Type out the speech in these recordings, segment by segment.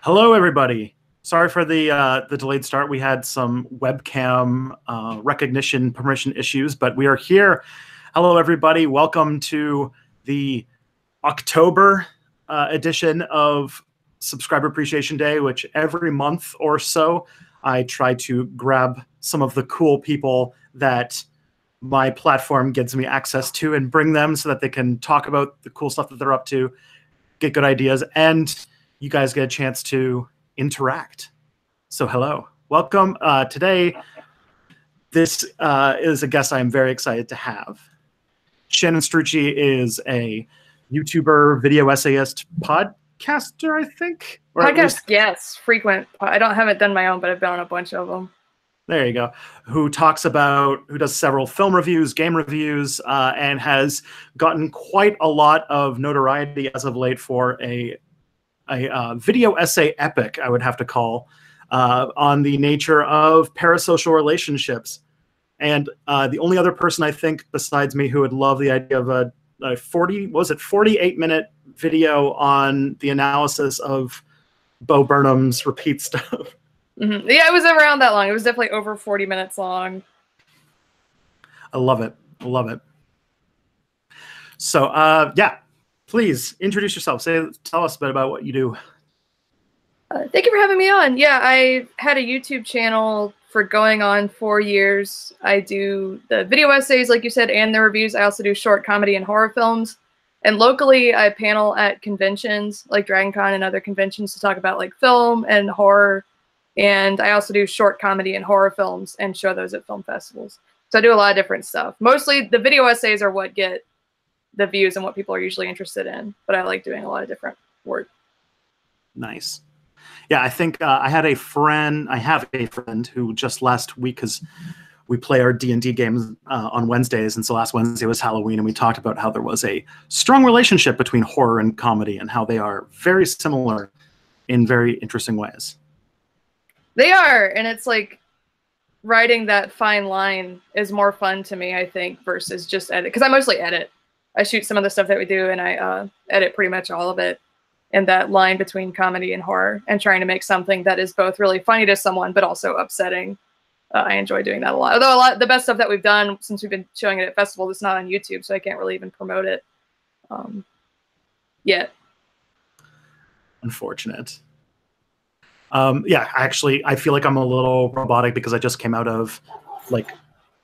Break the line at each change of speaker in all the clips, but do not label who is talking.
Hello, everybody. Sorry for the delayed start. We had some webcam recognition permission issues, but we are here. Hello, everybody. Welcome to the October edition of Subscriber Appreciation Day, which every month or so I try to grab some of the cool people that my platform gives me access to and bring them so that they can talk about the cool stuff that they're up to, get good ideas, and you guys get a chance to interact. So hello, welcome. Today, this is a guest I'm very excited to have. Shannon Strucci is a YouTuber, video essayist, podcaster, I think?
Podcast, yes, frequent. I haven't done my own, but I've been on a bunch of them.
There you go. Who does several film reviews, game reviews, and has gotten quite a lot of notoriety as of late for a video essay epic, I would have to call, on the nature of parasocial relationships. And the only other person I think besides me who would love the idea of a 48-minute video on the analysis of Bo Burnham's repeat stuff.
Mm-hmm. Yeah, it was around that long. It was definitely over 40 minutes long.
I love it. I love it. So, yeah. Please introduce yourself. Tell us a bit about what you do.
Thank you for having me on. Yeah, I had a YouTube channel for going on 4 years. I do the video essays, like you said, and the reviews. I also do short comedy and horror films. And locally, I panel at conventions like DragonCon and other conventions to talk about like film and horror. And I also do short comedy and horror films and show those at film festivals. So I do a lot of different stuff. Mostly the video essays are what get the views and what people are usually interested in, but I like doing a lot of different work.
Nice. Yeah, I think I have a friend who just last week, because we play our D&D games on Wednesdays, and so last Wednesday was Halloween, and we talked about how there was a strong relationship between horror and comedy and how they are very similar in very interesting ways.
They are, and it's like writing that fine line is more fun to me, I think, versus just edit, because I mostly edit. I shoot some of the stuff that we do, and I edit pretty much all of it. And that line between comedy and horror, and trying to make something that is both really funny to someone, but also upsetting. I enjoy doing that a lot. Although the best stuff that we've done since we've been showing it at festivals, it's not on YouTube, so I can't really even promote it yet.
Unfortunate. Yeah, actually, I feel like I'm a little robotic because I just came out of like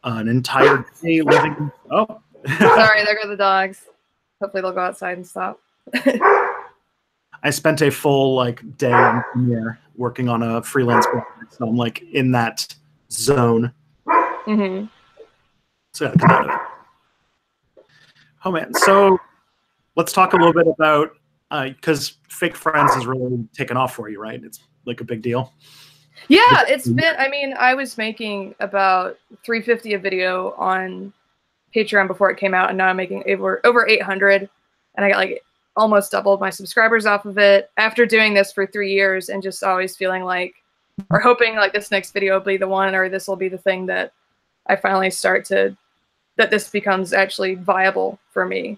an entire day living. Oh.
Sorry, there go the dogs. Hopefully they'll go outside and stop.
I spent a full day in premiere working on a freelance project, so I'm like in that zone.
Mm-hmm.
So I gotta come out of it. Oh man, so let's talk a little bit about because Fake Friends has really taken off for you, right? It's like a big deal.
Yeah, it's been. I mean, I was making about $350 a video on Patreon before it came out, and now I'm making over 800, and I got like almost doubled my subscribers off of it after doing this for 3 years, and just always feeling like, or hoping like this next video will be the one, or this will be the thing that I finally that this becomes actually viable for me,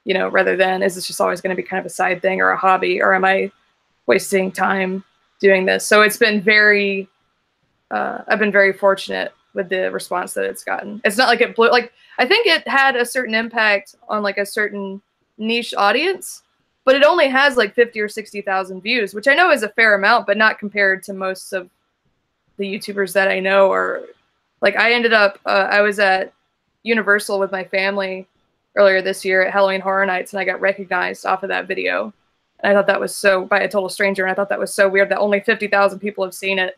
you know, rather than is this just always going to be kind of a side thing or a hobby, or am I wasting time doing this? So it's been very, I've been very fortunate with the response that it's gotten. It's not like it blew, like, I think it had a certain impact on like a certain niche audience, but it only has like 50 or 60,000 views, which I know is a fair amount, but not compared to most of the YouTubers that I know. Or like I ended up, I was at Universal with my family earlier this year at Halloween Horror Nights, and I got recognized off of that video. And I thought that was by a total stranger, and I thought that was so weird that only 50,000 people have seen it.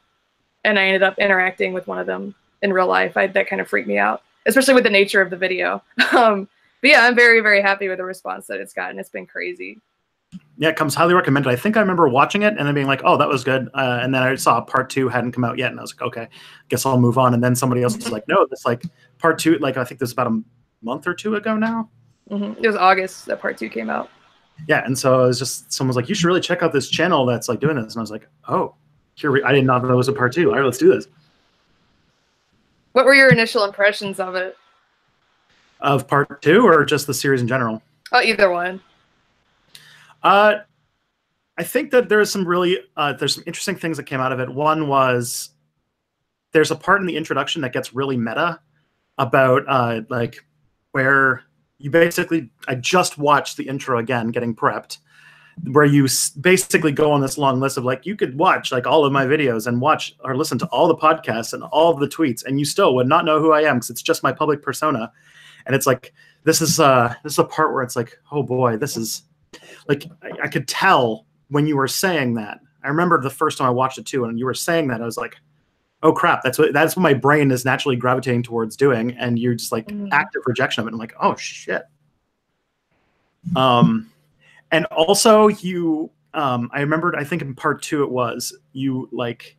And I ended up interacting with one of them in real life. That kind of freaked me out, especially with the nature of the video. But yeah, I'm very, very happy with the response that it's gotten. It's been crazy.
Yeah, it comes highly recommended. I think I remember watching it and then being like, oh, that was good. And then I saw part 2 hadn't come out yet, and I was like, okay, guess I'll move on. And then somebody else was like, no, this like part 2, like I think this was about a month or 2 ago now.
Mm-hmm. It was August that part 2 came out.
Yeah, and so it was just, someone was like, you should really check out this channel that's like doing this. And I was like, oh, I didn't know that was a part 2. All right, let's do this.
What were your initial impressions of it?
Of part 2 or just the series in general?
Oh, either one.
I think that there's some really there's some interesting things that came out of it. One was there's a part in the introduction that gets really meta about like where you basically, I just watched the intro again, getting prepped, where you basically go on this long list of like, you could watch like all of my videos and watch or listen to all the podcasts and all of the tweets, and you still would not know who I am because it's just my public persona. And it's like, this is a part where it's like, oh boy, this is like, I could tell when you were saying that. I remember the first time I watched it too, and you were saying that, I was like, oh crap, that's what my brain is naturally gravitating towards doing, and you're just like active rejection of it. I'm like, oh shit. And also you, I remembered, I think in part 2 it was, you like,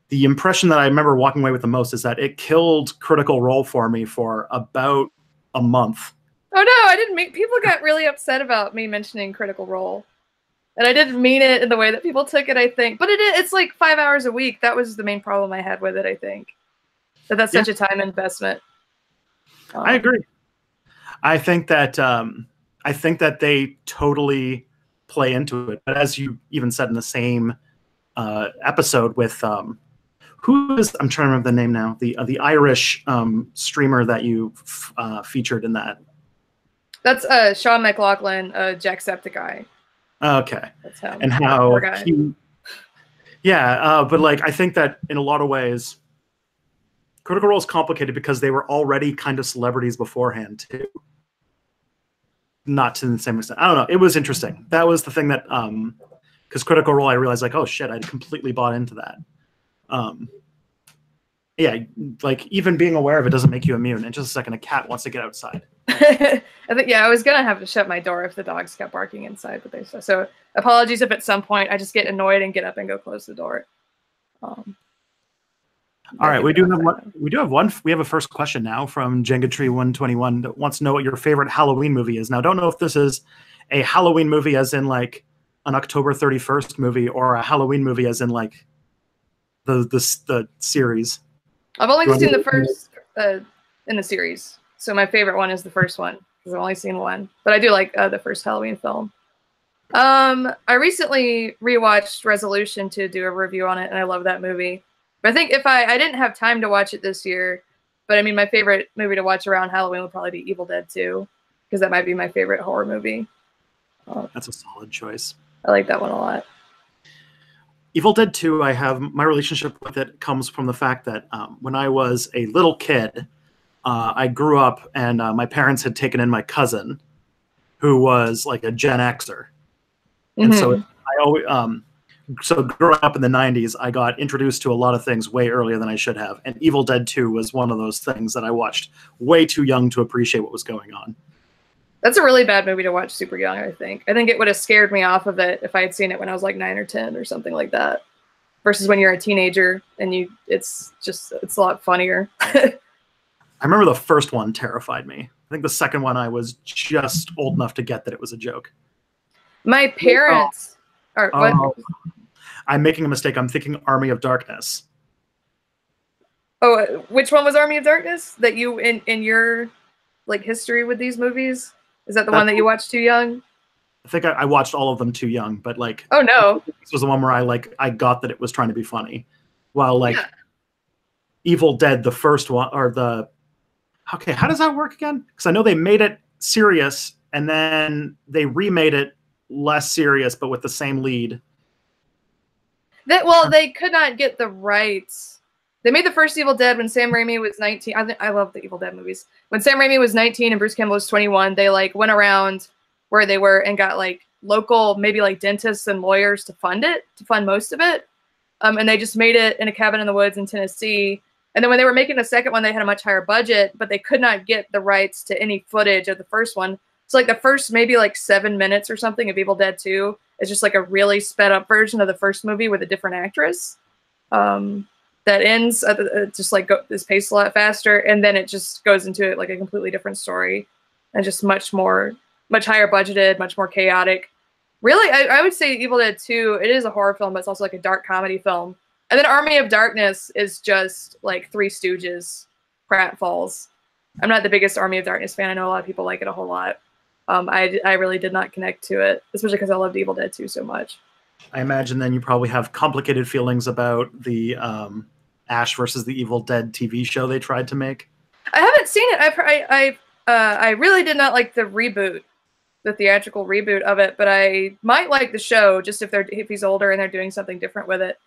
the impression that I remember walking away with the most is that it killed Critical Role for me for about a month.
Oh no, I didn't mean, people got really upset about me mentioning Critical Role. And I didn't mean it in the way that people took it, I think. But it's like 5 hours a week. That was the main problem I had with it, I think. That's such a time investment.
I agree. I think that they totally play into it. But as you even said in the same episode with who is, I'm trying to remember the name now, the Irish streamer that you featured in that.
That's Sean McLaughlin, Jacksepticeye.
Okay.
That's him.
And how he, but like, I think that in a lot of ways, Critical Role is complicated because they were already kind of celebrities beforehand too. Not to the same extent. I don't know. It was interesting. That was the thing that, because Critical Role, I realized like, oh shit, I completely bought into that. Yeah, like even being aware of it doesn't make you immune. In just a second, a cat wants to get outside.
I think, yeah, I was gonna have to shut my door if the dogs kept barking inside, but they so apologies if at some point I just get annoyed and get up and go close the door. All
right, we do have a first question now from Jenga Tree 121 that wants to know what your favorite Halloween movie is. Now, don't know if this is a Halloween movie as in like an October 31st movie or a Halloween movie as in like the series.
I've only seen the first in the series. So my favorite one is the first one because I've only seen one, but I do like the first Halloween film. I recently rewatched Resolution to do a review on it, and I love that movie. But I think if I didn't have time to watch it this year, but I mean, my favorite movie to watch around Halloween would probably be Evil Dead 2, because that might be my favorite horror movie.
That's a solid choice.
I like that one a lot.
Evil Dead 2, I have my relationship with it comes from the fact that when I was a little kid, I grew up and my parents had taken in my cousin, who was like a Gen Xer, and so I always so growing up in the 90s, I got introduced to a lot of things way earlier than I should have, and Evil Dead 2 was one of those things that I watched way too young to appreciate what was going on.
That's a really bad movie to watch super young, I think. I think it would have scared me off of it if I had seen it when I was like 9 or 10 or something like that. Versus when you're a teenager and it's a lot funnier.
I remember the first one terrified me. I think the second one I was just old enough to get that it was a joke.
My parents are what?
I'm making a mistake. I'm thinking Army of Darkness.
Oh, which one was Army of Darkness? That you in your like history with these movies? Is that the one that you watched too young?
I think I watched all of them too young, but like,
oh no,
this was the one where I got that it was trying to be funny, while like Evil Dead, the first one, or the how does that work again? Because I know they made it serious and then they remade it less serious, but with the same lead.
They could not get the rights. They made the first Evil Dead when Sam Raimi was 19. I love the Evil Dead movies. When Sam Raimi was 19 and Bruce Campbell was 21, they like went around where they were and got like local, maybe like dentists and lawyers to fund most of it. And they just made it in a cabin in the woods in Tennessee. And then when they were making the second one, they had a much higher budget, but they could not get the rights to any footage of the first one. So like the first maybe like 7 minutes or something of Evil Dead 2 is just like a really sped up version of the first movie with a different actress. That ends just like is paced a lot faster, and then it just goes into like a completely different story, and just much higher budgeted, much more chaotic. Really, I would say Evil Dead 2. It is a horror film, but it's also like a dark comedy film. And then Army of Darkness is just like Three Stooges, pratfalls. I'm not the biggest Army of Darkness fan. I know a lot of people like it a whole lot. I really did not connect to it, especially because I loved Evil Dead 2 so much.
I imagine then you probably have complicated feelings about the Ash versus the Evil Dead TV show they tried to make.
I haven't seen it. I really did not like the reboot, the theatrical reboot of it, but I might like the show just if he's older and they're doing something different with it.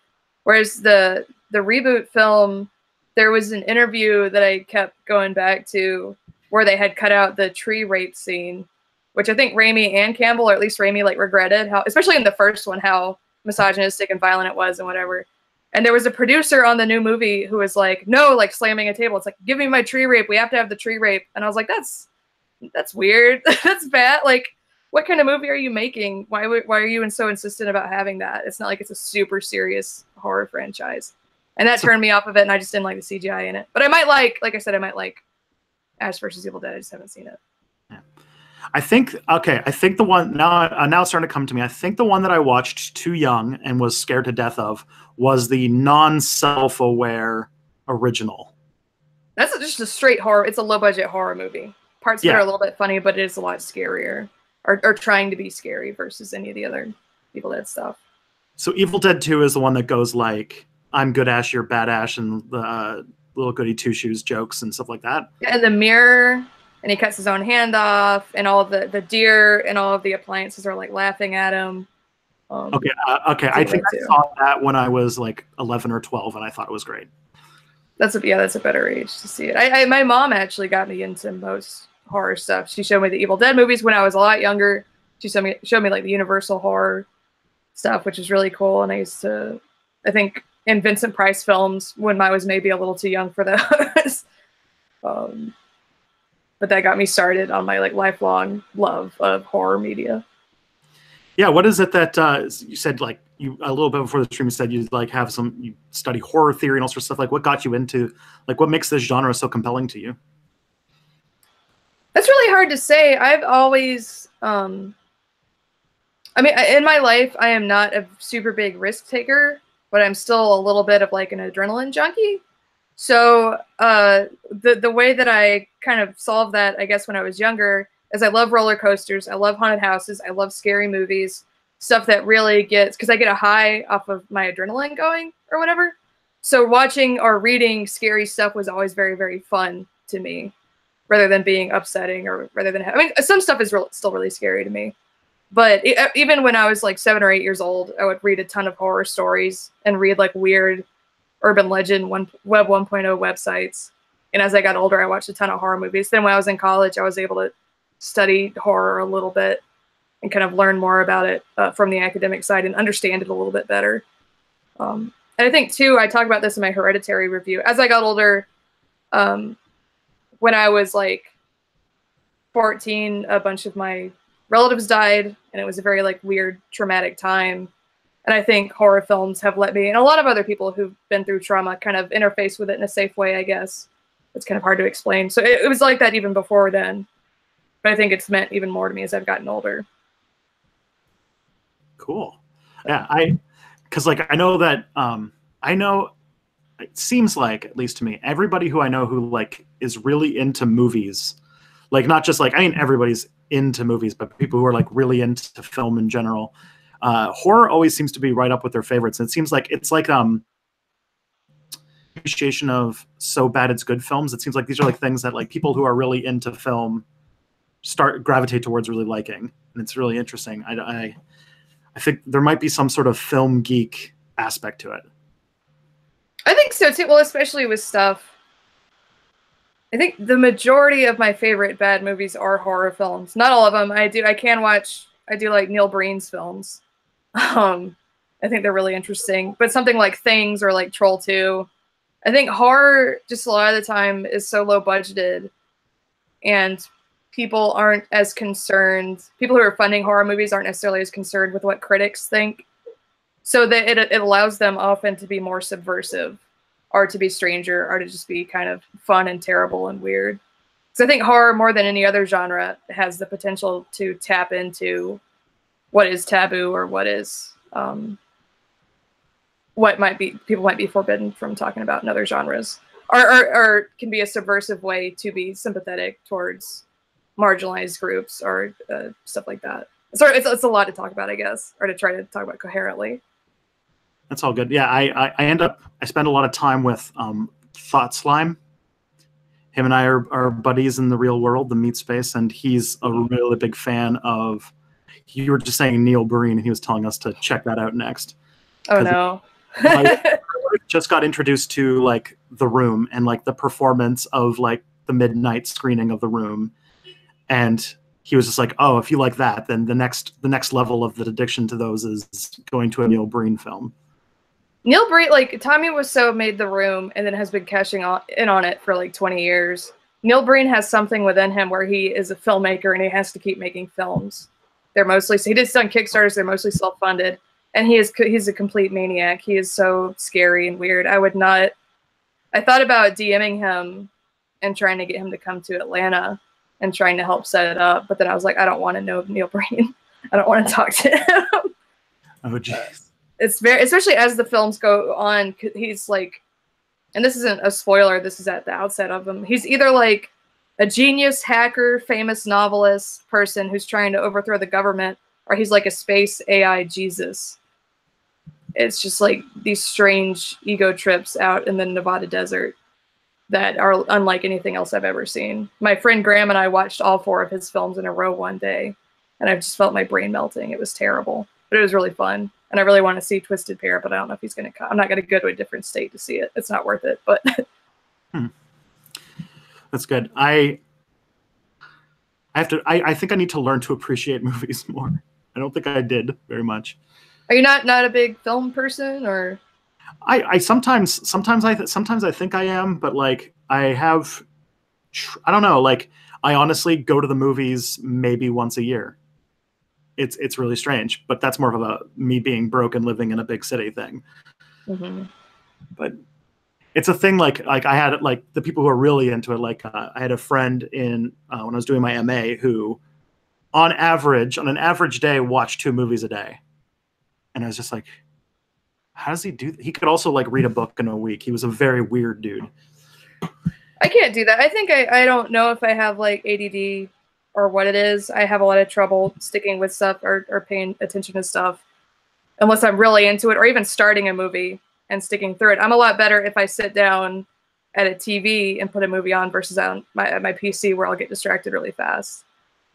Whereas the reboot film, there was an interview that I kept going back to where they had cut out the tree rape scene, which I think Raimi and Campbell, or at least Raimi, like regretted how, especially in the first one, how misogynistic and violent it was and whatever. And there was a producer on the new movie who was like, no, like slamming a table. It's like, give me my tree rape. We have to have the tree rape. And I was like, that's weird. That's bad. Like, what kind of movie are you making? Why are you so insistent about having that? It's not like it's a super serious horror franchise. And that turned me off of it, and I just didn't like the CGI in it. But I might like I said, I might like Ash versus Evil Dead. I just haven't seen it.
Yeah. I think the one now it's starting to come to me. I think the one that I watched too young and was scared to death of was the non-self-aware original.
That's just a straight horror. It's a low-budget horror movie. Parts that are a little bit funny, but it is a lot scarier, or trying to be scary versus any of the other Evil Dead stuff.
So Evil Dead 2 is the one that goes like, I'm good Ash, you're bad Ash, and the little goody two-shoes jokes and stuff like that.
Yeah, and the mirror, and he cuts his own hand off, and all of the deer and all of the appliances are like laughing at him.
Okay. I think I saw that when I was like 11 or 12, and I thought it was great.
That's a better age to see it. My mom actually got me into most horror stuff. She showed me the Evil Dead movies when I was a lot younger. She showed me like the Universal horror stuff, which is really cool. And I used to, I think, in Vincent Price films when I was maybe a little too young for those. But that got me started on my like lifelong love of horror media.
Yeah, what is it that you said, like, you a little bit before the stream, you said you like you study horror theory and all sorts of stuff. Like, what got you into, like, what makes this genre so compelling to you?
That's really hard to say. I've always, I mean, in my life, I am not a super big risk taker, but I'm still a little bit of like an adrenaline junkie. So the way that I kind of solved that, I guess, when I was younger, is I love roller coasters. I love haunted houses. I love scary movies, stuff that really gets, because I get a high off of my adrenaline going or whatever. So watching or reading scary stuff was always very, very fun to me, rather than being upsetting or rather than, I mean, some stuff is still really scary to me. But even when I was like 7 or 8 years old, I would read a ton of horror stories and read like weird urban legend Web 1.0 websites. And as I got older, I watched a ton of horror movies. Then when I was in college, I was able to study horror a little bit and kind of learn more about it from the academic side and understand it a little bit better. And I think too, I talk about this in my Hereditary review. As I got older, when I was like 14, a bunch of my relatives died, and it was a very like weird, traumatic time. And I think horror films have let me, and a lot of other people who've been through trauma, kind of interface with it in a safe way, I guess. It's kind of hard to explain. So it was like that even before then. But I think it's meant even more to me as I've gotten older.
Cool. Yeah, because like I know that it seems like, at least to me, everybody who I know who like is really into movies, like not just like, I mean, everybody's into movies, but people who are like really into film in general, horror always seems to be right up with their favorites. And it seems like it's like appreciation of so bad it's good films. It seems like these are like things that like people who are really into film gravitate towards really liking, and it's really interesting. I think there might be some sort of film geek aspect to it.
I think so too. Well, especially with stuff. I think the majority of my favorite bad movies are horror films. Not all of them. I do like Neil Breen's films. I think they're really interesting. But something like Things or like Troll 2, I think horror just a lot of the time is so low budgeted, and people aren't as concerned. People who are funding horror movies aren't necessarily as concerned with what critics think. So that it allows them often to be more subversive, or to be stranger, or to just be kind of fun and terrible and weird. So I think horror, more than any other genre, has the potential to tap into what is taboo, or what is what people might be forbidden from talking about in other genres, or can be a subversive way to be sympathetic towards marginalized groups or stuff like that. Sorry, it's a lot to talk about, I guess, or to try to talk about coherently.
That's all good. Yeah, I spend a lot of time with Thought Slime. Him and I are buddies in the real world, the meat space, and he's a really big fan of. You were just saying Neil Breen, and he was telling us to check that out next.
Oh no!
I just got introduced to like The Room and like the performance of like the midnight screening of The Room, and he was just like, "Oh, if you like that, then the next level of the addiction to those is going to a Neil Breen film."
Neil Breen, like Tommy Wiseau made The Room and then has been cashing in on it for like 20 years. Neil Breen has something within him where he is a filmmaker and he has to keep making films. They're mostly, so he did some Kickstarters, they're mostly self-funded, and he's a complete maniac. He is so scary and weird. I thought about DMing him and trying to get him to come to Atlanta and trying to help set it up, but then I was like, I don't want to know Neil Breen. I don't want to talk to him.
Oh, jeez.
It's very, especially as the films go on, he's like, and this isn't a spoiler, this is at the outset of him, he's either like a genius hacker, famous novelist person who's trying to overthrow the government, or he's like a space AI Jesus. It's just like these strange ego trips out in the Nevada desert that are unlike anything else I've ever seen. My friend Graham and I watched all 4 of his films in a row one day, and I just felt my brain melting. It was terrible, but it was really fun. And I really want to see Twisted Pair, but I don't know if he's going to come. I'm not going to go to a different state to see it. It's not worth it, but.
That's good. I think I need to learn to appreciate movies more. I don't think I did very much.
Are you not a big film person, or?
I sometimes I think I am, but like I don't know. Like I honestly go to the movies maybe once a year. It's really strange, but that's more of a me being broke and living in a big city thing. Mm-hmm. But it's a thing like I had like the people who are really into it. Like I had a friend in when I was doing my MA who, on an average day, watched 2 movies a day, and I was just like, how does he do that? He could also like read a book in a week. He was a very weird dude.
I can't do that. I think I don't know if I have like ADD or what it is. I have a lot of trouble sticking with stuff or paying attention to stuff unless I'm really into it, or even starting a movie and sticking through it. I'm a lot better if I sit down at a TV and put a movie on versus on my PC where I'll get distracted really fast.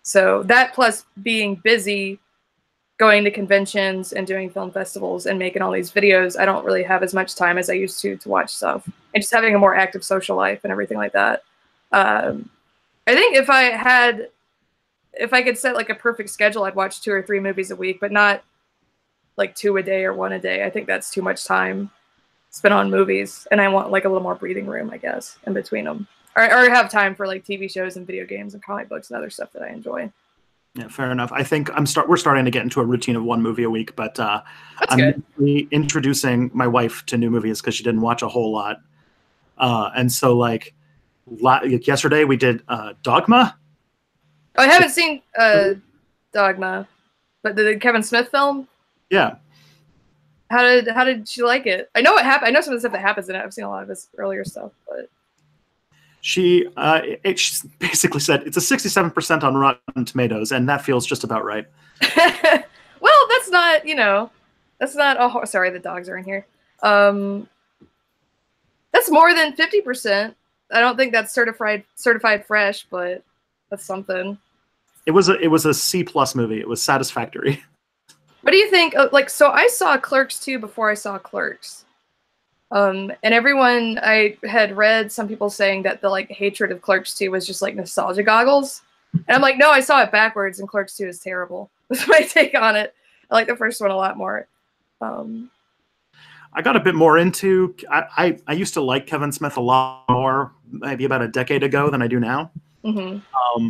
So that plus being busy, going to conventions and doing film festivals and making all these videos, I don't really have as much time as I used to watch stuff. And just having a more active social life and everything like that. I think if I could set like a perfect schedule, I'd watch 2 or 3 movies a week, but not like 2 a day or 1 a day. I think that's too much time spent on movies, and I want like a little more breathing room, I guess, in between them, or have time for like TV shows and video games and comic books and other stuff that I enjoy.
Yeah, fair enough. I think we're starting to get into a routine of 1 movie a week, but I'm introducing my wife to new movies because she didn't watch a whole lot, and so like yesterday we did Dogma.
Oh, I haven't seen Dogma, but the Kevin Smith film.
Yeah.
How did she like it? I know what happened. I know some of the stuff that happens in it. I've seen a lot of his earlier stuff, but
she basically said it's a 67% on Rotten Tomatoes, and that feels just about right.
Well, that's not, that's not. Sorry, the dogs are in here. That's more than 50%. I don't think that's certified fresh, but that's something. It was
a C+ movie. It was satisfactory.
What do you think? Like, so I saw Clerks 2 before I saw Clerks. And everyone, I had read some people saying that the like hatred of Clerks 2 was just like nostalgia goggles. And I'm like, no, I saw it backwards, and Clerks 2 is terrible. That's my take on it. I like the first one a lot more.
I got a bit more into, I used to like Kevin Smith a lot more, maybe about a decade ago, than I do now. Mm-hmm.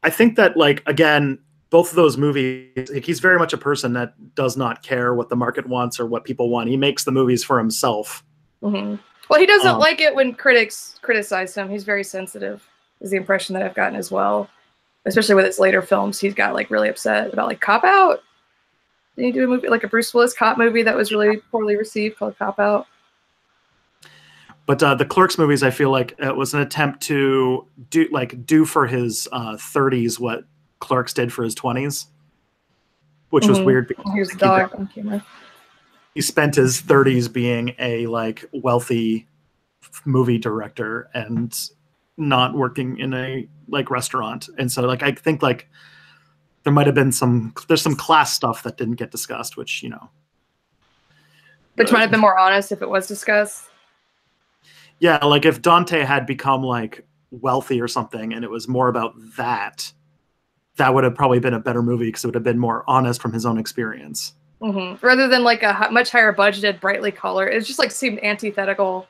I think that, like, again, both of those movies, like, he's very much a person that does not care what the market wants or what people want. He makes the movies for himself.
Mm-hmm. Well, he doesn't like it when critics criticize him. He's very sensitive, is the impression that I've gotten as well. Especially with his later films, he's got like really upset about like Cop Out. Did he do a movie, like a Bruce Willis cop movie that was really poorly received called Cop Out?
But the Clerks movies, I feel like it was an attempt to do for his 30s what Clerks did for his 20s. which was weird.
Here's the dog on camera.
He spent his 30s being a like wealthy movie director and not working in a like restaurant, and so like I think like there might have been there's some class stuff that didn't get discussed, which
which might have been more honest if it was discussed.
Yeah, like if Dante had become like wealthy or something and it was more about that would have probably been a better movie because it would have been more honest from his own experience.
Rather than like a much higher budgeted, brightly colored. It just like seemed antithetical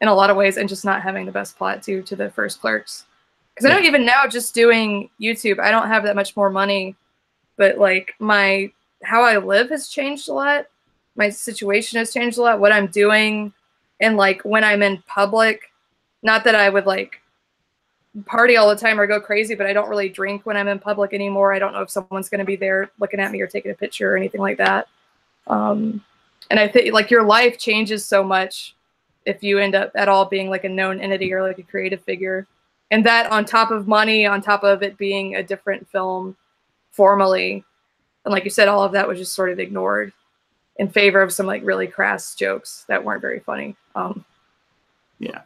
in a lot of ways and just not having the best plot to the first Clerks. Because I know even now just doing YouTube, I don't have that much more money, but like how I live has changed a lot. My situation has changed a lot, what I'm doing, and like when I'm in public, not that I would like party all the time or go crazy, but I don't really drink when I'm in public anymore. I don't know if someone's going to be there looking at me or taking a picture or anything like that. And I think like your life changes so much if you end up at all being like a known entity or like a creative figure. And that on top of money, on top of it being a different film formally. And like you said, all of that was just sort of ignored in favor of some like really crass jokes that weren't very funny.
Yeah.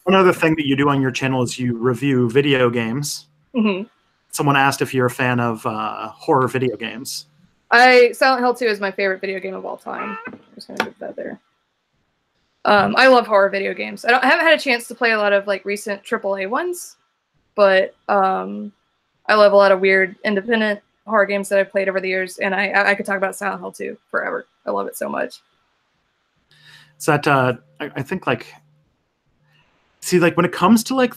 One other thing that you do on your channel is you review video games. Someone asked if you're a fan of horror video games.
Silent Hill 2 is my favorite video game of all time. I'm just gonna put that there. I love horror video games. I haven't had a chance to play a lot of like recent AAA ones, but I love a lot of weird independent horror games that I've played over the years, and I could talk about Silent Hill 2 forever. I love it so much.
So that I think like, see, like when it comes to like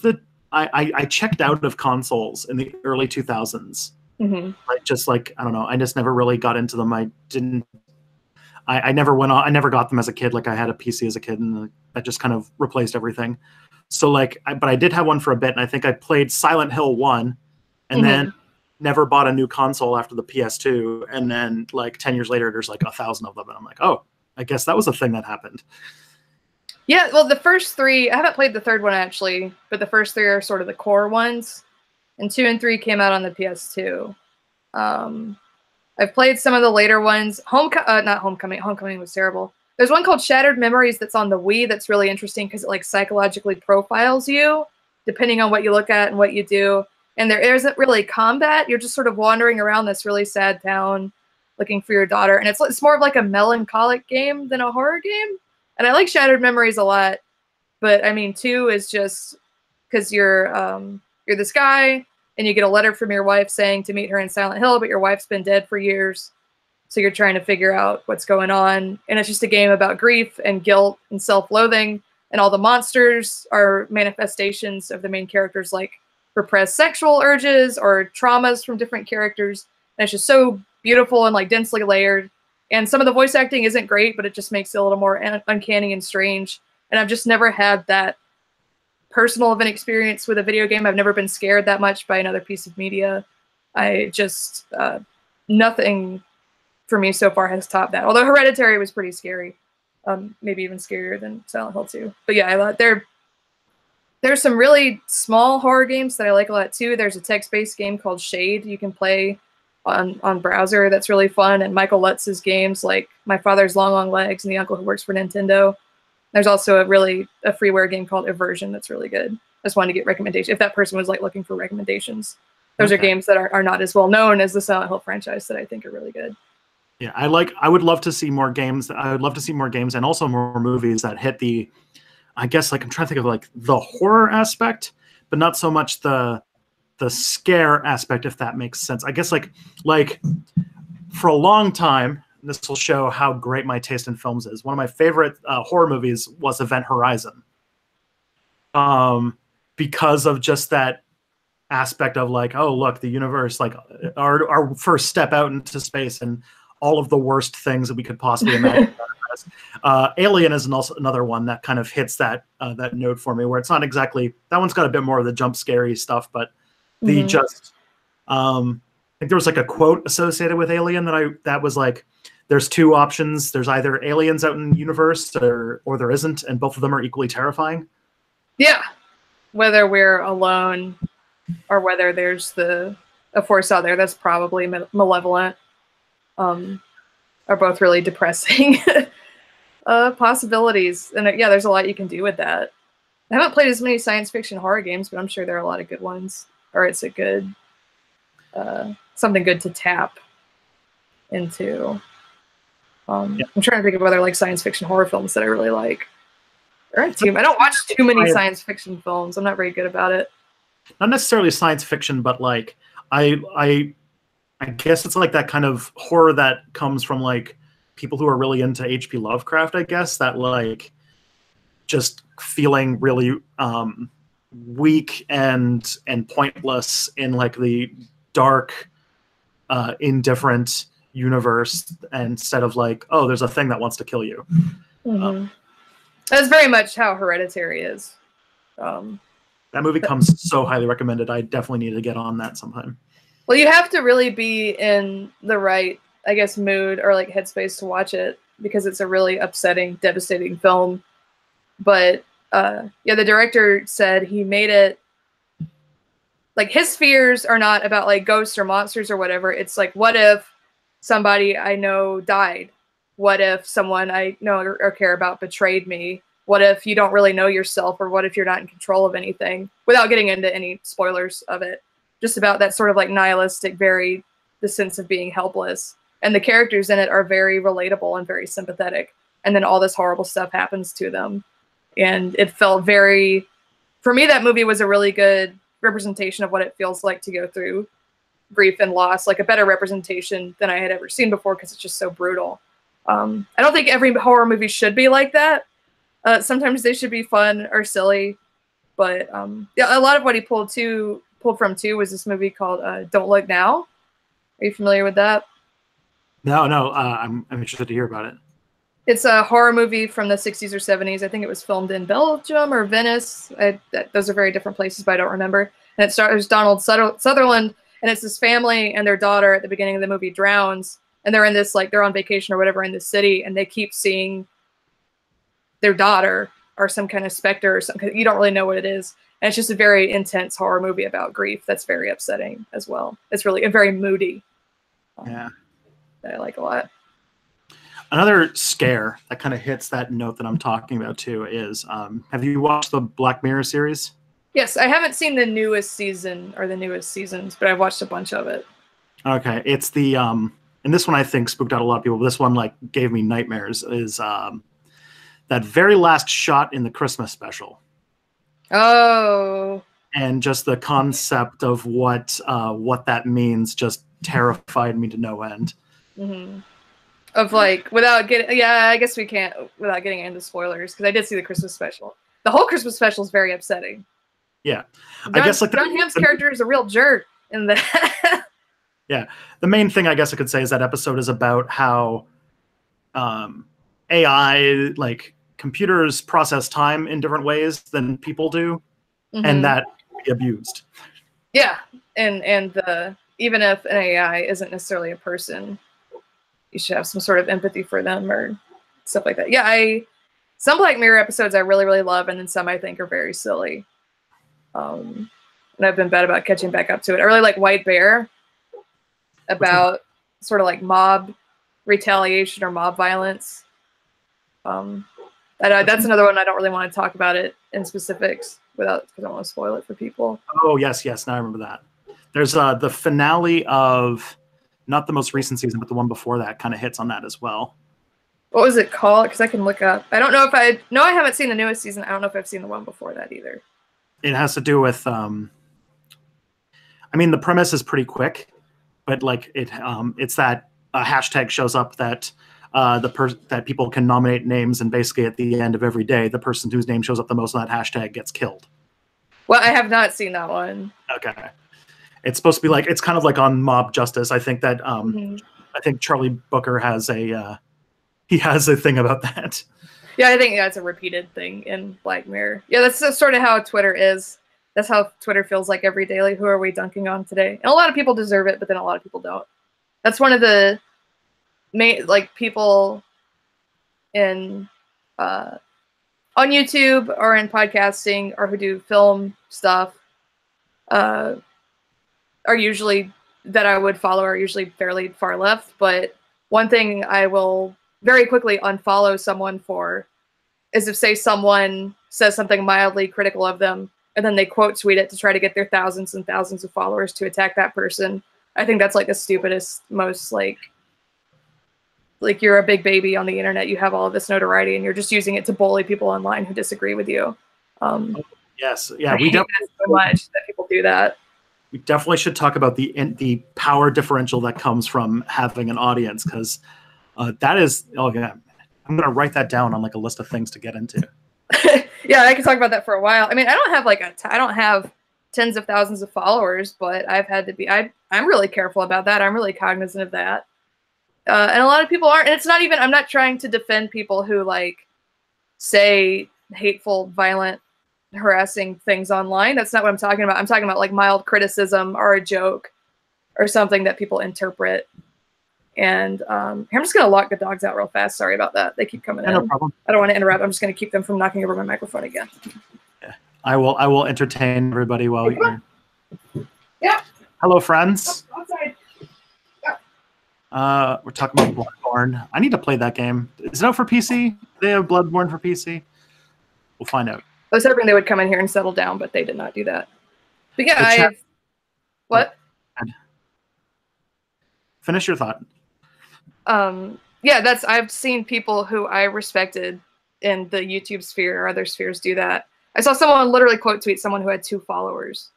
I checked out of consoles in the early 2000s. Like just like, I don't know, I just never really got into them. I never went on. I never got them as a kid. Like I had a PC as a kid, and that just kind of replaced everything. So like, but I did have one for a bit, and I think I played Silent Hill 1, and then never bought a new console after the PS2. And then like 10 years later, there's like 1,000 of them, and I'm like, oh, I guess that was a thing that happened.
Yeah, well, the first three, I haven't played the third one actually, but the first three are sort of the core ones, and 2 and 3 came out on the PS2. I've played some of the later ones. Not Homecoming. Homecoming was terrible. There's one called Shattered Memories that's on the Wii that's really interesting because it like psychologically profiles you depending on what you look at and what you do. And there isn't really combat. You're just sort of wandering around this really sad town looking for your daughter. And it's more of like a melancholic game than a horror game. And I like Shattered Memories a lot. But I mean, 2 is just because you're this guy and you get a letter from your wife saying to meet her in Silent Hill, but your wife's been dead for years. So you're trying to figure out what's going on. And it's just a game about grief and guilt and self-loathing. And all the monsters are manifestations of the main characters, like repressed sexual urges or traumas from different characters. And it's just so beautiful and like densely layered. And some of the voice acting isn't great, but it just makes it a little more uncanny and strange. And I've just never had that personal of an experience with a video game. I've never been scared that much by another piece of media. I just, nothing for me so far has topped that. Although Hereditary was pretty scary. Maybe even scarier than Silent Hill 2. But yeah, there's some really small horror games that I like a lot too. There's a text-based game called Shade you can play on browser that's really fun. And Michael Lutz's games like My Father's Long Long Legs and The Uncle Who Works for Nintendo. There's also a freeware game called Aversion that's really good. I just wanted to get recommendations. If that person was like looking for recommendations, those are games that are not as well known as the Silent Hill franchise that I think are really good.
Yeah, I would love to see more games. I would love to see more games and also more movies that hit the, I guess like I'm trying to think of like the horror aspect, but not so much the scare aspect, if that makes sense. I guess like for a long time, this will show how great my taste in films is. One of my favorite horror movies was Event Horizon. Because of just that aspect of like, oh, look, the universe, like our first step out into space and all of the worst things that we could possibly imagine. Alien is also another one that kind of hits that note for me, where it's not exactly, that one's got a bit more of the jump scary stuff, but the just, I think there was like a quote associated with Alien that was like, there's two options. There's either aliens out in the universe or there isn't, and both of them are equally terrifying.
Yeah. Whether we're alone or whether there's a a force out there that's probably malevolent, are both really depressing possibilities. And yeah, there's a lot you can do with that. I haven't played as many science fiction horror games, but I'm sure there are a lot of good ones, or it's a good, something good to tap into. I'm trying to think of other like science fiction horror films that I really like. I don't watch too many science fiction films. I'm not very good about it.
Not necessarily science fiction, but like I guess it's like that kind of horror that comes from like people who are really into H.P. Lovecraft, I guess, that like just feeling really weak and pointless in like the dark, indifferent universe, instead of like, oh, there's a thing that wants to kill you.
That's very much how Hereditary is.
That movie comes so highly recommended. I definitely need to get on that sometime. Well,
you have to really be in the right, I guess, mood or like headspace to watch it, because it's a really upsetting, devastating film. But yeah, the director said he made it like his fears are not about like ghosts or monsters or whatever. It's like, what if somebody I know died? What if someone I know or care about betrayed me? What if you don't really know yourself, or what if you're not in control of anything? Without getting into any spoilers of it, just about that sort of like nihilistic, the sense of being helpless. And the characters in it are very relatable and very sympathetic. And then all this horrible stuff happens to them. And it felt for me, that movie was a really good representation of what it feels like to go through grief and loss, like a better representation than I had ever seen before, because it's just so brutal. I don't think every horror movie should be like that. Sometimes they should be fun or silly, but yeah, a lot of what he pulled from too was this movie called Don't Look Now. Are you familiar with that?
No, I'm interested to hear about it.
It's a horror movie from the 60s or 70s. I think it was filmed in Belgium or Venice. Those are very different places, but I don't remember. And it stars Donald Sutherland, and it's this family and their daughter at the beginning of the movie drowns, and they're in this, like, they're on vacation or whatever in the city, and they keep seeing their daughter or some kind of specter or something. You don't really know what it is. And it's just a very intense horror movie about grief that's very upsetting as well. It's really very moody.
Yeah.
That I like a lot.
Another scare that kind of hits that note that I'm talking about too is, have you watched the Black Mirror series?
Yes, I haven't seen the newest season or the newest seasons, but I've watched a bunch of it.
Okay, it's the and this one I think spooked out a lot of people. But this one like gave me nightmares. Is that very last shot in the Christmas special?
Oh.
And just the concept of what that means just terrified me to no end.
Mm-hmm. Of like, without getting, yeah, I guess we can't without getting into spoilers, because I did see the Christmas special. The whole Christmas special is very upsetting.
Yeah, I guess like
John Hamm's character is a real jerk in that.
Yeah, the main thing I guess I could say is that episode is about how AI, like computers, process time in different ways than people do, and that can be abused.
Yeah, and even if an AI isn't necessarily a person, you should have some sort of empathy for them or stuff like that. Yeah, some Black Mirror episodes I really, really love, and then some I think are very silly. And I've been bad about catching back up to it. I really like White Bear, about sort of like mob retaliation or mob violence. That's another one I don't really want to talk about it in specifics because I don't want to spoil it for people.
Oh, yes. Now I remember that. There's the finale of, not the most recent season, but the one before that kind of hits on that as well.
What was it called? Because I can look up. I don't know if I haven't seen the newest season. I don't know if I've seen the one before that either.
It has to do with, I mean, the premise is pretty quick, but like it's that a hashtag shows up that that people can nominate names, and basically at the end of every day, the person whose name shows up the most on that hashtag gets killed.
Well, I have not seen that one.
Okay. It's supposed to be like, it's kind of like on mob justice. I think that I think Charlie Booker has a thing about that.
Yeah, I think that's a repeated thing in Black Mirror. Yeah, that's sort of how Twitter is. That's how Twitter feels like every day. Like, who are we dunking on today? And a lot of people deserve it, but then a lot of people don't. That's one of the main, like, people in on YouTube or in podcasting or who do film stuff are usually that I would follow are usually fairly far left. But one thing I will very quickly unfollow someone for is if, say, someone says something mildly critical of them and then they quote tweet it to try to get their thousands and thousands of followers to attack that person. I think that's like the stupidest, most like you're a big baby on the internet. You have all of this notoriety and you're just using it to bully people online who disagree with you.
Yes. Yeah.
I hate that so much that people do that.
We definitely should talk about the power differential that comes from having an audience, because that is, oh yeah, I'm gonna write that down on like a list of things to get into.
Yeah, I can talk about that for a while. I mean, I don't have like I don't have tens of thousands of followers, but I've had to be. I'm really careful about that. I'm really cognizant of that, and a lot of people aren't. And it's not even. I'm not trying to defend people who like say hateful, violent, harassing things online. That's not what I'm talking about. I'm talking about like mild criticism or a joke or something that people interpret. And I'm just going to lock the dogs out real fast. Sorry about that. They keep coming in.
No problem.
I don't want to interrupt. I'm just going to keep them from knocking over my microphone again.
Yeah. I will entertain everybody while you're...
Yeah.
Hello, friends.
Outside.
Yeah. We're talking about Blood-Borne. I need to play that game. Is it out for PC? They have Blood-Borne for PC? We'll find out.
I was hoping they would come in here and settle down, but they did not do that. But yeah, What?
Finish your thought.
Yeah, I've seen people who I respected in the YouTube sphere or other spheres do that. I saw someone literally quote tweet someone who had 2 followers.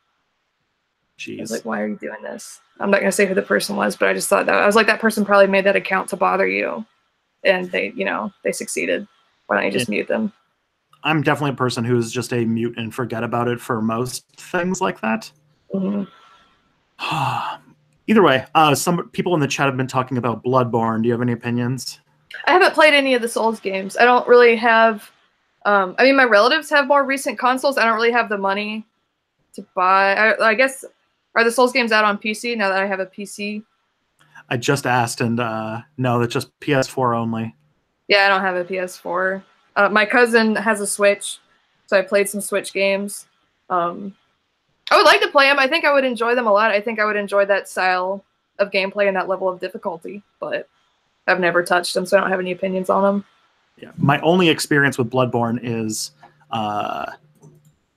Jeez.
I was like, why are you doing this? I'm not going to say who the person was, but I just thought that. I was like, that person probably made that account to bother you. And they, they succeeded. Why don't you just mute them?
I'm definitely a person who is just a mute and forget about it for most things like that.
Mm-hmm.
Either way, some people in the chat have been talking about Blood-Borne. Do you have any opinions?
I haven't played any of the Souls games. I don't really have... I mean, my relatives have more recent consoles. I don't really have the money to buy... I guess... Are the Souls games out on PC now that I have a PC?
I just asked, and no, it's just PS4 only.
Yeah, I don't have a PS4. My cousin has a Switch, so I played some Switch games. I would like to play them. I think I would enjoy them a lot. I think I would enjoy that style of gameplay and that level of difficulty, but I've never touched them, so I don't have any opinions on them.
Yeah, my only experience with Blood-Borne is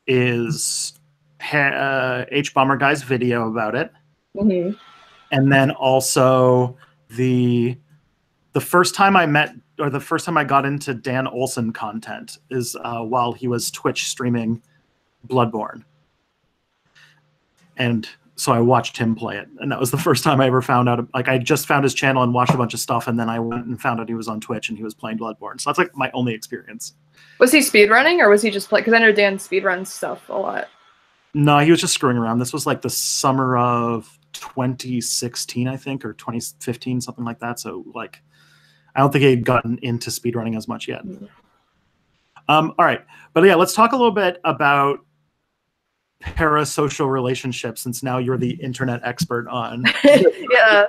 H Bomber Guy's video about it, and then also the first time I met, or the first time I got into Dan Olsen content is while he was Twitch streaming Blood-Borne. And so I watched him play it. And that was the first time I ever found out. Like, I just found his channel and watched a bunch of stuff, and then I went and found out he was on Twitch and he was playing Blood-Borne. So that's like my only experience. Was he speedrunning, or was he just playing? Because I know Dan speedruns stuff a lot. No, he was just screwing around. This was like the summer of 2016, I think, or 2015, something like that. So, like, I don't think he had gotten into speedrunning as much yet. All right. But yeah, let's talk a little bit about parasocial relationships, since now you're the internet expert on. Yeah.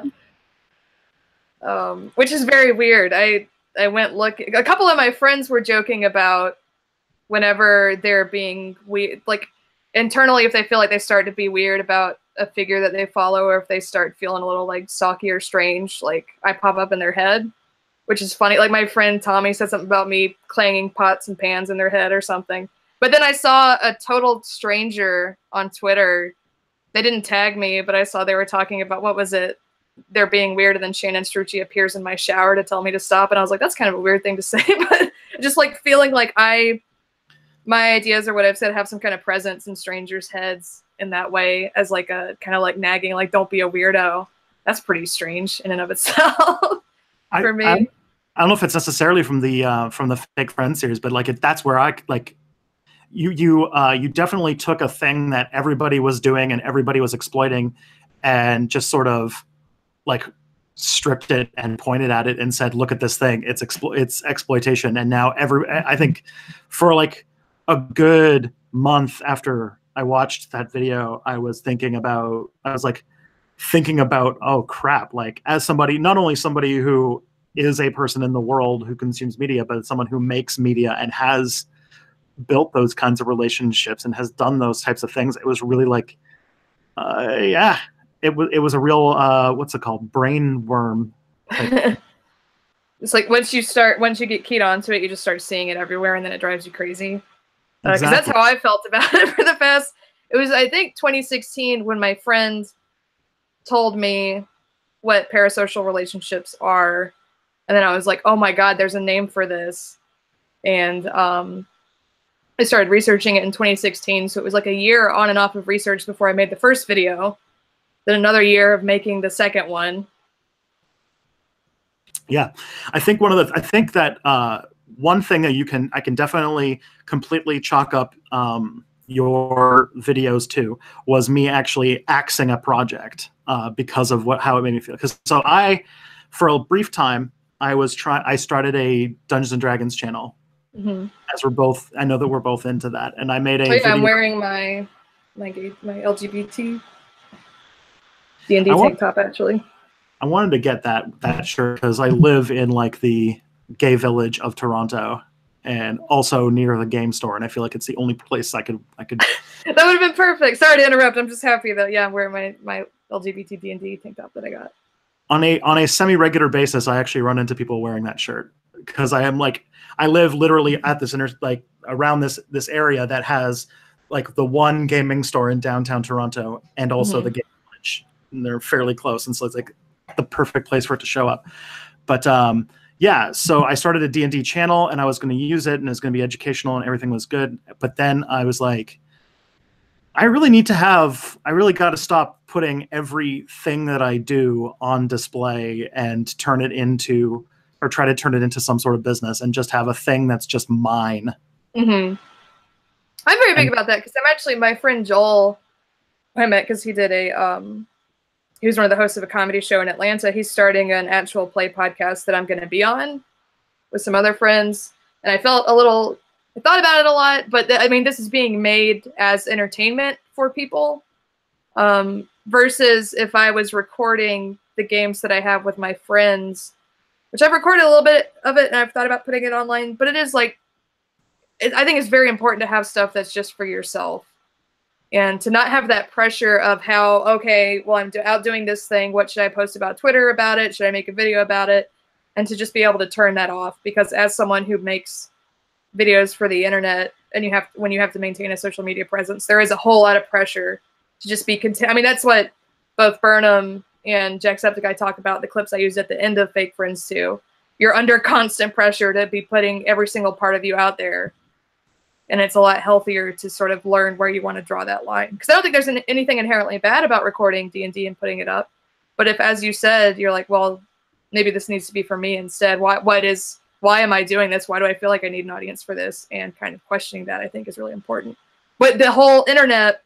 Which is very weird. I went looking. A couple of my friends were joking about whenever they're being weird, like internally, if they feel like they start to be weird about a figure that they follow, or if they start feeling a little like stalky or strange, like I pop up in their head, which is funny. Like my friend Tommy said something about me clanging pots and pans in their head or something. But then I saw a total stranger on Twitter. They didn't tag me, but I saw they were talking about, what was it? They're being weird, and then Shannon Strucci appears in my shower to tell me to stop. And I was like, that's kind of a weird thing to say. But just like feeling like my ideas or what I've said have some kind of presence in strangers' heads in that way, as like a kind of like nagging, like, don't be a weirdo. That's pretty strange in and of itself for me. I don't know if it's necessarily from the Fake Friends series, but like that's where I like. You definitely took a thing that everybody was doing and everybody was exploiting, and just sort of like stripped it and pointed at it and said, "Look at this thing. It's exploitation." And now I think for like a good month after I watched that video, I was thinking about, oh crap! Like, as somebody, not only somebody who is a person in the world who consumes media, but someone who makes media and has built those kinds of relationships and has done those types of things. It was really like, yeah, it was a real what's it called, brain worm type.
It's like once you get keyed onto it, you just start seeing it everywhere, and then it drives you crazy. Because that's how I felt about it for the past. It was, I think, 2016 when my friend told me what parasocial relationships are, and then I was like, oh my god, there's a name for this. And I started researching it in 2016, so it was like a year on and off of research before I made the first video, then another year of making the second one.
Yeah, I think that one thing that I can definitely completely chalk up your videos to was me actually axing a project because of how it made me feel. Because for a brief time, I started a Dungeons and Dragons channel.
Mm-hmm.
As I know that we're both into that, and I made a.
Oh, yeah, video. I'm wearing my LGBT D&D tank top actually.
I wanted to get that shirt because I live in like the gay village of Toronto, and also near the game store, and I feel like it's the only place I could. That
would have been perfect. Sorry to interrupt. I'm just happy that I'm wearing my LGBT D&D tank top that I got.
On a semi-regular basis, I actually run into people wearing that shirt because I live literally at this around this area that has like the one gaming store in downtown Toronto and also the game village, and they're fairly close, and so it's like the perfect place for it to show up. But yeah, so I started a D&D channel, and I was going to use it, and it was going to be educational, and everything was good. But then I was like, I really got to stop putting everything that I do on display and try to turn it into some sort of business and just have a thing that's just mine.
Mm-hmm. I'm very big about that because I'm actually, my friend Joel, I met because he was one of the hosts of a comedy show in Atlanta. He's starting an actual play podcast that I'm going to be on with some other friends. And I thought about it a lot, but I mean, this is being made as entertainment for people versus if I was recording the games that I have with my friends, which I've recorded a little bit of it and I've thought about putting it online, but it is like, I think it's very important to have stuff that's just for yourself and to not have that pressure of okay, well, I'm out doing this thing. What should I post about Twitter about it? Should I make a video about it? And to just be able to turn that off, because as someone who makes videos for the internet and when you have to maintain a social media presence, there is a whole lot of pressure to just be content. I mean, that's what both Burnham and Jacksepticeye talk about, the clips I used at the end of Fake Friends 2. You're under constant pressure to be putting every single part of you out there. And it's a lot healthier to sort of learn where you want to draw that line. Because I don't think there's anything inherently bad about recording D&D and putting it up. But if, as you said, you're like, well, maybe this needs to be for me instead. Why am I doing this? Why do I feel like I need an audience for this? And kind of questioning that, I think, is really important. But the whole internet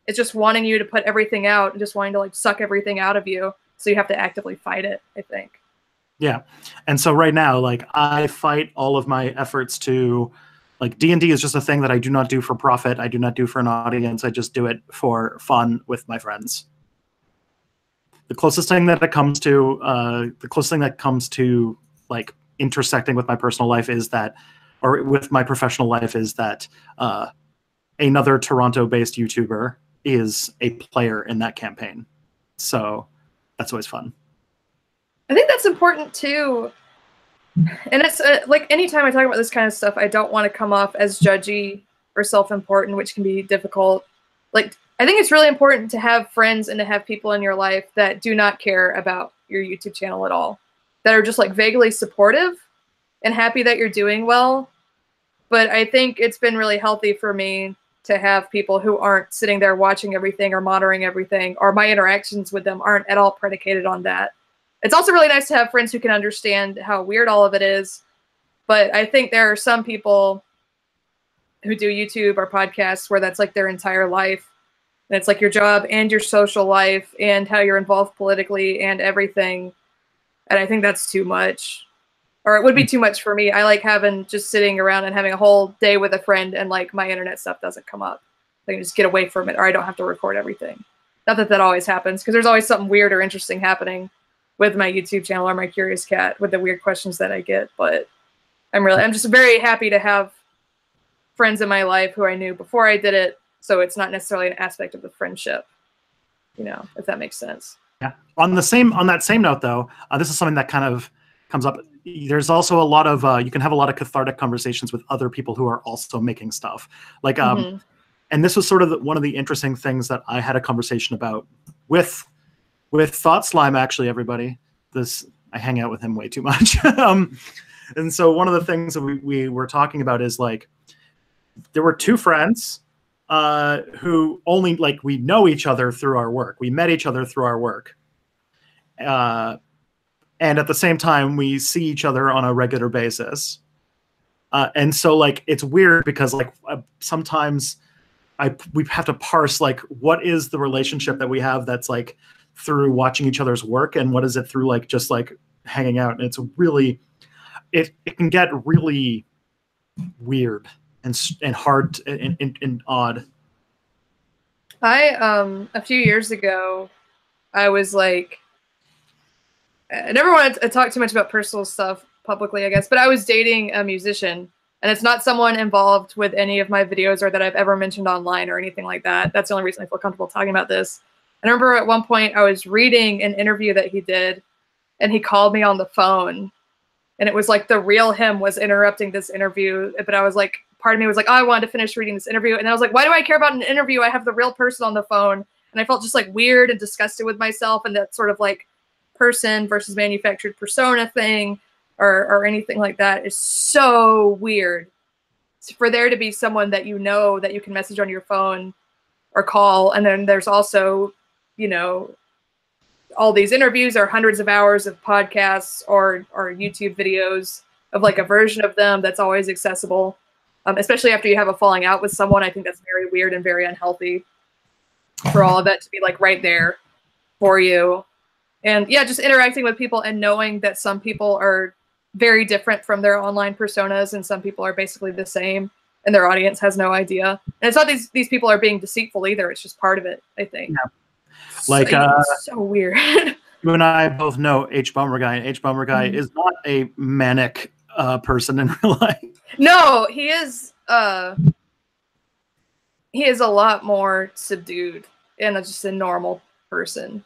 is just wanting you to put everything out and just wanting to like suck everything out of you. So you have to actively fight it, I think.
Yeah. And so right now, like, I fight all of my efforts to, like, D&D is just a thing that I do not do for profit. I do not do for an audience. I just do it for fun with my friends. The closest thing that comes to like intersecting with my personal life is that, or with my professional life, is that another Toronto-based YouTuber is a player in that campaign. So that's always fun.
I think that's important too. And it's like anytime I talk about this kind of stuff, I don't want to come off as judgy or self-important, which can be difficult. Like, I think it's really important to have friends and to have people in your life that do not care about your YouTube channel at all, that are just like vaguely supportive and happy that you're doing well. But I think it's been really healthy for me to have people who aren't sitting there watching everything or monitoring everything, or my interactions with them aren't at all predicated on that. It's also really nice to have friends who can understand how weird all of it is. But I think there are some people who do YouTube or podcasts where that's like their entire life. And it's like your job and your social life and how you're involved politically and everything. And I think that's too much. Or it would be too much for me. I like just sitting around and having a whole day with a friend and like my internet stuff doesn't come up. I can just get away from it, or I don't have to record everything. Not that that always happens, because there's always something weird or interesting happening with my YouTube channel or my Curious Cat with the weird questions that I get. But I'm just very happy to have friends in my life who I knew before I did it. So it's not necessarily an aspect of the friendship. you know, if that makes sense.
Yeah. On that same note, though, this is something that kind of comes up. There's also a lot of you can have a lot of cathartic conversations with other people who are also making stuff. Like, and this was sort of one of the interesting things that I had a conversation about with Thought Slime. Actually, everybody, I hang out with him way too much. And so one of the things that we were talking about is like there were two friends who only like we know each other through our work. We met each other through our work. And at the same time, we see each other on a regular basis. And so like, it's weird because like sometimes we have to parse like, what is the relationship that we have that's like through watching each other's work, and what is it through like just like hanging out? And it's really, it can get really weird and hard and odd.
A few years ago, I was like, I never wanted to talk too much about personal stuff publicly, I guess, but I was dating a musician, and it's not someone involved with any of my videos or that I've ever mentioned online or anything like that. That's the only reason I feel comfortable talking about this. I remember at one point I was reading an interview that he did, and he called me on the phone, and it was like the real him was interrupting this interview. But I was like, part of me was like, oh, I wanted to finish reading this interview. And I was like, why do I care about an interview? I have the real person on the phone. And I felt just like weird and disgusted with myself, and that sort of like person versus manufactured persona thing or anything like that is so weird. For there to be someone that you know that you can message on your phone or call, and then there's also, you know, all these interviews or hundreds of hours of podcasts or YouTube videos of like a version of them that's always accessible, especially after you have a falling out with someone. I think that's very weird and very unhealthy for all of that to be like right there for you. And yeah, just interacting with people and knowing that some people are very different from their online personas, and some people are basically the same, and their audience has no idea. And it's not these people are being deceitful either. It's just part of it, I think.
Yeah. Like,
so weird.
You and I both know H Bummer Guy, and H Bummer Guy is not a manic person in real life.
No, he is a lot more subdued and just a normal person.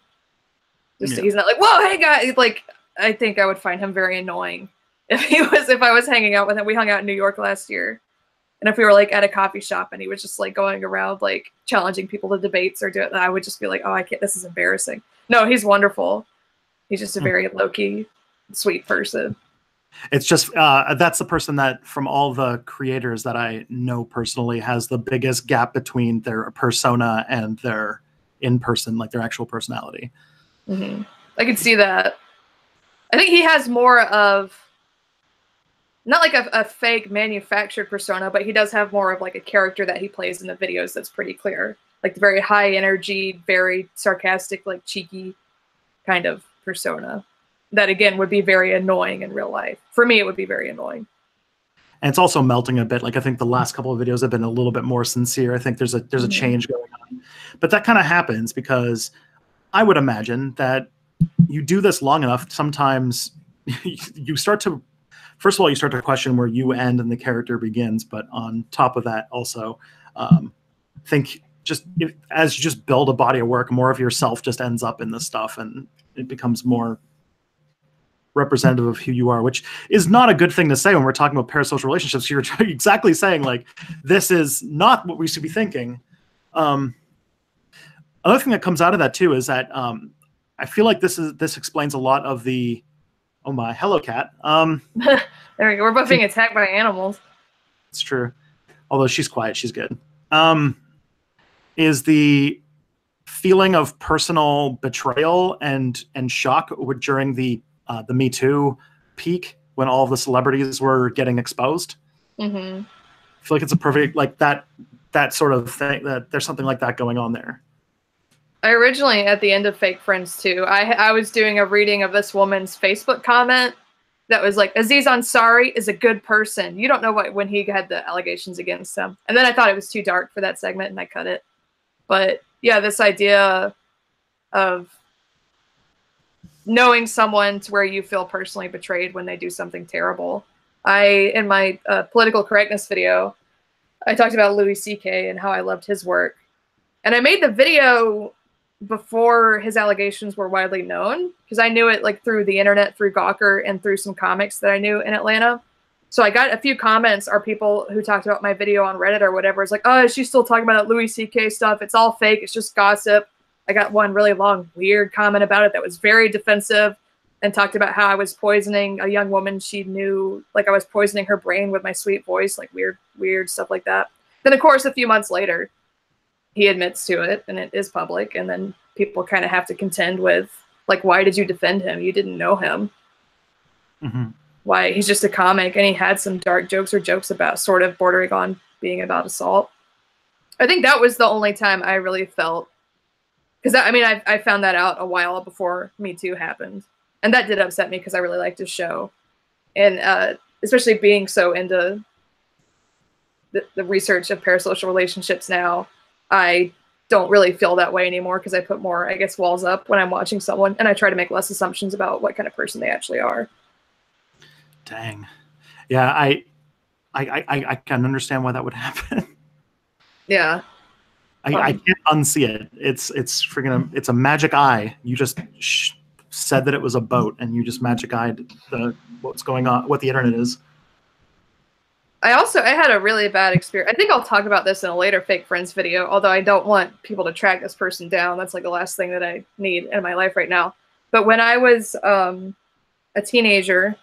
Just he's not like, whoa, hey guys. Like, I think I would find him very annoying if I was hanging out with him. We hung out in New York last year, and if we were like at a coffee shop and he was just like going around like challenging people to debates or do it, I would just be like, oh, I can't, this is embarrassing. No, he's wonderful. He's just a very low-key, sweet person.
It's just, that's the person that from all the creators that I know personally has the biggest gap between their persona and their in-person, like their actual personality.
I can see that. I think he has more of, not like a fake manufactured persona, but he does have more of like a character that he plays in the videos that's pretty clear. Like the very high energy, very sarcastic, like cheeky kind of persona. That again would be very annoying in real life. For me, it would be very annoying.
And it's also melting a bit. Like I think the last couple of videos have been a little bit more sincere. I think there's a change going on. But that kind of happens because I would imagine that you do this long enough, sometimes you start to, first of all, you start to question where you end and the character begins. But on top of that, also, think just as you just build a body of work, more of yourself just ends up in this stuff, and it becomes more representative of who you are, which is not a good thing to say when we're talking about parasocial relationships. You're exactly saying like, this is not what we should be thinking. Another thing that comes out of that too is that I feel like this explains a lot of the, oh my, hello cat. There
we go. We're both being attacked by animals.
It's true. Although she's quiet, she's good. Is the feeling of personal betrayal and shock during the Me Too peak when all of the celebrities were getting exposed. I feel like it's a perfect, like that sort of thing, that there's something like that going on there.
I originally, at the end of Fake Friends 2, I was doing a reading of this woman's Facebook comment that was like, Aziz Ansari is a good person. You don't know what, when he had the allegations against him. And then I thought it was too dark for that segment and I cut it. But yeah, this idea of knowing someone to where you feel personally betrayed when they do something terrible. In my political correctness video, I talked about Louis C.K. and how I loved his work. And I made the video before his allegations were widely known, because I knew it like through the internet, through Gawker, and through some comics that I knew in Atlanta. So I got a few comments, are people who talked about my video on Reddit or whatever. It's like, oh, she's still talking about that Louis C.K. stuff. It's all fake. It's just gossip. I got one really long, weird comment about it that was very defensive and talked about how I was poisoning a young woman she knew, like I was poisoning her brain with my sweet voice, like weird stuff like that. Then, of course, a few months later, he admits to it, and it is public, and then people kind of have to contend with, like, why did you defend him? You didn't know him. Mm-hmm. Why? He's just a comic, and he had some dark jokes or jokes about sort of bordering on being about assault. I think that was the only time I really felt, because I mean, I found that out a while before Me Too happened, and that did upset me because I really liked his show, and especially being so into the research of parasocial relationships now, I don't really feel that way anymore because I put more, I guess, walls up when I'm watching someone, and I try to make less assumptions about what kind of person they actually are.
Dang. Yeah, I can understand why that would happen.
Yeah.
I can't unsee it. It's freaking it's a magic eye. You just said that it was a boat, and you just magic eyed what's going on, what the internet is.
I had a really bad experience. I think I'll talk about this in a later Fake Friends video, although I don't want people to track this person down. That's like the last thing that I need in my life right now. But when I was a teenager,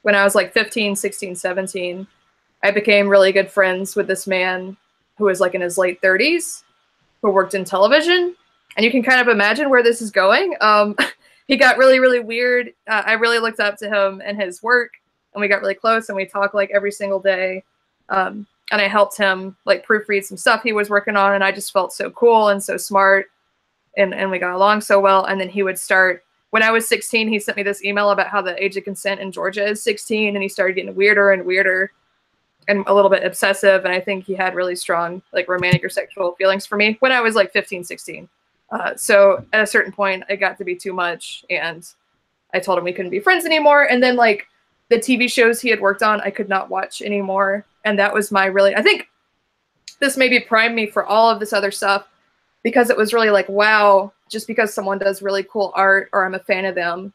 when I was like 15, 16, 17, I became really good friends with this man who was like in his late 30s, who worked in television. And you can kind of imagine where this is going. He got really, really weird. I really looked up to him and his work, and we got really close, and we talked like every single day. And I helped him like proofread some stuff he was working on, and I just felt so cool and so smart, and we got along so well. And then he would start, when I was 16, he sent me this email about how the age of consent in Georgia is 16, and he started getting weirder and weirder and a little bit obsessive. And I think he had really strong like romantic or sexual feelings for me when I was like 15, 16. So at a certain point, it got to be too much, and I told him we couldn't be friends anymore. And then like the TV shows he had worked on, I could not watch anymore. And that was my really, I think this maybe primed me for all of this other stuff, because it was really like, wow, just because someone does really cool art or I'm a fan of them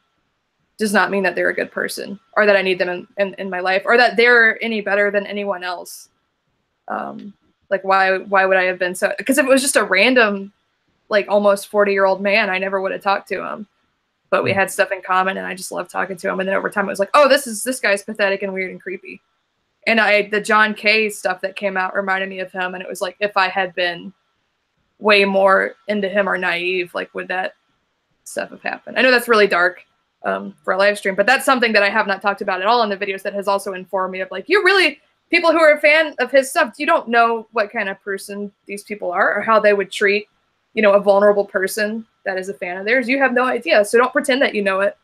does not mean that they're a good person, or that I need them in my life, or that they're any better than anyone else. Like why would I have been so, because if it was just a random, like almost 40-year-old man, I never would have talked to him. But we had stuff in common, and I just loved talking to him. And then over time, it was like, oh, this guy's pathetic and weird and creepy. And the John Kay stuff that came out reminded me of him. And it was like, if I had been way more into him or naive, like would that stuff have happened? I know that's really dark for a live stream, but that's something that I have not talked about at all in the videos that has also informed me of like, people who are a fan of his stuff, you don't know what kind of person these people are or how they would treat, you know, a vulnerable person that is a fan of theirs. You have no idea. So don't pretend that you know it.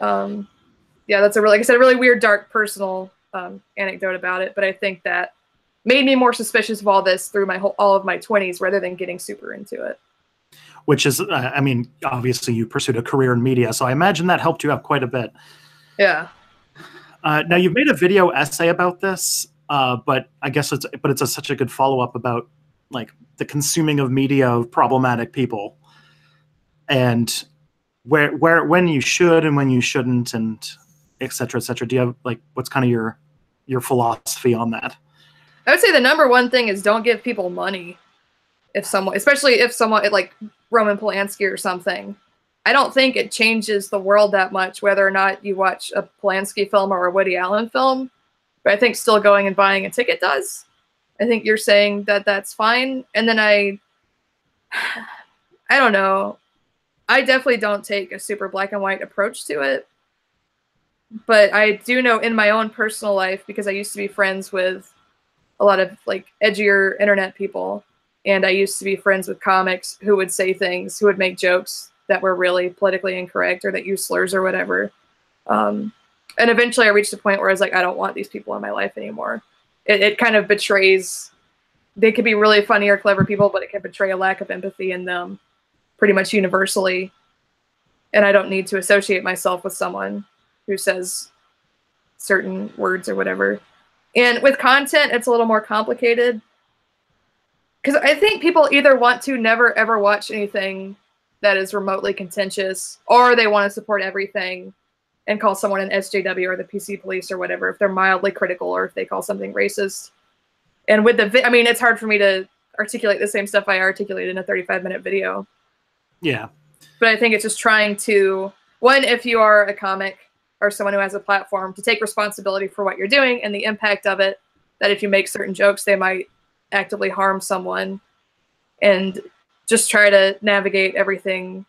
Yeah, that's like I said, a really weird, dark, personal anecdote about it. But I think that made me more suspicious of all this through all of my 20s, rather than getting super into it.
Which is, I mean, obviously you pursued a career in media, so I imagine that helped you out quite a bit.
Yeah.
Now you've made a video essay about this, but I guess it's such a good follow-up about like the consuming of media of problematic people, and when you should and when you shouldn't, and et cetera, et cetera. Do you have like, what's kind of your philosophy on that?
I would say the number one thing is don't give people money. Especially if someone like Roman Polanski or something, I don't think it changes the world that much whether or not you watch a Polanski film or a Woody Allen film. But I think still going and buying a ticket does. I think you're saying that that's fine. And then I don't know. I definitely don't take a super black and white approach to it. But I do know in my own personal life, because I used to be friends with a lot of like edgier internet people, and I used to be friends with comics who would say things, who would make jokes that were really politically incorrect or that use slurs or whatever. And eventually I reached a point where I was like, I don't want these people in my life anymore. It kind of betrays, they could be really funny or clever people, but it can betray a lack of empathy in them pretty much universally. And I don't need to associate myself with someone who says certain words or whatever. And with content, it's a little more complicated, because I think people either want to never ever watch anything that is remotely contentious, or they want to support everything and call someone an SJW or the PC police or whatever if they're mildly critical or if they call something racist. And with the, I mean, it's hard for me to articulate the same stuff I articulated in a 35-minute video.
Yeah.
But I think it's just trying to, one, if you are a comic or someone who has a platform, to take responsibility for what you're doing and the impact of it, that if you make certain jokes, they might actively harm someone, and just try to navigate everything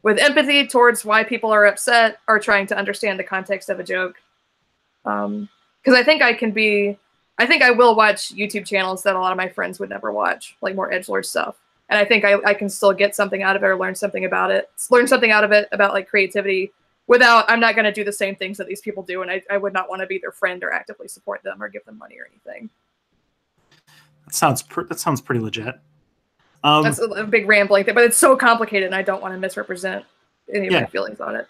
with empathy towards why people are upset or trying to understand the context of a joke. Because I think I will watch YouTube channels that a lot of my friends would never watch, like more edgelord stuff. And I think I can still get something out of it or learn something out of it about like creativity without, I'm not going to do the same things that these people do. And I would not want to be their friend or actively support them or give them money or anything.
That sounds pretty legit.
That's a big rambling thing, but it's so complicated and I don't want to misrepresent any of my feelings on it.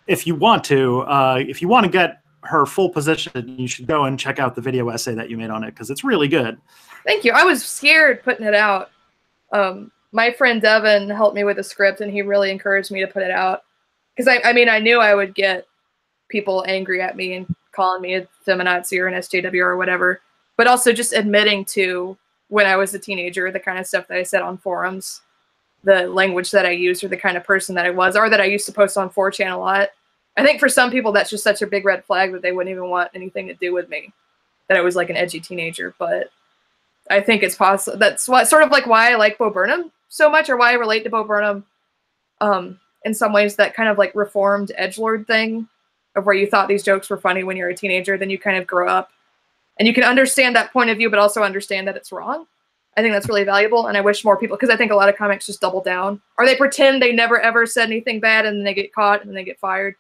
If you want to get her full position, you should go and check out the video essay that you made on it, because it's really good.
Thank you. I was scared putting it out. My friend Devin helped me with the script, and he really encouraged me to put it out. Because I mean, I knew I would get people angry at me and calling me a feminazi or an SJW or whatever, but also just admitting to, when I was a teenager, the kind of stuff that I said on forums, the language that I used, or the kind of person that I was, or that I used to post on 4chan a lot. I think for some people that's just such a big red flag that they wouldn't even want anything to do with me, that I was like an edgy teenager. But I think it's possible. That's what sort of like why I like Bo Burnham so much, or why I relate to Bo Burnham. In some ways, that kind of like reformed edgelord thing of where you thought these jokes were funny when you're a teenager, then you kind of grow up and you can understand that point of view, but also understand that it's wrong. I think that's really valuable, and I wish more people, because I think a lot of comics just double down, or they pretend they never ever said anything bad, and then they get caught and then they get fired.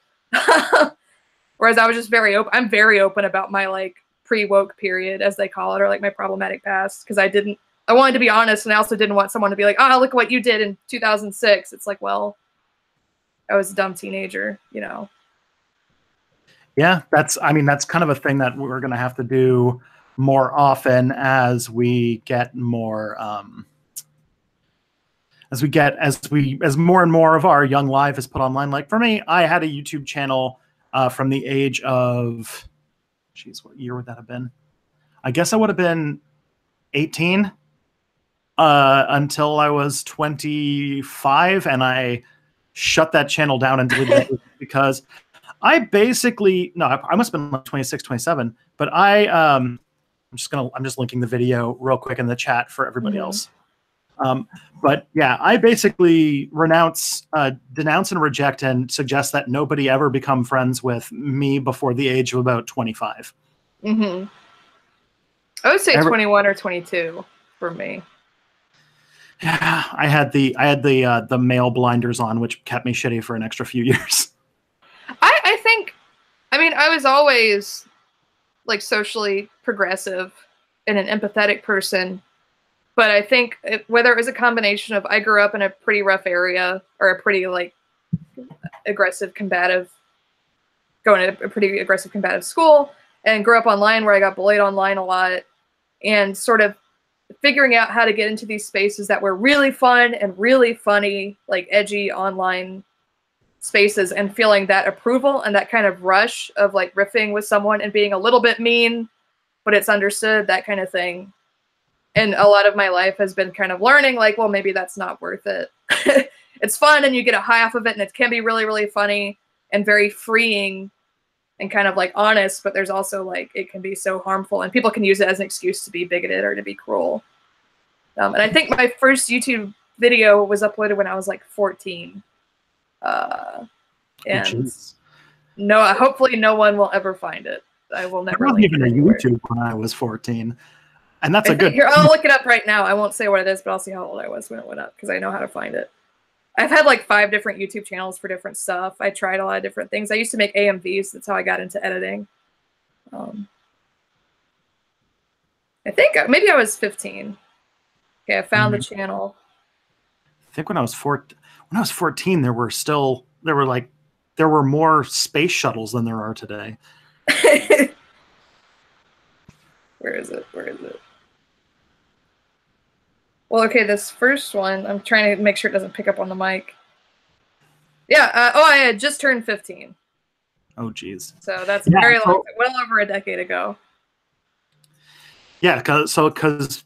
Whereas I was just very open. I'm very open about my like pre-woke period, as they call it, or like my problematic past, because I wanted to be honest, and I also didn't want someone to be like, oh, look what you did in 2006. It's like, well, I was a dumb teenager, you know.
Yeah, that's kind of a thing that we're going to have to do more often as we get more, as more and more of our young life is put online. Like for me, I had a YouTube channel from the age of, geez, what year would that have been? I guess I would have been 18 until I was 25, and I shut that channel down and deleted it because I basically, no, I must have been like 26, 27, but I'm just linking the video real quick in the chat for everybody else. But yeah, I basically denounce and reject and suggest that nobody ever become friends with me before the age of about 25.
I would say 21 or 22 for me.
Yeah, I had the male blinders on, which kept me shitty for an extra few years.
I think, I mean, I was always like socially progressive and an empathetic person, but I think whether it was a combination of I grew up in a pretty rough area, or a pretty like aggressive combative, going to a pretty aggressive combative school, and grew up online where I got bullied online a lot, and sort of figuring out how to get into these spaces that were really fun and really funny, like edgy online spaces, and feeling that approval and that kind of rush of like riffing with someone and being a little bit mean, but it's understood, that kind of thing. And a lot of my life has been kind of learning like, well, maybe that's not worth it. It's fun and you get a high off of it, and it can be really, really funny and very freeing and kind of like honest, but there's also like, it can be so harmful and people can use it as an excuse to be bigoted or to be cruel. And I think my first YouTube video was uploaded when I was like 14. And no, hopefully no one will ever find it. I will never.
I wasn't even on YouTube when I was 14, and that's a good.
Here, I'll look it up right now. I won't say what it is, but I'll see how old I was when it went up, because I know how to find it. I've had like 5 different YouTube channels for different stuff. I tried a lot of different things. I used to make AMVs. That's how I got into editing. I think maybe I was 15. Okay, I found the channel.
I think when I was 14, there were more space shuttles than there are today.
Where is it? Where is it? Well, okay, this first one, I'm trying to make sure it doesn't pick up on the mic. Yeah, I had just turned 15.
Oh, geez.
So that's very long, well over a decade ago.
Yeah, because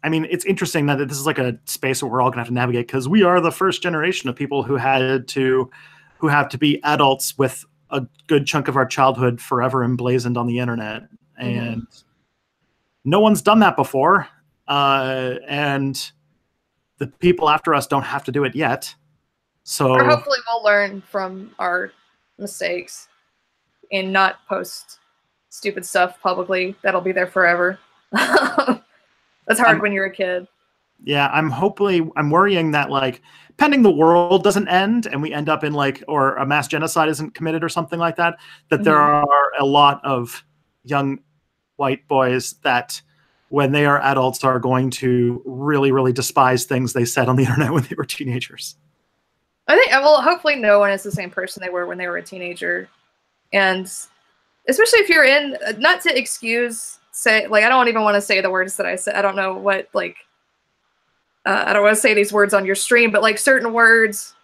I mean, it's interesting that this is like a space where we're all gonna have to navigate, because we are the first generation of people who have to be adults with a good chunk of our childhood forever emblazoned on the internet, and no one's done that before, and the people after us don't have to do it yet. So
or hopefully we'll learn from our mistakes and not post stupid stuff publicly that'll be there forever. That's hard when you're a kid.
Yeah, I'm worrying that, like, pending the world doesn't end and we end up in, like, or a mass genocide isn't committed or something like that, that there are a lot of young white boys that, when they are adults, are going to really, really despise things they said on the internet when they were teenagers.
I think, well, hopefully no one is the same person they were when they were a teenager. And especially if you're in, not to excuse, say, like, I don't even want to say the words that I said. I don't know what, like, I don't want to say these words on your stream, but like certain words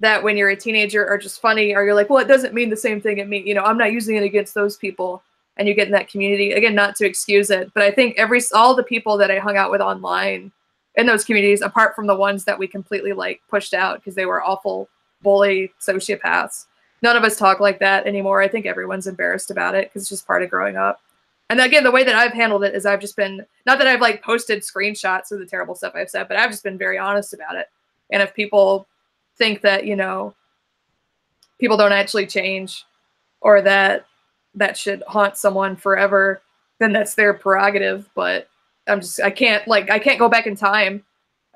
that when you're a teenager are just funny, or you're like, well, it doesn't mean the same thing it means, you know, I'm not using it against those people. And you get in that community, again, not to excuse it, but I think all the people that I hung out with online in those communities, apart from the ones that we completely like pushed out because they were awful, bully sociopaths, none of us talk like that anymore. I think everyone's embarrassed about it because it's just part of growing up. And again, the way that I've handled it is I've just been, not that I've like posted screenshots of the terrible stuff I've said, but I've just been very honest about it. And if people think that, you know, people don't actually change, or that should haunt someone forever, then that's their prerogative. But I can't go back in time.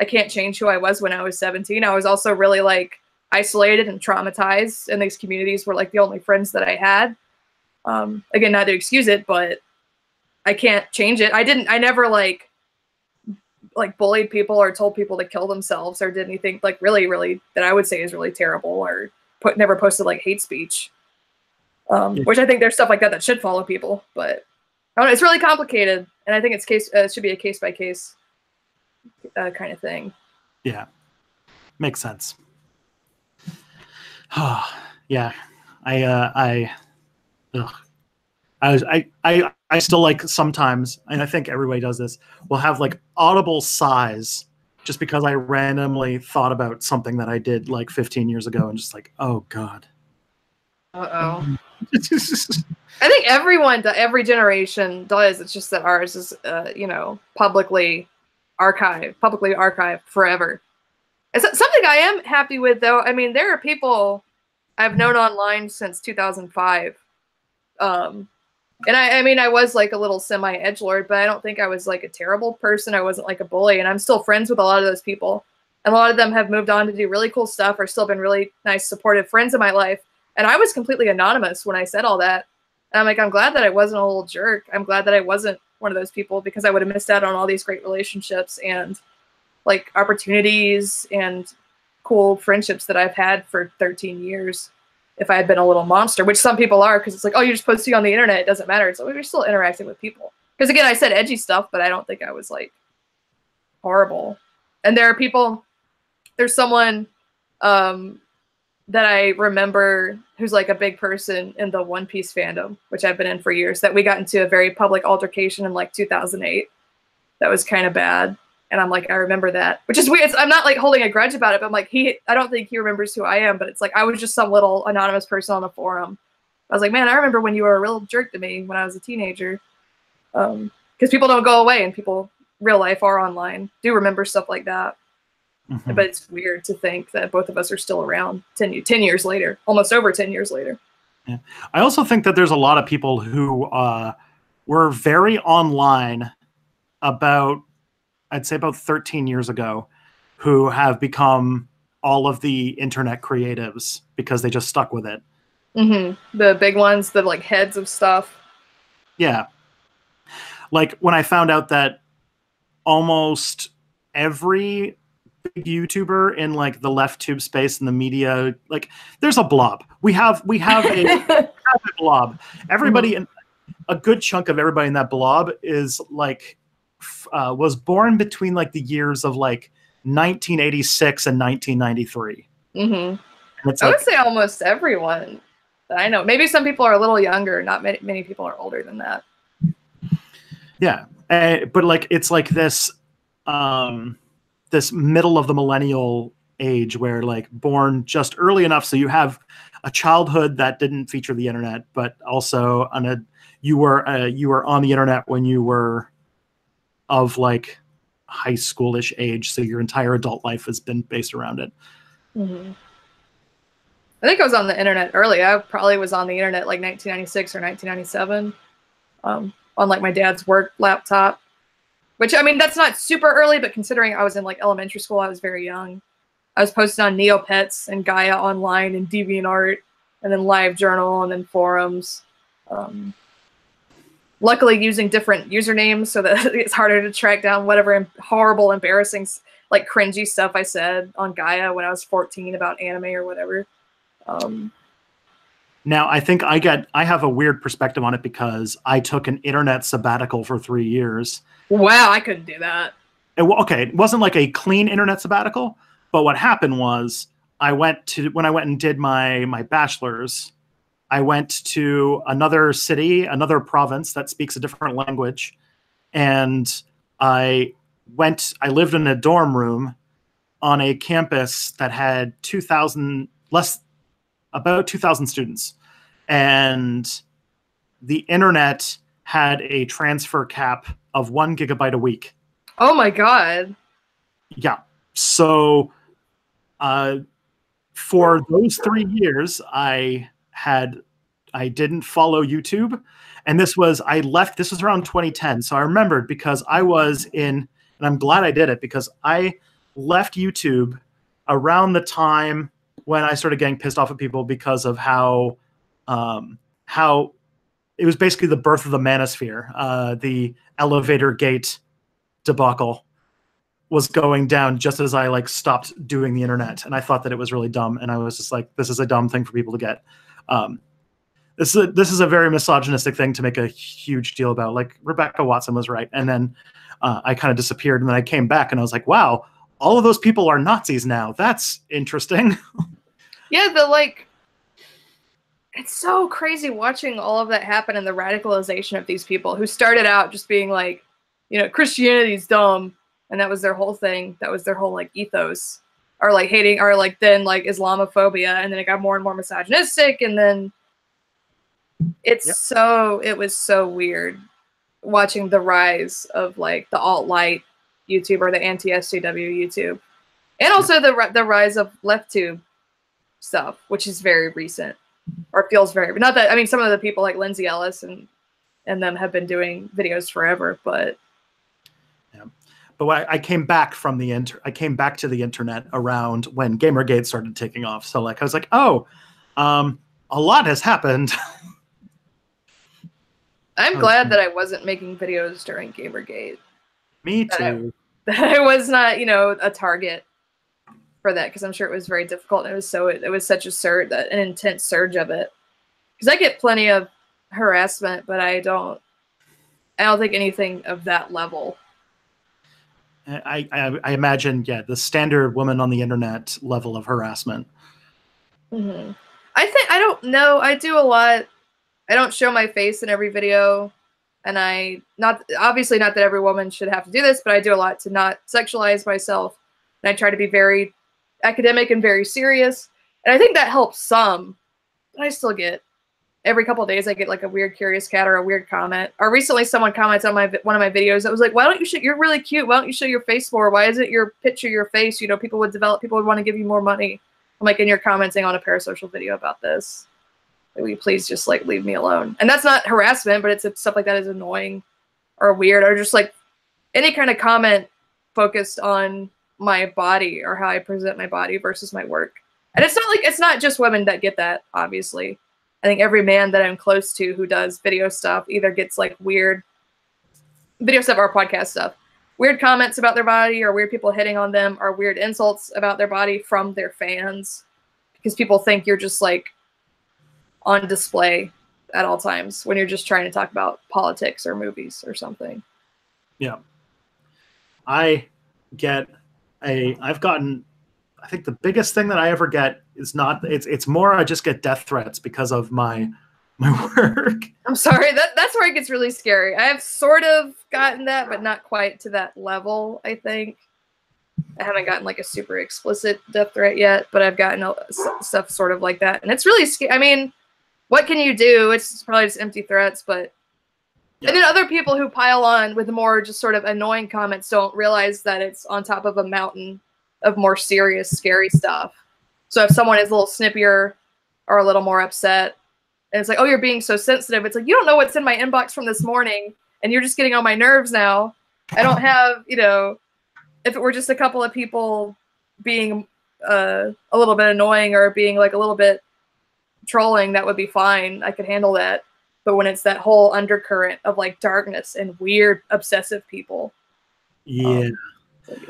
I can't change who I was when I was 17. I was also really like isolated and traumatized, and these communities were like the only friends that I had. Again, not to excuse it, but I can't change it. I never like bullied people or told people to kill themselves or did anything like really, really that I would say is really terrible, or never posted like hate speech. Which I think there's stuff like that should follow people, but I don't know, it's really complicated, and I think it should be a case by case kind of thing.
Yeah, makes sense. Yeah, I still, like, sometimes, and I think everybody does this, will have like audible sighs just because I randomly thought about something that I did like 15 years ago, and just like, oh God.
Uh-oh. I think every generation does. It's just that ours is, you know, publicly archived forever. It's something I am happy with, though. I mean, there are people I've known online since 2005. And I mean, I was like a little semi-edgelord, but I don't think I was like a terrible person. I wasn't like a bully, and I'm still friends with a lot of those people. And a lot of them have moved on to do really cool stuff, or still been really nice, supportive friends in my life. And I was completely anonymous when I said all that. And I'm like, I'm glad that I wasn't a little jerk. I'm glad that I wasn't one of those people, because I would have missed out on all these great relationships and like opportunities and cool friendships that I've had for 13 years if I had been a little monster, which some people are, because it's like, oh, you're just posting on the internet, it doesn't matter. It's like, we're still interacting with people. Because again, I said edgy stuff, but I don't think I was like horrible. And there are people, there's someone that I remember who's like a big person in the One Piece fandom, which I've been in for years, that we got into a very public altercation in like 2008. That was kind of bad. And I'm like, I remember that, which is weird. I'm not like holding a grudge about it, but I'm like, I don't think he remembers who I am, but it's like, I was just some little anonymous person on the forum. I was like, man, I remember when you were a real jerk to me when I was a teenager. Because people don't go away, and people real life or online do remember stuff like that. Mm-hmm. But it's weird to think that both of us are still around 10 years later, almost over 10 years later.
Yeah. I also think that there's a lot of people who were very online I'd say about 13 years ago, who have become all of the internet creatives because they just stuck with it.
Mm-hmm. The big ones, the like heads of stuff.
Yeah. Like when I found out that almost every big YouTuber in like the left tube space and the media, like there's a blob. We have a blob. Everybody, a good chunk of everybody in that blob is like was born between like the years of like 1986 and 1993.
Mm-hmm.
And it's
I
like,
would say almost everyone that I know. Maybe some people are a little younger. Not many people are older than that.
yeah, but like it's like this this middle of the millennial age where like born just early enough so you have a childhood that didn't feature the internet, but also you were on the internet when you were of like high schoolish age, so your entire adult life has been based around it.
Mm-hmm. I think I was on the internet early. I probably was on the internet like 1996 or 1997, on like my dad's work laptop. Which, I mean, that's not super early, but considering I was in like elementary school, I was very young. I was posted on Neopets and Gaia Online and DeviantArt, and then LiveJournal, and then forums. Luckily, using different usernames so that it's harder to track down whatever horrible, embarrassing, like cringy stuff I said on Gaia when I was 14 about anime or whatever.
Now, I think I have a weird perspective on it because I took an internet sabbatical for 3 years.
Wow, I couldn't do that.
Okay, it wasn't like a clean internet sabbatical, but what happened was when I went and did my bachelor's, I went to another city, another province that speaks a different language, and I lived in a dorm room on a campus that had about 2,000 students, and the internet had a transfer cap of 1 gigabyte a week.
Oh my God.
Yeah. So for those 3 years, I didn't follow YouTube. And this was around 2010. So I remembered because and I'm glad I did it because I left YouTube around the time when I started getting pissed off at people because of how it was basically the birth of the manosphere. The elevator gate debacle was going down just as I like stopped doing the internet, and I thought that it was really dumb. And I was just like, this is a dumb thing for people to get. This is a very misogynistic thing to make a huge deal about. Like Rebecca Watson was right, and then I kind of disappeared, and then I came back, and I was like, wow, all of those people are Nazis now. That's interesting.
Yeah, it's so crazy watching all of that happen and the radicalization of these people who started out just being like, Christianity's dumb, and that was their whole thing. That was their whole like ethos, or like hating, or like then like Islamophobia, and then it got more and more misogynistic, and then it was so weird watching the rise of like the alt-light YouTube or the anti-SJW YouTube, and also the rise of LeftTube stuff, which is very recent, or feels very, not that, I mean, some of the people like Lindsay Ellis and them have been doing videos forever, but
yeah. But I came back from I came back to the internet around when Gamergate started taking off. So like I was like, oh, a lot has happened.
I'm glad that I wasn't making videos during Gamergate.
Me too.
That I was not, a target for that, because I'm sure it was very difficult. And it was such an intense surge of it. Because I get plenty of harassment, but I don't think anything of that level.
I imagine, yeah, the standard woman on the internet level of harassment.
Mm-hmm. I don't know. I do a lot. I don't show my face in every video, and obviously not that every woman should have to do this, but I do a lot to not sexualize myself, and I try to be very academic and very serious, and I think that helps some. But I still get, every couple of days I get like a weird curious cat or a weird comment. Or recently someone comments on one of my videos that was like, why don't you show, you're really cute, why don't you show your face more? Why isn't your picture your face? People would want to give you more money. I'm like, and you're commenting on a parasocial video about this. Will you please just like leave me alone? And that's not harassment, but it's stuff like that is annoying or weird, or just like any kind of comment focused on my body or how I present my body versus my work. And it's not just women that get that, obviously. I think every man that I'm close to who does video stuff either gets like weird video stuff or podcast stuff, weird comments about their body, or weird people hitting on them, or weird insults about their body from their fans, because people think you're just like on display at all times when you're just trying to talk about politics or movies or something.
Yeah. I get I've gotten, I think the biggest thing that I ever get is not, it's more I just get death threats because of my work.
I'm sorry, that's where it gets really scary. I have sort of gotten that, but not quite to that level, I think. I haven't gotten like a super explicit death threat yet, but I've gotten stuff sort of like that. And it's really scary. I mean, what can you do? It's probably just empty threats, but yeah. And then other people who pile on with more just sort of annoying comments don't realize that it's on top of a mountain of more serious, scary stuff. So if someone is a little snippier or a little more upset, and it's like, oh, you're being so sensitive. It's like, you don't know what's in my inbox from this morning, and you're just getting on my nerves now. I don't have, you know, if it were just a couple of people being a little bit annoying or being like a little bit trolling, that would be fine. I could handle that. But when it's that whole undercurrent of like darkness and weird obsessive people.
Yeah.
Like,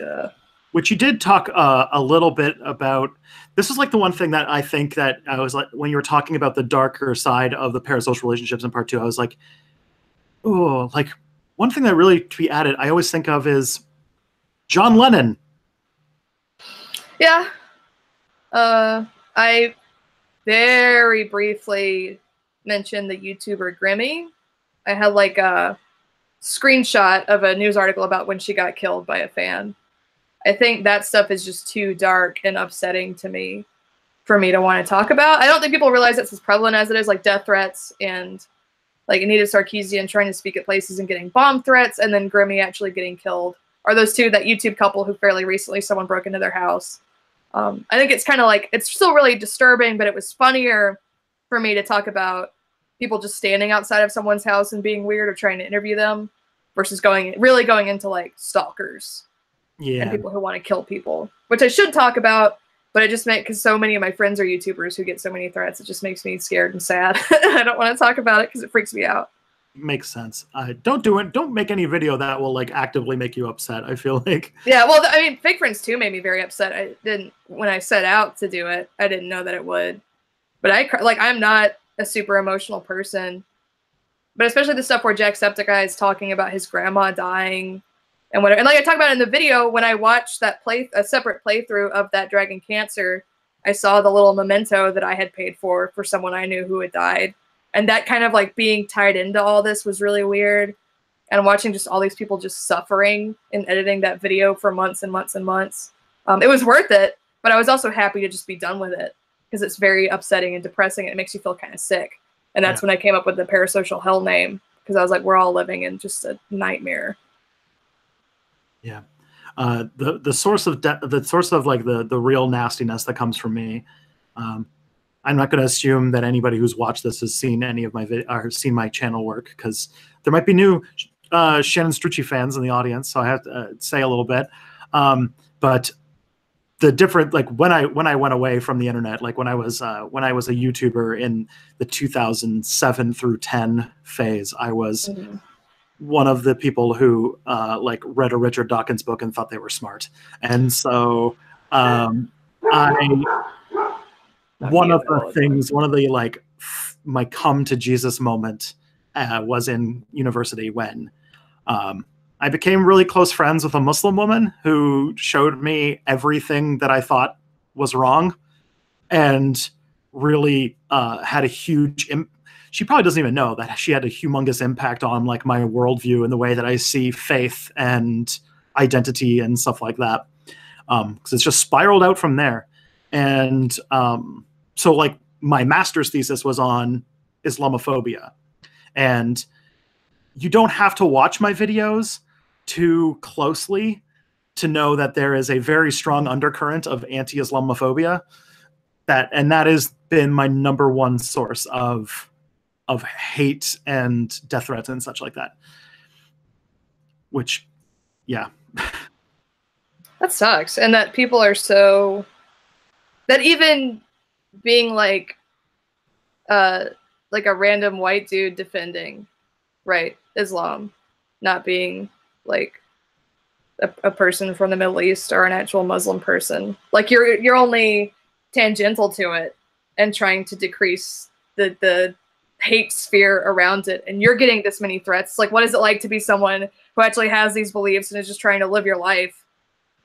which you did talk a little bit about. This is like the one thing that I think that I was like, when you were talking about the darker side of the parasocial relationships in part 2, I was like, oh, like one thing that really to be added, I always think of is John Lennon.
Yeah. I very briefly mentioned the YouTuber Grimmy. I had like a screenshot of a news article about when she got killed by a fan. I think that stuff is just too dark and upsetting to me for me to want to talk about. I don't think people realize it's as prevalent as it is, like death threats and like Anita Sarkeesian trying to speak at places and getting bomb threats, and then Grimmy actually getting killed. Are those two, that YouTube couple who fairly recently someone broke into their house. I think it's kind of like, it's still really disturbing, but it was funnier for me to talk about people just standing outside of someone's house and being weird or trying to interview them versus really going into like stalkers.
Yeah.
And people who want to kill people, which I should talk about, but it just makes, because so many of my friends are YouTubers who get so many threats, it just makes me scared and sad. I don't want to talk about it because it freaks me out.
Makes sense. Don't do it. Don't make any video that will like actively make you upset. I feel like.
Yeah, well, I mean, Fake Friends 2 made me very upset. I didn't, when I set out to do it, I didn't know that it would. But I'm not a super emotional person. But especially the stuff where Jacksepticeye is talking about his grandma dying and whatever. And like I talked about in the video, when I watched that a separate playthrough of that Dragon Cancer, I saw the little memento that I had paid for someone I knew who had died. And that kind of like being tied into all this was really weird. And watching just all these people just suffering and editing that video for months and months and months. It was worth it, but I was also happy to just be done with it because it's very upsetting and depressing. And it makes you feel kind of sick. And that's when I came up with the Parasocial Hell name, because I was like, we're all living in just a nightmare.
Yeah. The source of like the real nastiness that comes from me. I'm not going to assume that anybody who's watched this has seen any of my or seen my channel work, because there might be new Shannon Strucci fans in the audience, so I have to say a little bit. But the different, like when I went away from the internet, like when I was a YouTuber in the 2007 through 10 phase, I was one of the people who like read a Richard Dawkins book and thought they were smart, and so one of the like my come to Jesus moment was in university when I became really close friends with a Muslim woman who showed me everything that I thought was wrong, and really had a huge she probably doesn't even know that she had a humongous impact on like my worldview and the way that I see faith and identity and stuff like that. Because it's just spiraled out from there. And so like my master's thesis was on Islamophobia, and you don't have to watch my videos too closely to know that there is a very strong undercurrent of anti-Islamophobia, that has been my #1 source of hate and death threats and such like that. Which, yeah.
That sucks. And that people are so, that even being like a random white dude defending, right, Islam, not being like a person from the Middle East or an actual Muslim person, like you're only tangential to it and trying to decrease the hate sphere around it, and you're getting this many threats. Like, what is it like to be someone who actually has these beliefs and is just trying to live your life?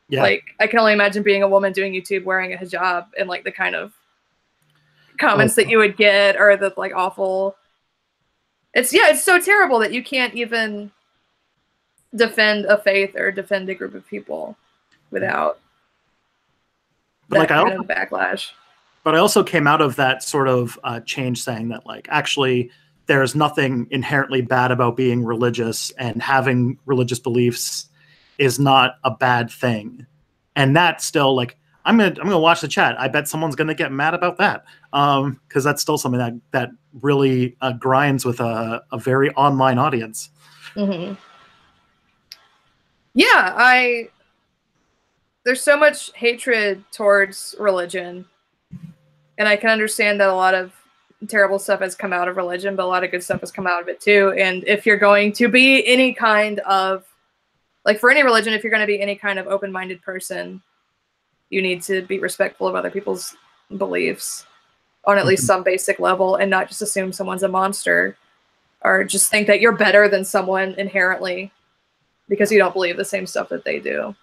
Yeah.
Like, I can only imagine being a woman doing YouTube wearing a hijab and like the kind of comments that you would get, or the like awful. It's so terrible that you can't even defend a faith or defend a group of people without that kind of backlash.
But I also came out of that sort of change saying that, like, actually, there's nothing inherently bad about being religious, and having religious beliefs is not a bad thing. And that still, like, I'm gonna watch the chat. I bet someone's gonna get mad about that, because that's still something that really grinds with a very online audience.
Mm-hmm. Yeah, there's so much hatred towards religion, and I can understand that a lot of terrible stuff has come out of religion, but a lot of good stuff has come out of it too. And if you're going to be any kind of, like, for any religion, if you're going to be any kind of open-minded person, you need to be respectful of other people's beliefs on at least some basic level, and not just assume someone's a monster, or just think that you're better than someone inherently because you don't believe the same stuff that they do.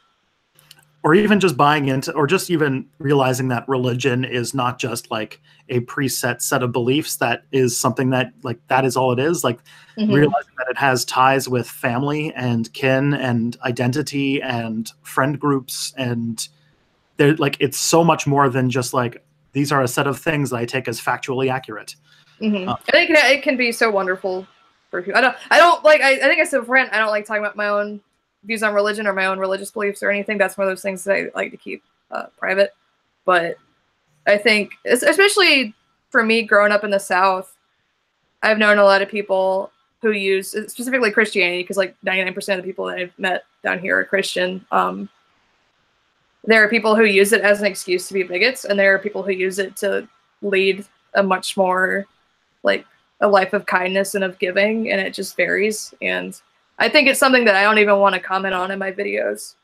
Or even just buying into, or just even realizing that religion is not just like a preset set of beliefs. That is something that, like, that is all it is. Like, realizing that it has ties with family and kin and identity and friend groups, and they're like, it's so much more than just like, these are a set of things that I take as factually accurate.
I think it can be so wonderful for people. I don't like, I think I said before, I don't like talking about my own views on religion or my own religious beliefs or anything. That's one of those things that I like to keep private. But I think, especially for me growing up in the South, I've known a lot of people who use, specifically Christianity, because like 99% of the people that I've met down here are Christian. There are people who use it as an excuse to be bigots, and there are people who use it to lead a much more, like, a life of kindness and of giving, and it just varies. And I think it's something that I don't even want to comment on in my videos.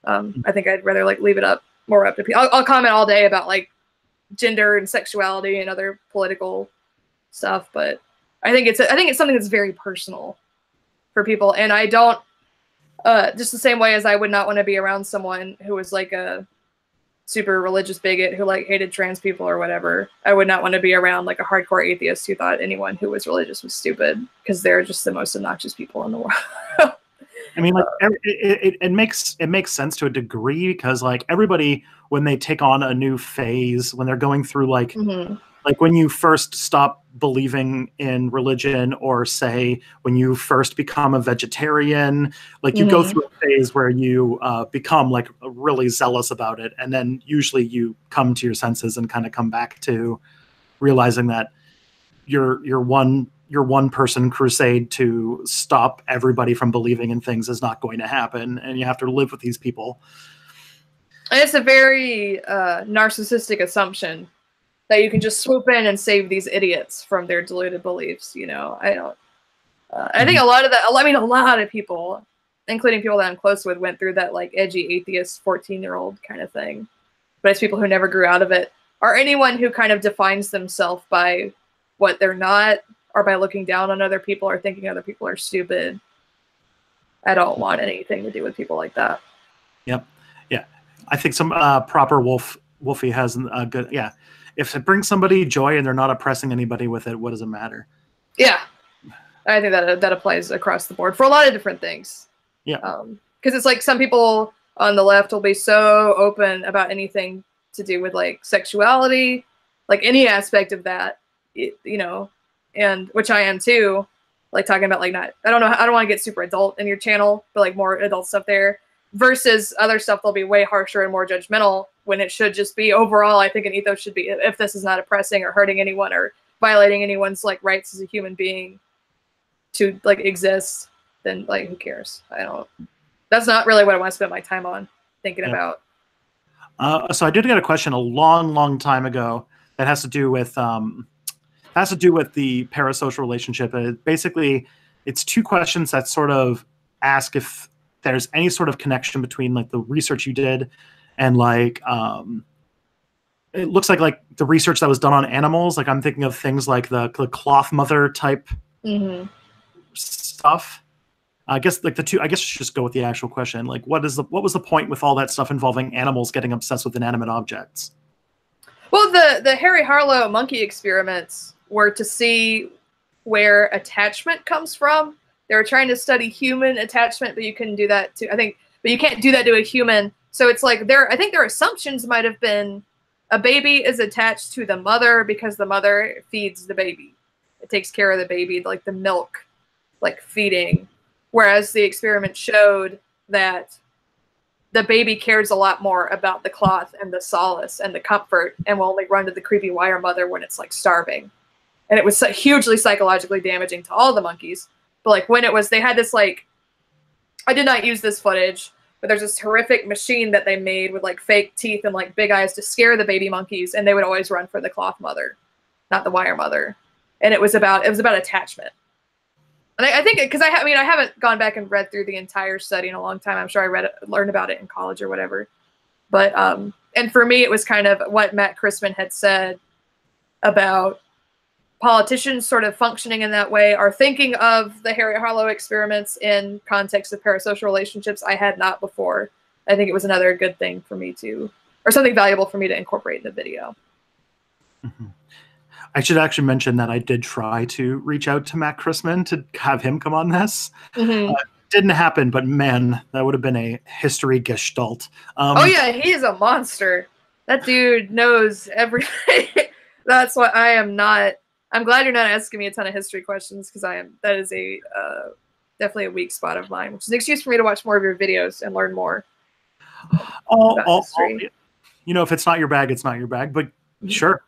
I think I'd rather like leave it more up to people. I'll comment all day about like gender and sexuality and other political stuff, but I think it's something that's very personal for people, and I don't. Just the same way as I would not want to be around someone who was like a super religious bigot who like hated trans people or whatever. I would not want to be around like a hardcore atheist who thought anyone who was religious was stupid, because they're just the most obnoxious people in the world.
I mean, like, it makes sense to a degree, because like everybody, when they take on a new phase, when they're going through like like when you first stop believing in religion, or say when you first become a vegetarian, like you go through a phase where you become like really zealous about it, and then usually you come to your senses and kind of come back to realizing that your one person crusade to stop everybody from believing in things is not going to happen, and you have to live with these people.
And it's a very narcissistic assumption that you can just swoop in and save these idiots from their deluded beliefs. You know, I don't. I think a lot of that. I mean, a lot of people, including people that I'm close with, went through that like edgy atheist 14-year-old kind of thing. But it's people who never grew out of it, or anyone who kind of defines themselves by what they're not, or by looking down on other people or thinking other people are stupid. I don't want anything to do with people like that.
Yep. Yeah. I think some proper Wolfie has a good, yeah. If it brings somebody joy and they're not oppressing anybody with it, what does it matter?
Yeah. I think that applies across the board for a lot of different things.
Yeah.
Because it's like some people on the left will be so open about anything to do with like sexuality, like any aspect of that, you know, and which I am too, like talking about like not, I don't want to get super adult in your channel, but like more adult stuff there, versus other stuff they'll be way harsher and more judgmental, when it should just be overall. I think an ethos should be, if this is not oppressing or hurting anyone or violating anyone's like rights as a human being to like exist, then like who cares? That's not really what I want to spend my time on thinking about.
So I did get a question a long time ago that has to do with the parasocial relationship. Basically, it's two questions that sort of ask if there's any sort of connection between like the research you did and like it looks like the research that was done on animals. Like I'm thinking of things like the cloth mother type stuff. I guess like I guess we should just go with the actual question. Like, what was the point with all that stuff involving animals getting obsessed with inanimate objects?
Well, the Harry Harlow monkey experiments were to see where attachment comes from. They were trying to study human attachment, but you couldn't do that but you can't do that to a human. So it's like I think their assumptions might have been a baby is attached to the mother because the mother feeds the baby. It takes care of the baby, like the milk, like feeding. Whereas the experiment showed that the baby cares a lot more about the cloth and the solace and the comfort and will only run to the creepy wire mother when it's like starving. And it was hugely psychologically damaging to all the monkeys. But like when they had this like, I did not use this footage, but there's this horrific machine that they made with like fake teeth and like big eyes to scare the baby monkeys. And they would always run for the cloth mother, not the wire mother. And it was about attachment. And I think because I haven't gone back and read through the entire study in a long time. I'm sure I learned about it in college or whatever. But and for me, it was kind of what Matt Christman had said about politicians sort of functioning in that way, or thinking of the Harry Harlow experiments in context of parasocial relationships. I had not before. I think it was another good thing for me or something valuable for me to incorporate in the video.
Mm-hmm. I should actually mention that I did try to reach out to Matt Christman to have him come on this. Didn't happen, but man, that would have been a history gestalt.
Oh yeah, he is a monster. That dude knows everything. That's why I am not. I'm glad you're not asking me a ton of history questions because that is definitely a weak spot of mine, which is an excuse for me to watch more of your videos and learn more.
You know, if it's not your bag, it's not your bag. But sure.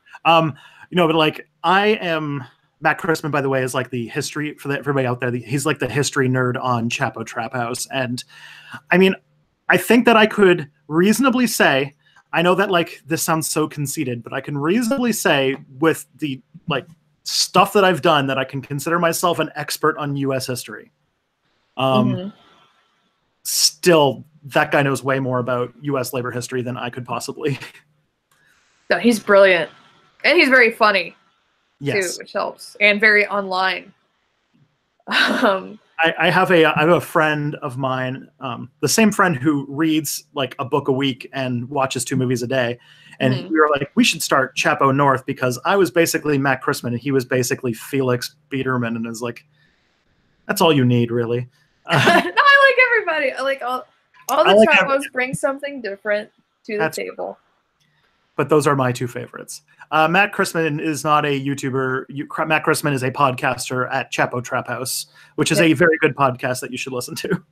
You know, but like Matt Christman, by the way, is like the history for everybody out there. He's like the history nerd on Chapo Trap House. And I mean, I think that I could reasonably say, I know that like this sounds so conceited, but I can reasonably say with the like stuff that I've done that I can consider myself an expert on US history. Still, that guy knows way more about US labor history than I could possibly.
No, he's brilliant. And he's very funny,
yes,
too, which helps, and very online.
I have a friend of mine, the same friend who reads like a book a week and watches 2 movies a day, and we were like, we should start Chapo North because I was basically Matt Christman and he was basically Felix Biederman, and is like, that's all you need, really.
No, I like everybody. I like all the Chapos bring something different to the table.
But those are my 2 favorites. Matt Christman is not a YouTuber. Matt Christman is a podcaster at Chapo Trap House, which is a very good podcast that you should listen to.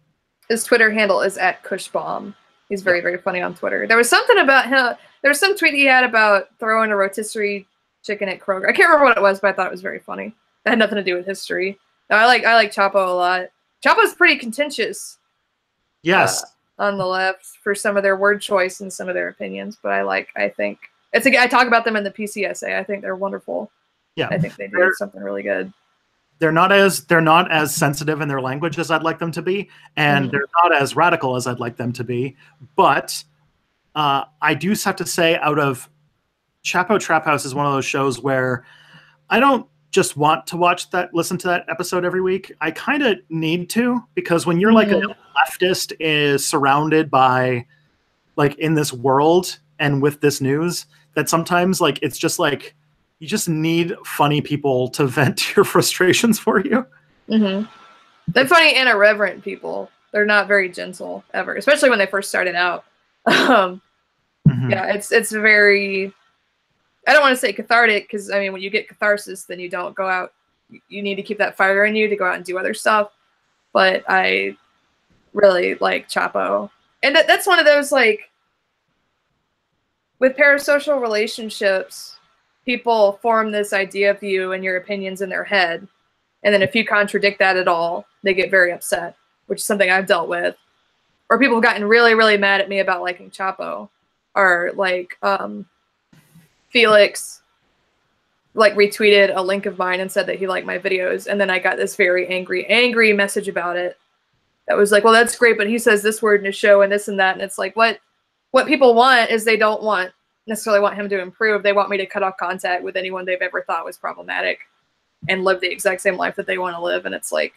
His Twitter handle is @Cushbomb. He's very, very funny on Twitter. There was something about him. There was some tweet he had about throwing a rotisserie chicken at Kroger. I can't remember what it was, but I thought it was very funny. It had nothing to do with history. No, I like Chapo a lot. Chapo's pretty contentious.
Yes.
On the left for some of their word choice and some of their opinions, but I think I talk about them in the PC essay. I think they're wonderful.
Yeah,
I think they did something really good.
They're not as sensitive in their language as I'd like them to be, and they're not as radical as I'd like them to be. But I do have to say, out of Chapo Trap House is one of those shows where I don't just want to listen to that episode every week. I kind of need to, because when you're like a leftist is surrounded by like in this world and with this news, that sometimes like it's just like you just need funny people to vent your frustrations for you.
They're funny and irreverent people. They're not very gentle ever, especially when they first started out. Yeah, it's very, I don't want to say cathartic, because I mean, when you get catharsis, then you don't go out. You need to keep that fire in you to go out and do other stuff. But I really like Chapo. And that's one of those, like, with parasocial relationships, people form this idea of you and your opinions in their head. And then if you contradict that at all, they get very upset, which is something I've dealt with. Or people have gotten really, really mad at me about liking Chapo. Or like Felix like retweeted a link of mine and said that he liked my videos. And then I got this very angry message about it. That was like, well, that's great, but he says this word in his show and this and that. And it's like, what people want is they don't want necessarily want him to improve. They want me to cut off contact with anyone they've ever thought was problematic and live the exact same life that they want to live. And it's like,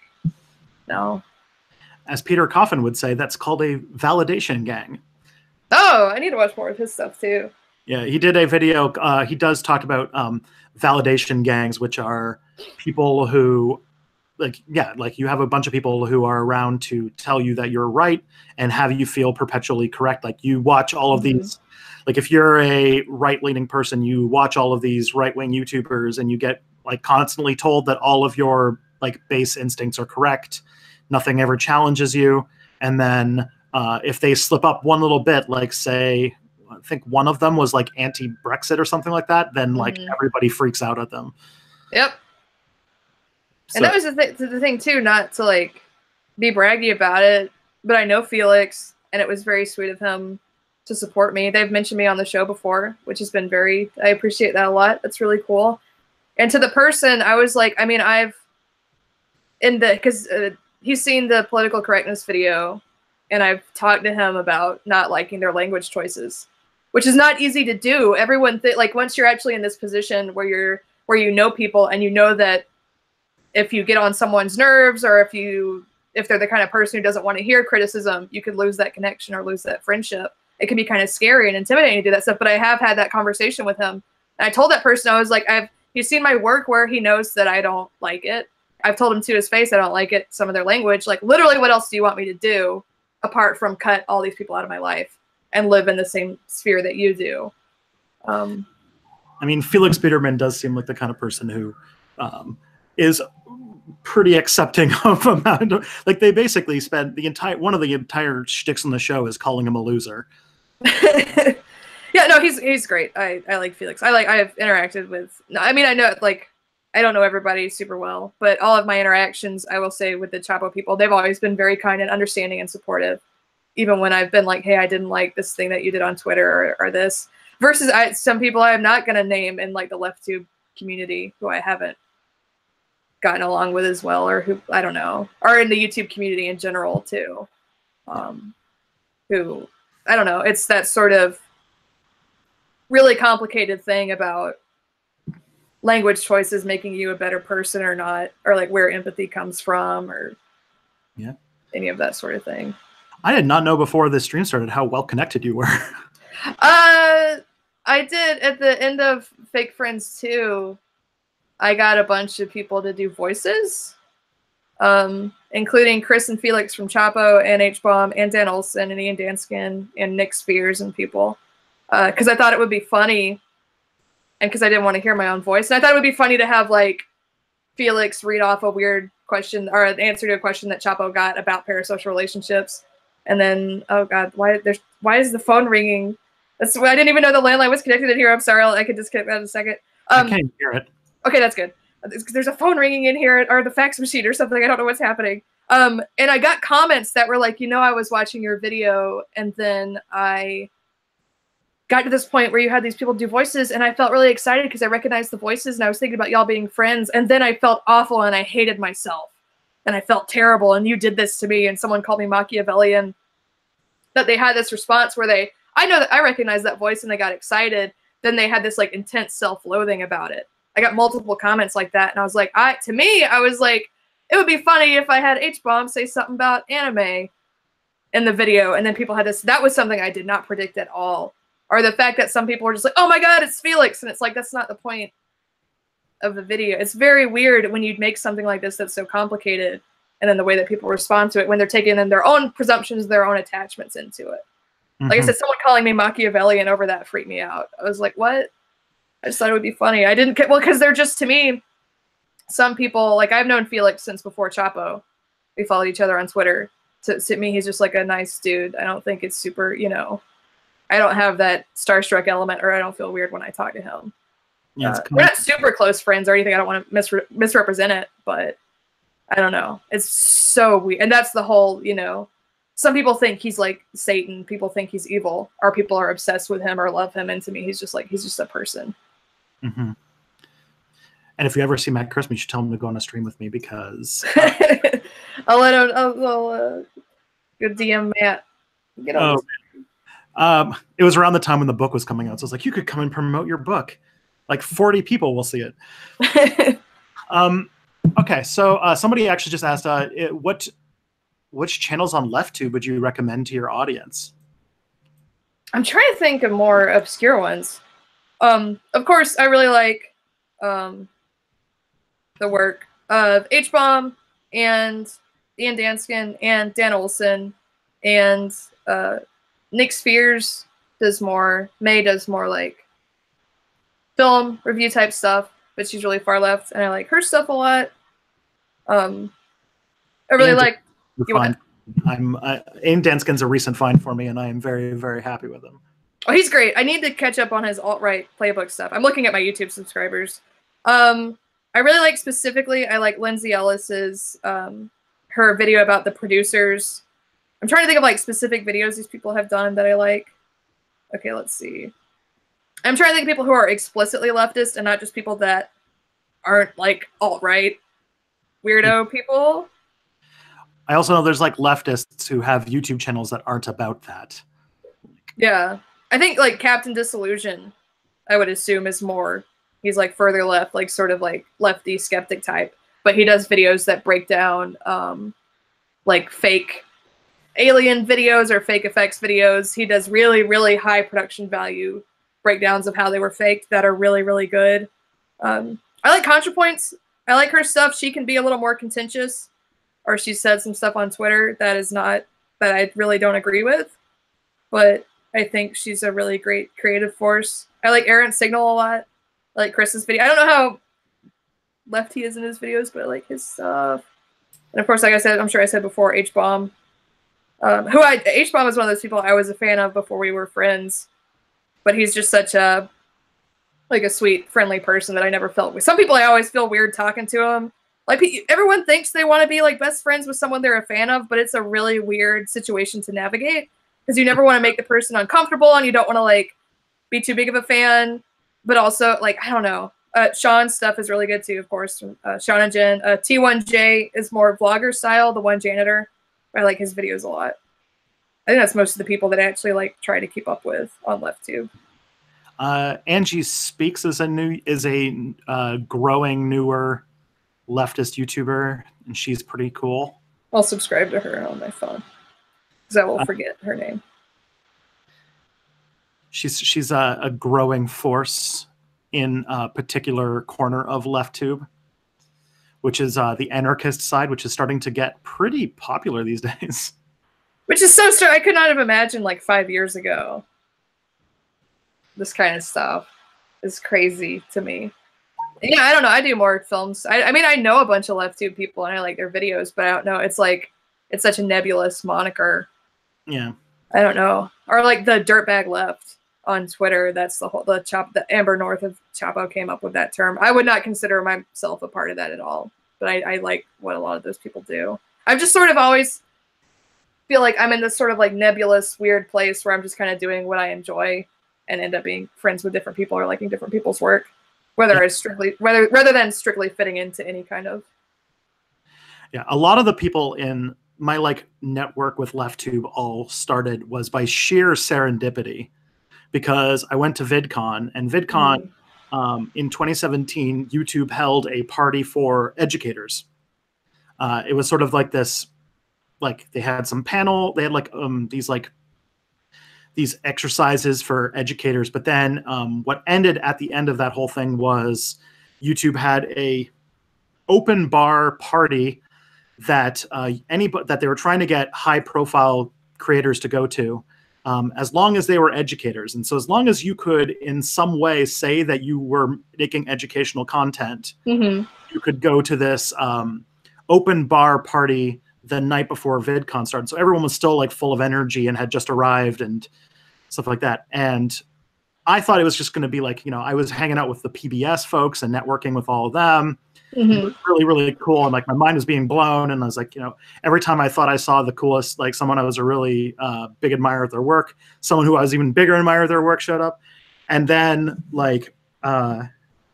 no.
As Peter Coffin would say, that's called a validation gang.
Oh, I need to watch more of his stuff too.
Yeah, he did a video. He does talk about validation gangs, which are people who, like you have a bunch of people who are around to tell you that you're right and have you feel perpetually correct. Like you watch all of these, like if you're a right-leaning person, you watch all of these right-wing YouTubers and you get like constantly told that all of your like base instincts are correct. Nothing ever challenges you. And then if they slip up one little bit, like say, I think one of them was like anti-Brexit or something like that, then like everybody freaks out at them.
Yep. So, and that was the thing too, not to like be braggy about it, but I know Felix, and it was very sweet of him to support me. They've mentioned me on the show before, which has been I appreciate that a lot. That's really cool. And to the person, I was like, I mean, because he's seen the political correctness video, and I've talked to him about not liking their language choices, which is not easy to do. Everyone, like once you're actually in this position where you know people and you know that if you get on someone's nerves or if they're the kind of person who doesn't want to hear criticism, you could lose that connection or lose that friendship. It can be kind of scary and intimidating to do that stuff. But I have had that conversation with him. And I told that person, I was like, he's seen my work where he knows that I don't like it. I've told him to his face I don't like it, some of their language. Like, literally, what else do you want me to do apart from cut all these people out of my life and live in the same sphere that you do?
I mean, Felix Biederman does seem like the kind of person who is pretty accepting of amount of, like, they basically spend one of the entire shticks on the show is calling him a loser.
Yeah, no, he's great. I like Felix. I've interacted with, I mean, I know, like, I don't know everybody super well, but all of my interactions, I will say, with the Chapo people, they've always been very kind and understanding and supportive. Even when I've been like, hey, I didn't like this thing that you did on Twitter or this. Versus some people I'm not going to name in like the LeftTube community who I haven't gotten along with as well, or who, I don't know, or in the YouTube community in general too. Who, I don't know, it's that sort of really complicated thing about language choices making you a better person or not, or like where empathy comes from, or any of that sort of thing.
I did not know before this stream started how well connected you were.
I did at the end of Fake Friends 2. I got a bunch of people to do voices, including Chris and Felix from Chapo and H-Bomb and Dan Olson and Ian Danskin and Nick Spears and people, because I thought it would be funny. And because I didn't want to hear my own voice. And I thought it would be funny to have, like, Felix read off a weird question or an answer to a question that Chapo got about parasocial relationships. And then, oh, God, why is the phone ringing? I didn't even know the landline was connected in here. I'm sorry. I could disconnect that in a second.
I can't hear it.
Okay, that's good. There's a phone ringing in here, or the fax machine or something. I don't know what's happening. And I got comments that were like, I was watching your video, and then I got to this point where you had these people do voices, and I felt really excited because I recognized the voices, and I was thinking about y'all being friends, and then I felt awful, and I hated myself, and I felt terrible, and you did this to me, and someone called me Machiavellian. That they had this response where I know that I recognized that voice, and they got excited. Then they had this like intense self-loathing about it. I got multiple comments like that, and I was like, to me, I was like, it would be funny if I had H-Bomb say something about anime in the video, and then people had this. That was something I did not predict at all. Or the fact that some people were just like, oh my God, it's Felix. And it's like, that's not the point of the video. It's very weird when you make something like this that's so complicated, and then the way that people respond to it when they're taking in their own presumptions, their own attachments into it. Like I said, someone calling me Machiavellian over that freaked me out. I was like, what? I just thought it would be funny. I didn't, well, because they're just, to me, some people, like I've known Felix since before Chapo. We followed each other on Twitter. To me, he's just like a nice dude. I don't think it's super, I don't have that starstruck element, or I don't feel weird when I talk to him. Yeah, we're not super close friends or anything. I don't want to misrepresent it, but I don't know. It's so weird. And that's the whole, some people think he's like Satan. People think he's evil, or people are obsessed with him or love him. And to me, he's just a person.
Mm-hmm. And if you ever see Matt Christmas, you should tell him to go on a stream with me, because
I'll let him, I'll go DM Matt. Get on
It was around the time when the book was coming out, so I was like, you could come and promote your book. Like 40 people will see it. Okay, so somebody actually just asked, which channels on LeftTube would you recommend to your audience?
I'm trying to think of more obscure ones. Of course, I really like the work of H-Bomb and Ian Danskin and Dan Olson, and Nick Spears does more. May does more like film review type stuff, but she's really far left, and I like her stuff a lot. I really like.
Ian Danskin's a recent find for me, and I am very, very happy with him.
Oh, he's great. I need to catch up on his alt-right playbook stuff. I'm looking at my YouTube subscribers. I really like specifically, I like Lindsay Ellis's, her video about the producers. I'm trying to think of like specific videos these people have done that I like. Okay, let's see. I'm trying to think of people who are explicitly leftist and not just people that aren't like alt-right weirdo people.
I also know there's like leftists who have YouTube channels that aren't about that.
Yeah. I think like Captain Disillusion, I would assume, is more, he's like further left, like sort of like lefty skeptic type, but he does videos that break down like fake alien videos or fake effects videos. He does really, really high production value breakdowns of how they were faked that are really, really good. I like ContraPoints. I like her stuff. She can be a little more contentious, or she said some stuff on Twitter that is not, that I really don't agree with, but I think she's a really great creative force. I like Errant Signal a lot. I like Chris's video. I don't know how left he is in his videos, but I like his stuff. And of course, like I said, I'm sure I said before, H-Bomb. H-Bomb is one of those people I was a fan of before we were friends, but he's just such a, like a sweet, friendly person that I never felt with. Some people I always feel weird talking to him. Like everyone thinks they want to be like best friends with someone they're a fan of, but it's a really weird situation to navigate because you never want to make the person uncomfortable and you don't want to like be too big of a fan, but also like, I don't know. Sean's stuff is really good too, of course. Sean and Jen. T1J is more vlogger style, the one janitor. I like his videos a lot. I think that's most of the people that I actually like try to keep up with on LeftTube.
Angie Speaks is a growing, newer leftist YouTuber, and she's pretty cool.
I'll subscribe to her on my phone because I will forget her name.
She's a growing force in a particular corner of LeftTube, which is the anarchist side, which is starting to get pretty popular these days.
Which is so strange. I could not have imagined like 5 years ago. This kind of stuff is crazy to me. Yeah, I don't know. I do more films. I mean, I know a bunch of LeftTube people and I like their videos, but I don't know. It's like, it's such a nebulous moniker.
Yeah.
I don't know. Or like the Dirtbag Left on Twitter. That's the Amber North of Chapo came up with that term. I would not consider myself a part of that at all, but I like what a lot of those people do. I've just sort of always feel like I'm in this sort of like nebulous, weird place where I'm just kind of doing what I enjoy and end up being friends with different people or liking different people's work. Whether it's strictly, rather than strictly fitting into any kind of.
Yeah, a lot of the people in my like network with LeftTube all started was by sheer serendipity, because I went to VidCon, and VidCon in 2017, YouTube held a party for educators. It was sort of like this, like they had some panel, they had like these exercises for educators. But then what ended at the end of that whole thing was YouTube had a open bar party that that they were trying to get high profile creators to go to, as long as they were educators. And so as long as you could in some way say that you were making educational content, you could go to this open bar party the night before VidCon started. So everyone was still like full of energy and had just arrived and stuff like that. And I thought it was just going to be like, you know, I was hanging out with the PBS folks and networking with all of them. It was really, really cool. And like my mind was being blown. And I was like, you know, every time I thought I saw the coolest, like someone I was a really big admirer of their work, someone who I was even bigger admirer of their work showed up. And then like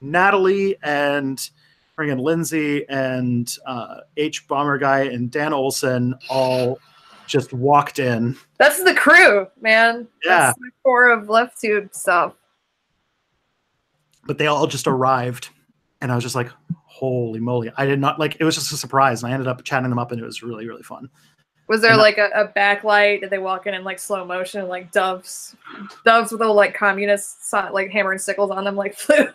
Natalie and Lindsay and H Bomber Guy and Dan Olson all just walked in.
That's the crew, man.
Yeah.
That's the core of Left Tube stuff.
But they all just arrived, and I was just like, holy moly. I did not, like, it was just a surprise, and I ended up chatting them up, and it was really, really fun.
Was there like a backlight? Did they walk in like slow motion, like doves with little like communist like hammer and sickles on them, like flew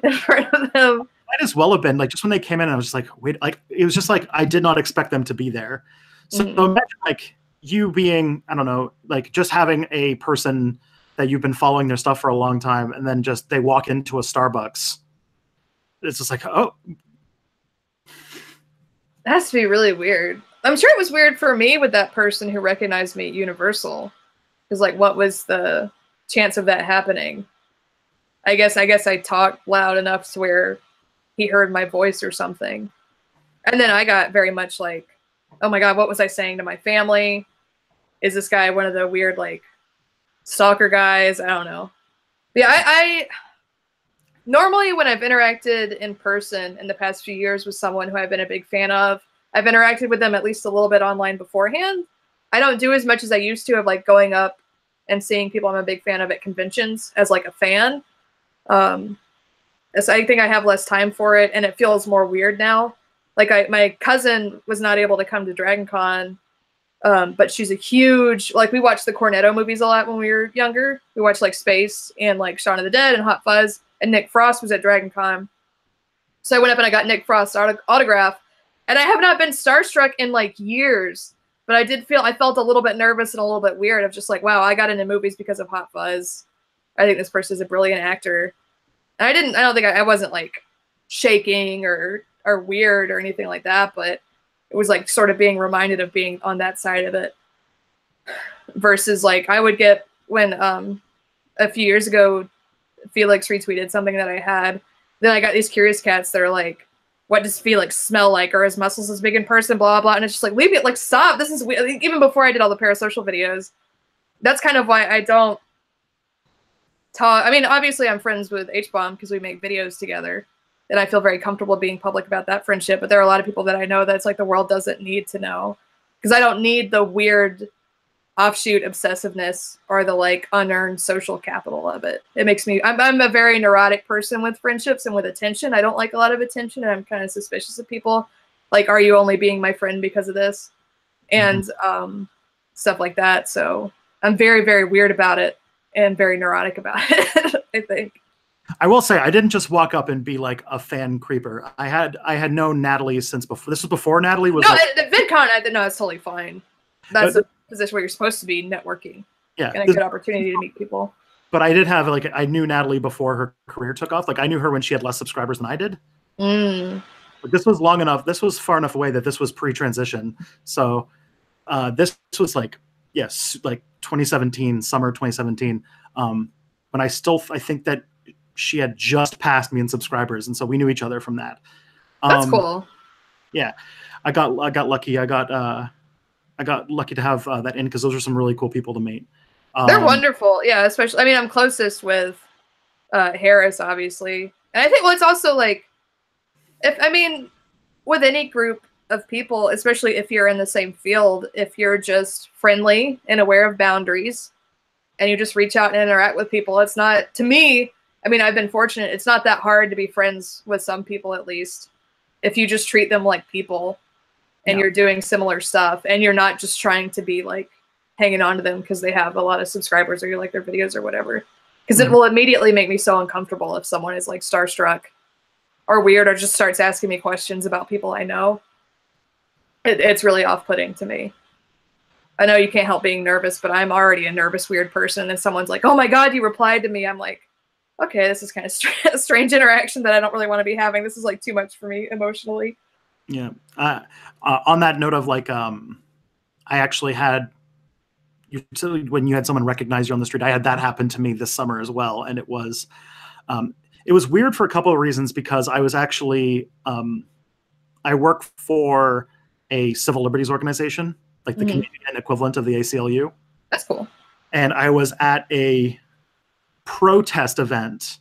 in front of them?
Might as well have been, like, just when they came in, I was just like, wait, like, it was just like, I did not expect them to be there. So imagine like you being, I don't know, like just having a person that you've been following their stuff for a long time, and then just they walk into a Starbucks. It's just like, oh.
That has to be really weird. I'm sure it was weird for me with that person who recognized me at Universal. Because, like, what was the chance of that happening? I guess I talked loud enough to where he heard my voice or something. And then I got very much like, oh my God, what was I saying to my family? Is this guy one of the weird, like, stalker guys? I don't know. But yeah, I normally when I've interacted in person in the past few years with someone who I've been a big fan of, I've interacted with them at least a little bit online beforehand. I don't do as much as I used to of like going up and seeing people I'm a big fan of at conventions as like a fan. So I think I have less time for it, and it feels more weird now. Like my cousin was not able to come to Dragon Con, but she's a huge, like, we watched the Cornetto movies a lot when we were younger. We watched like Space and like Shaun of the Dead and Hot Fuzz, and Nick Frost was at Dragon Con. So I went up and I got Nick Frost's autograph, and I have not been starstruck in like years, but I felt a little bit nervous and a little bit weird of just like, wow, I got into movies because of Hot Fuzz. I think this person is a brilliant actor. And I wasn't like shaking or weird or anything like that, but it was like sort of being reminded of being on that side of it. Versus like I would get when a few years ago Felix retweeted something that I had. Then I got these curious cats that are like, what does Felix smell like? Are his muscles as big in person? Blah, blah. And it's just like, leave it, like, stop. This is weird. Even before I did all the parasocial videos. That's kind of why I don't talk. I mean, obviously I'm friends with H-Bomb because we make videos together. And I feel very comfortable being public about that friendship. But there are a lot of people that I know that's like the world doesn't need to know. Because I don't need the weird offshoot obsessiveness or the like unearned social capital of it. It makes me, I'm a very neurotic person with friendships and with attention. I don't like a lot of attention, and I'm kind of suspicious of people. Like, are you only being my friend because of this? And stuff like that. So I'm very, very weird about it and very neurotic about it, I think.
I will say I didn't just walk up and be like a fan creeper. I had known Natalie since before. This was before Natalie was.
No,
like,
at VidCon, no, it's totally fine. That's a position where you're supposed to be networking.
Yeah,
and a good opportunity to meet people.
But I did have like I knew Natalie before her career took off. Like I knew her when she had less subscribers than I did. But this was long enough. This was far enough away that this was pre-transition. So this was like like 2017, summer 2017. When I think that she had just passed me in subscribers, and so we knew each other from that.
That's cool.
Yeah, I got lucky. I got lucky to have that in because those are some really cool people to meet.
They're wonderful. Yeah, especially, I mean, I'm closest with Harris, obviously. And I think, well, it's also like, with any group of people, especially if you're in the same field, if you're just friendly and aware of boundaries and you just reach out and interact with people, it's not, to me, I mean, I've been fortunate. It's not that hard to be friends with some people, at least, if you just treat them like people. And you're doing similar stuff, and you're not just trying to be like hanging on to them because they have a lot of subscribers or you like their videos or whatever. Because it will immediately make me so uncomfortable if someone is like starstruck or weird or just starts asking me questions about people I know. It's really off-putting to me. I know you can't help being nervous, but I'm already a nervous, weird person. And someone's like, oh my God, you replied to me. I'm like, okay, this is kind of a strange interaction that I don't really want to be having. This is like too much for me emotionally.
Yeah. On that note of like, I actually had, when you had someone recognize you on the street, I had that happen to me this summer as well. And it was weird for a couple of reasons because I was actually, I work for a civil liberties organization, like the Canadian equivalent of the ACLU.
That's cool.
And I was at a protest event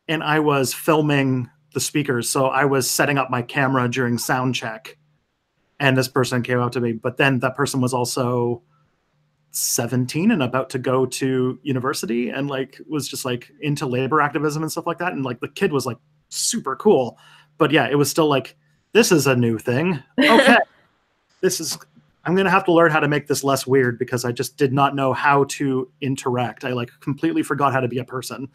and I was filming the speakers. So I was setting up my camera during sound check. And this person came up to me, but then that person was also 17 and about to go to university and like was just like into labor activism and stuff like that. And like the kid was like super cool. But yeah, it was still like, this is a new thing. Okay. I'm going to have to learn how to make this less weird because I just did not know how to interact. I like completely forgot how to be a person.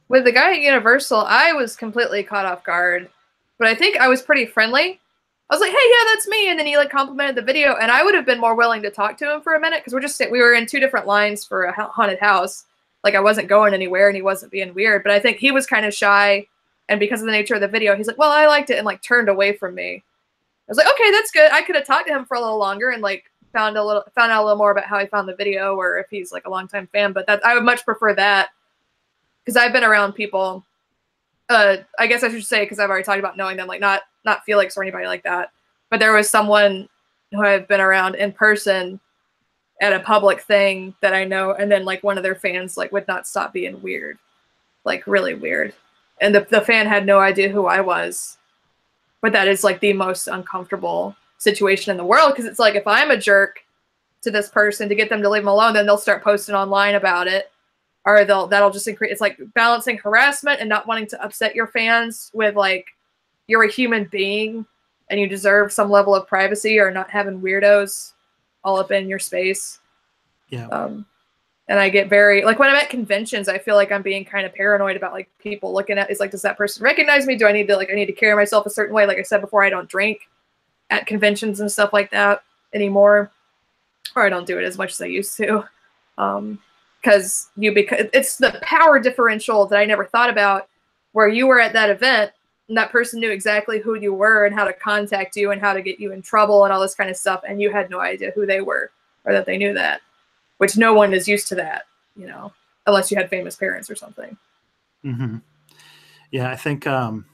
With the guy at Universal, I was completely caught off guard, but I think I was pretty friendly. I was like, hey, yeah, that's me. And then he like complimented the video, and I would have been more willing to talk to him for a minute because we were in 2 different lines for a haunted house. Like I wasn't going anywhere and he wasn't being weird, but I think he was kind of shy. And because of the nature of the video, he's like, well, I liked it, and like turned away from me. I was like, okay, that's good. I could have talked to him for a little longer and like found out a little more about how he found the video or if he's like a longtime fan. But I would much prefer that because I've been around people. I guess I should say because I've already talked about knowing them, like not Felix or anybody like that. But there was someone who I've been around in person at a public thing that I know, and then like one of their fans like would not stop being weird, like really weird, and the fan had no idea who I was. But that is like the most uncomfortable situation in the world because it's like if I'm a jerk to this person to get them to leave them alone, then they'll start posting online about it, or that'll just increase. It's like balancing harassment and not wanting to upset your fans with like you're a human being and you deserve some level of privacy or not having weirdos all up in your space.
Yeah.
And I get very, like when I'm at conventions, I feel like I'm being kind of paranoid about like people looking at, it's like, does that person recognize me? Do I need to carry myself a certain way? Like I said before, I don't drink at conventions and stuff like that anymore, or I don't do it as much as I used to. Because it's the power differential that I never thought about, where you were at that event and that person knew exactly who you were and how to contact you and how to get you in trouble and all this kind of stuff. And you had no idea who they were or that they knew that, which no one is used to that, you know, unless you had famous parents or something.
Mm-hmm. Yeah, I think I'm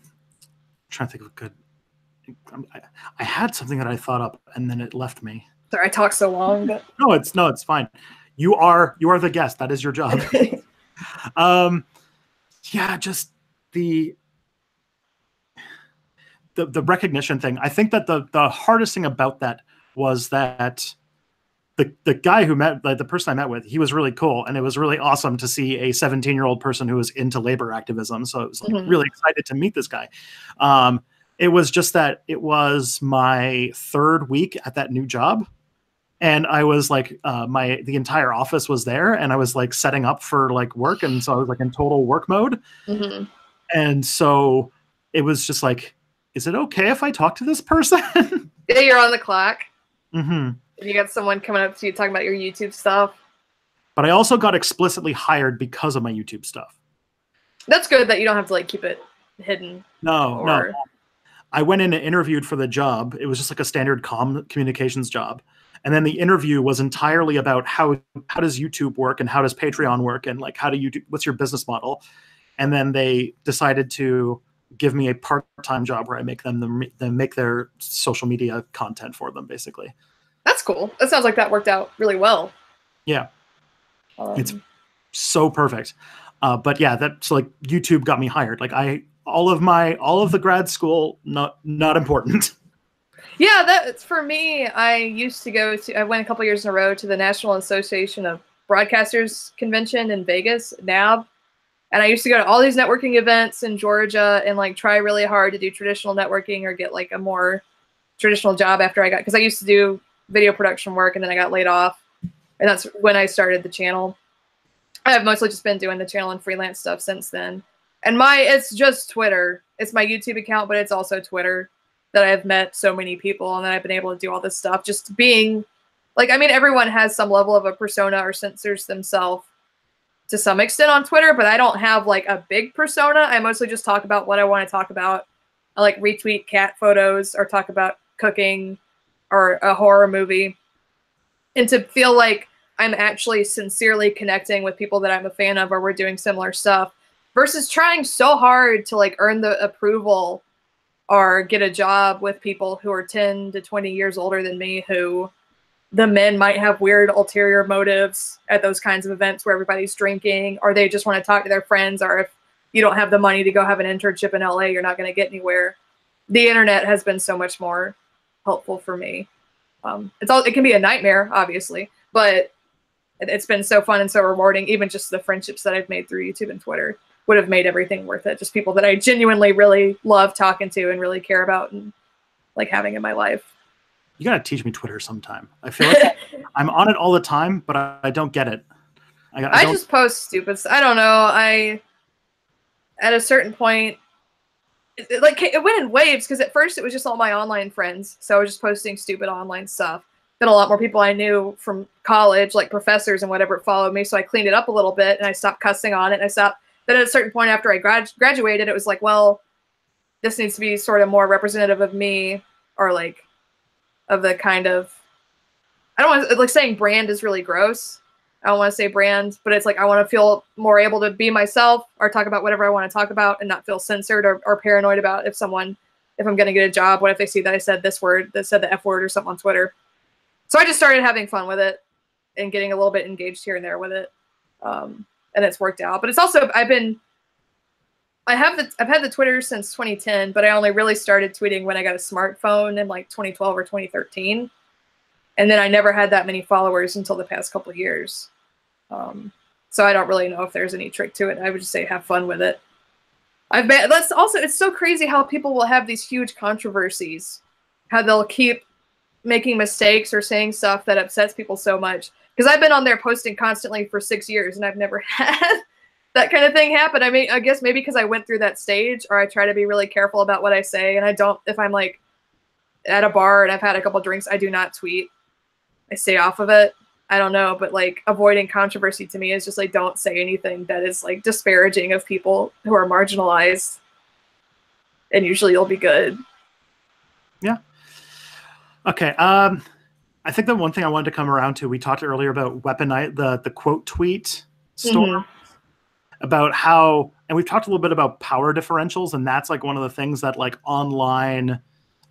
trying to think of a good. I had something that I thought up and then it left me.
Sorry, I talked so long. But
No, it's fine. You are the guest. That is your job. Yeah, just the recognition thing. I think that the hardest thing about that was that the guy who met, like the person I met with, he was really cool, and it was really awesome to see a 17-year-old person who was into labor activism. So it was like really excited to meet this guy. It was just that it was my 3rd week at that new job. And I was like, the entire office was there, and I was like setting up for like work. And so I was like in total work mode. Mm-hmm. And so it was just like, is it okay if I talk to this person?
Yeah, you're on the clock.
Mm-hmm.
You got someone coming up to you talking about your YouTube stuff.
But I also got explicitly hired because of my YouTube stuff.
That's good that you don't have to like keep it hidden.
No. I went in and interviewed for the job. It was just like a standard communications job. And then the interview was entirely about how does YouTube work and how does Patreon work and like how do you do, what's your business model? And then they decided to give me a part-time job where I make them make their social media content for them, basically.
That's cool. That sounds like that worked out really well.
Yeah, it's so perfect. But yeah, that's like YouTube got me hired. Like all of the grad school, not important.
Yeah, that's for me. I went a couple years in a row to the National Association of Broadcasters convention in Vegas, NAB. And I used to go to all these networking events in Georgia and like try really hard to do traditional networking or get like a more traditional job after because I used to do video production work and then I got laid off. And that's when I started the channel. I have mostly just been doing the channel and freelance stuff since then. And it's just Twitter. It's my YouTube account, but it's also Twitter that I've met so many people and then I've been able to do all this stuff. Just being like, I mean, everyone has some level of a persona or censors themselves to some extent on Twitter, but I don't have like a big persona. I mostly just talk about what I want to talk about. I like retweet cat photos or talk about cooking or a horror movie. And to feel like I'm actually sincerely connecting with people that I'm a fan of or we're doing similar stuff versus trying so hard to like earn the approval or get a job with people who are 10 to 20 years older than me, who the men might have weird ulterior motives at those kinds of events where everybody's drinking, or they just want to talk to their friends, or if you don't have the money to go have an internship in LA, you're not going to get anywhere. The internet has been so much more helpful for me. It can be a nightmare, obviously, but it's been so fun and so rewarding. Even just the friendships that I've made through YouTube and Twitter would have made everything worth it. Just people that I genuinely really love talking to and really care about and like having in my life.
You gotta teach me Twitter sometime. I feel like I'm on it all the time, but I don't get it.
I just post stupid. I don't know. At a certain point, it went in waves, because at first it was just all my online friends. So I was just posting stupid online stuff. Then a lot more people I knew from college, like professors and whatever, followed me. So I cleaned it up a little bit and I stopped cussing on it. And then at a certain point after I graduated, it was like, well, this needs to be sort of more representative of me, or like of the kind of, I don't want to, like, saying brand is really gross. I don't want to say brand, but it's like I want to feel more able to be myself or talk about whatever I want to talk about and not feel censored or paranoid about if I'm going to get a job, what if they see that I said this word, that said the F word or something on Twitter. So I just started having fun with it and getting a little bit engaged here and there with it. And it's worked out. But it's also, I've had the Twitter since 2010, but I only really started tweeting when I got a smartphone in like 2012 or 2013. And then I never had that many followers until the past couple of years. So I don't really know if there's any trick to it. I would just say have fun with it. It's so crazy how people will have these huge controversies, how they'll keep making mistakes or saying stuff that upsets people so much. Because I've been on there posting constantly for 6 years and I've never had that kind of thing happen. I mean, I guess maybe because I went through that stage, or I try to be really careful about what I say. And I don't, if I'm like at a bar and I've had a couple drinks, I do not tweet. I stay off of it. I don't know, but like avoiding controversy to me is just like, don't say anything that is like disparaging of people who are marginalized, and usually you'll be good.
Yeah. Okay. I think the one thing I wanted to come around to, we talked earlier about the quote tweet storm, about how, and we've talked a little bit about power differentials, and that's like one of the things that like online,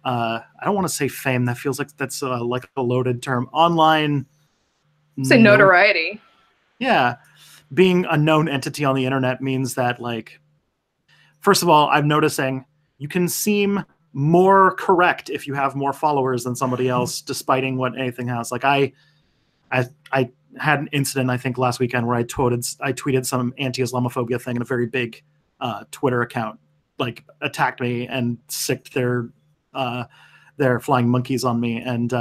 I don't want to say fame. That feels like that's like a loaded term. Online.
Say notoriety.
Yeah. Being a known entity on the internet means that, like, first of all, I'm noticing you can seem more correct if you have more followers than somebody else, despite what anything has. Like I had an incident, I think last weekend, where I tweeted some anti-Islamophobia thing, and a very big Twitter account like attacked me and sicked their flying monkeys on me, and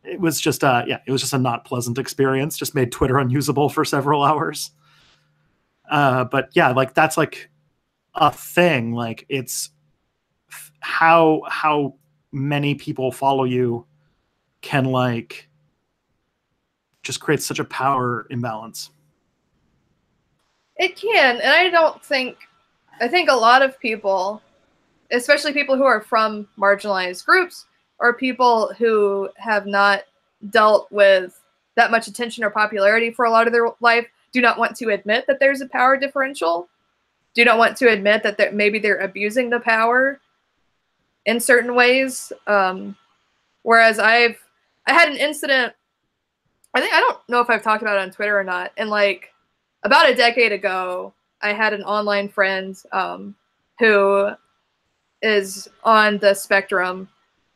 it was just it was just a not pleasant experience. Just made Twitter unusable for several hours. But yeah, like that's like a thing. Like it's how many people follow you can like just create such a power imbalance.
It can, and I think a lot of people, especially people who are from marginalized groups, or people who have not dealt with that much attention or popularity for a lot of their life, do not want to admit that there's a power differential, do not want to admit that maybe they're abusing the power in certain ways. Whereas I had an incident, I don't know if I've talked about it on Twitter or not, and like about a decade ago, I had an online friend who is on the spectrum,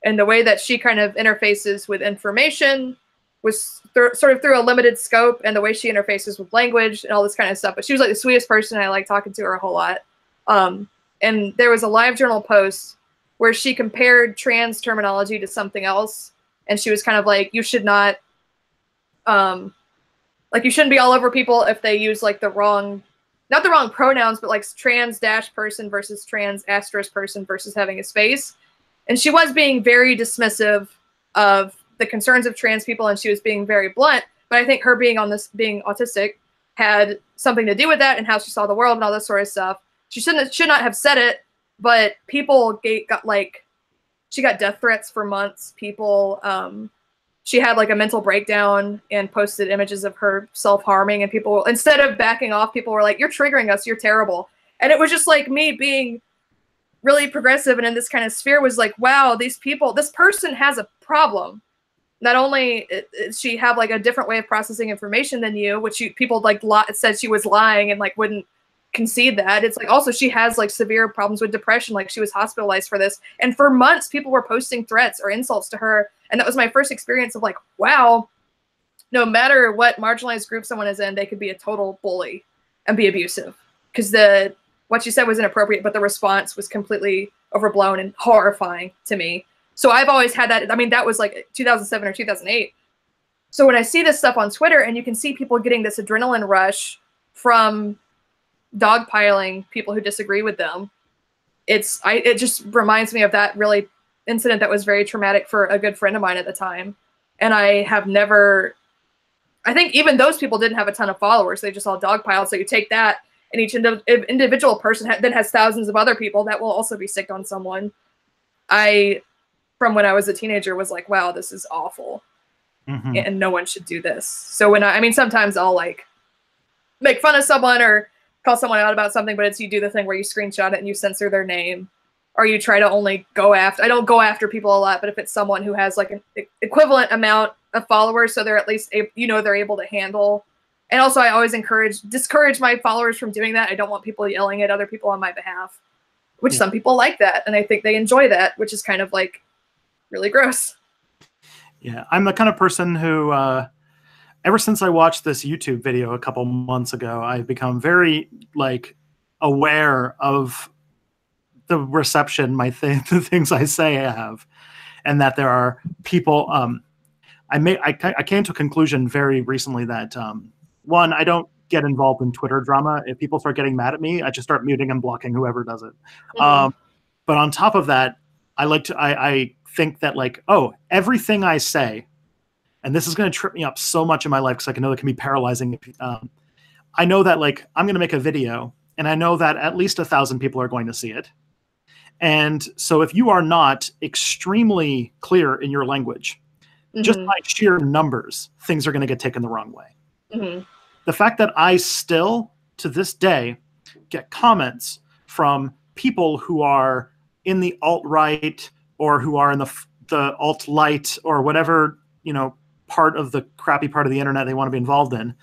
and the way that she kind of interfaces with information was sort of through a limited scope, and the way she interfaces with language and all this kind of stuff. But she was like the sweetest person. I like talking to her a whole lot. And there was a LiveJournal post where she compared trans terminology to something else. And she was kind of like, you should not, like you shouldn't be all over people if they use like the wrong, not the wrong pronouns, but like trans dash person versus trans asterisk person versus having a space. And she was being very dismissive of the concerns of trans people, and she was being very blunt. But I think her being autistic had something to do with that, and how she saw the world and all this sort of stuff. She should not have said it, but people got like, she got death threats for months. People, she had like a mental breakdown and posted images of her self-harming, and people, instead of backing off, people were like, "You're triggering us. You're terrible." And it was just like me being really progressive and in this kind of sphere was like, wow, this person has a problem. Not only does she have like a different way of processing information than you, which people like said she was lying and like wouldn't concede that. It's like, also she has like severe problems with depression. Like she was hospitalized for this. And for months, people were posting threats or insults to her. And that was my first experience of like, wow, no matter what marginalized group someone is in, they could be a total bully and be abusive. Because what she said was inappropriate, but the response was completely overblown and horrifying to me. So I've always had that. I mean, that was like 2007 or 2008. So when I see this stuff on Twitter and you can see people getting this adrenaline rush from dogpiling people who disagree with them, it just reminds me of that really incident that was very traumatic for a good friend of mine at the time. And I think even those people didn't have a ton of followers. They just all dogpiled. So you take that, and each individual person then has thousands of other people that will also be sick on someone. From when I was a teenager, was like, wow, this is awful. Mm-hmm. And no one should do this. So sometimes I'll like make fun of someone or call someone out about something, but you do the thing where you screenshot it and you censor their name, or you try to only go after, I don't go after people a lot, but if it's someone who has like an equivalent amount of followers, so they're at least, they're able to handle. And also I always discourage my followers from doing that. I don't want people yelling at other people on my behalf, which some people like that. And I think they enjoy that, which is kind of like really gross.
Yeah, I'm the kind of person who, ever since I watched this YouTube video a couple months ago, I've become very like aware of the reception the things I say have, and that there are people. I came to a conclusion very recently that one, I don't get involved in Twitter drama. If people start getting mad at me, I just start muting and blocking whoever does it. Mm-hmm. But on top of that, I think that like, oh, everything I say, and this is going to trip me up so much in my life because I know it can be paralyzing. I know that like I'm going to make a video, and I know that at least 1,000 people are going to see it. And so if you are not extremely clear in your language, mm-hmm. just by sheer numbers, things are going to get taken the wrong way. Mm-hmm. The fact that I still, to this day, get comments from people who are in the alt-right or who are in the alt-light or whatever, part of the crappy part of the internet they want to be involved in,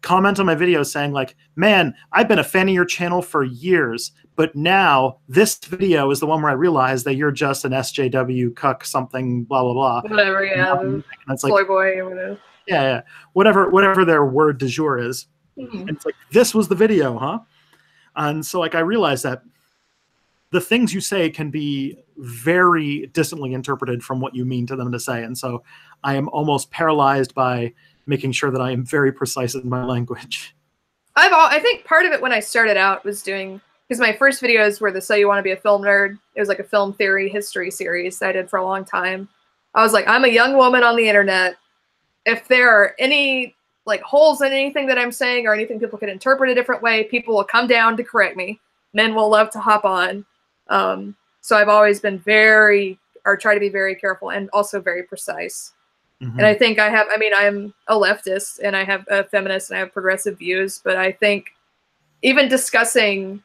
comment on my videos saying like, man, I've been a fan of your channel for years, but now this video is the one where I realized that you're just an SJW cuck something, blah, blah, blah.
Whatever, yeah. And it's like, boy or whatever.
Yeah. Whatever their word du jour is. Mm-hmm. And it's like, this was the video, huh? And so like I realized that the things you say can be very distantly interpreted from what you mean to them to say. And so I am almost paralyzed by making sure that I am very precise in my language.
I think part of it when I started out was because my first videos were the So You Want to Be a Film Nerd. It was like a film theory history series that I did for a long time. I was like, I'm a young woman on the internet. If there are any like holes in anything that I'm saying or anything people could interpret a different way, people will come down to correct me. Men will love to hop on. So I've always been try to be very careful and also very precise. Mm-hmm. And I think I'm a leftist and I have a feminist and I have progressive views, but I think even discussing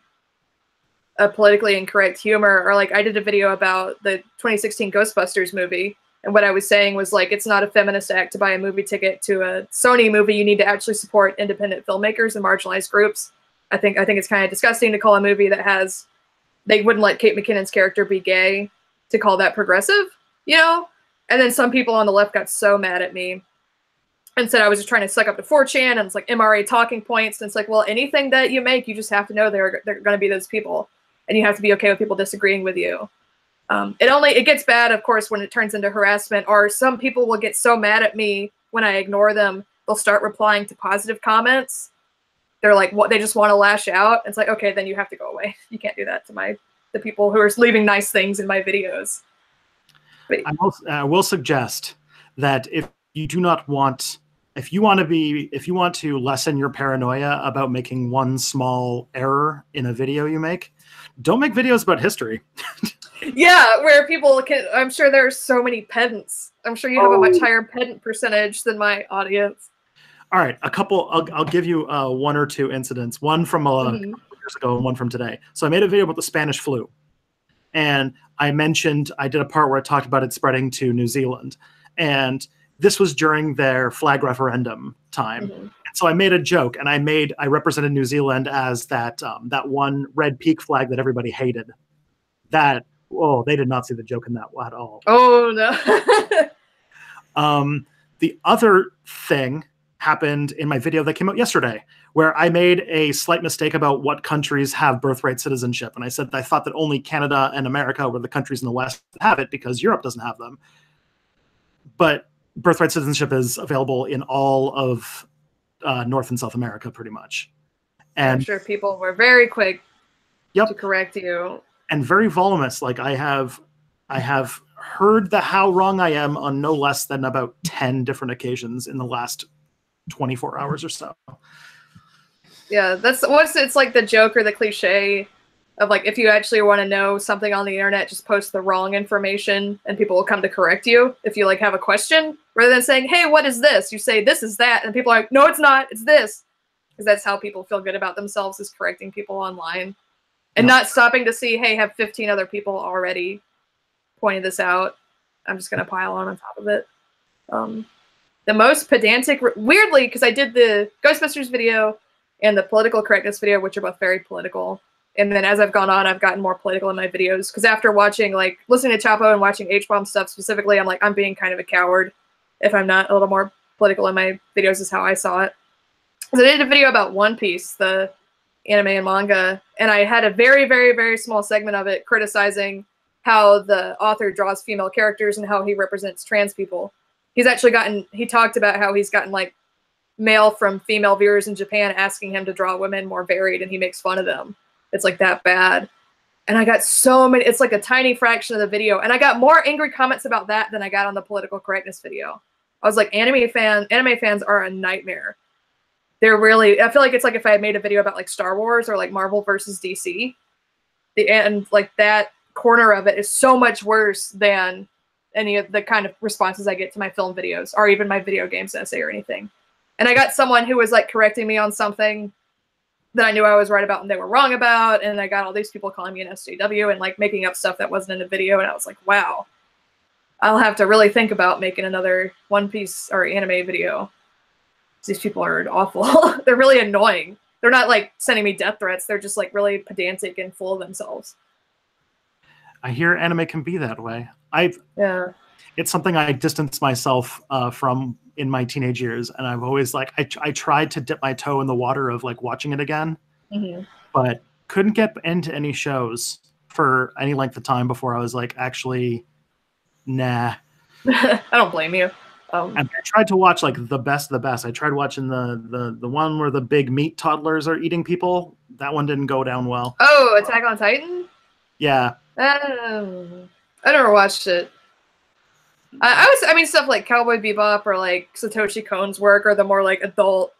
a politically incorrect humor, or like I did a video about the 2016 Ghostbusters movie. And what I was saying was like, it's not a feminist act to buy a movie ticket to a Sony movie. You need to actually support independent filmmakers and marginalized groups. I think it's kind of disgusting to call a movie that they wouldn't let Kate McKinnon's character be gay, to call that progressive, And then some people on the left got so mad at me and said I was just trying to suck up to 4chan, and it's like MRA talking points. And it's like, well, anything that you make, you just have to know they're going to be those people, and you have to be okay with people disagreeing with you. It gets bad, of course, when it turns into harassment, or some people will get so mad at me when I ignore them, they'll start replying to positive comments. They're like, what? They just want to lash out. It's like, okay, then you have to go away. You can't do that to the people who are leaving nice things in my videos. But
I will suggest that if you want to lessen your paranoia about making one small error in a video you make, don't make videos about history.
Yeah, where people I'm sure there are so many pedants. I'm sure you have a much higher pedant percentage than my audience.
All right, I'll give you one or two incidents. One from a couple years ago and one from today. So I made a video about the Spanish flu. And I did a part where I talked about it spreading to New Zealand. And this was during their flag referendum time. And so I made a joke, and I represented New Zealand as that one red peak flag that everybody hated. That, oh, they did not see the joke in that at all.
Oh
no. The other thing happened in my video that came out yesterday, where I made a slight mistake about what countries have birthright citizenship. And I said I thought that only Canada and America were the countries in the West that have it, because Europe doesn't have them. But birthright citizenship is available in all of North and South America, pretty much. And
I'm sure people were very quick
to
correct you.
And very voluminous. Like I have heard how wrong I am on no less than about 10 different occasions in the last 24 hours or so.
Yeah, it's like the joke or the cliche of like, if you actually want to know something on the internet, just post the wrong information and people will come to correct you. If you like have a question, rather than saying, hey, what is this? You say, this is that. And people are like, no, it's not. It's this. Because that's how people feel good about themselves, is correcting people online. And not stopping to see, hey, have 15 other people already pointed this out. I'm just going to pile on top of it. The most pedantic, weirdly, because I did the Ghostbusters video and the political correctness video, which are both very political. And then as I've gone on, I've gotten more political in my videos. Because after watching, like, listening to Chapo and watching H-Bomb stuff specifically, I'm like, I'm being kind of a coward if I'm not a little more political in my videos, is how I saw it. So I did a video about One Piece, the anime and manga, and I had a very, very, very small segment of it criticizing how the author draws female characters and how he represents trans people. He talked about how he's gotten like mail from female viewers in Japan asking him to draw women more varied, and he makes fun of them. It's like that bad. And I got so many, it's like a tiny fraction of the video. And I got more angry comments about that than I got on the political correctness video. I was like, anime fans are a nightmare. They're really, I feel like it's like if I had made a video about like Star Wars or like Marvel versus DC, and like that corner of it is so much worse than any of the kind of responses I get to my film videos or even my video games essay or anything. And I got someone who was like correcting me on something that I knew I was right about and they were wrong about. And I got all these people calling me an SJW and like making up stuff that wasn't in the video. And I was like, wow, I'll have to really think about making another One Piece or anime video. These people are awful. They're really annoying. They're not like sending me death threats. They're just like really pedantic and full of themselves.
I hear anime can be that way. It's something I distanced myself from in my teenage years, and I've always like I tried to dip my toe in the water of like watching it again, but couldn't get into any shows for any length of time before I was like, actually, nah.
I don't blame you.
And I tried to watch like the best of the best. I tried watching the one where the big meat toddlers are eating people. That one didn't go down well.
Oh, Attack on Titan?
Yeah.
I never watched it. I mean, stuff like Cowboy Bebop or like Satoshi Kon's work or the more like adult.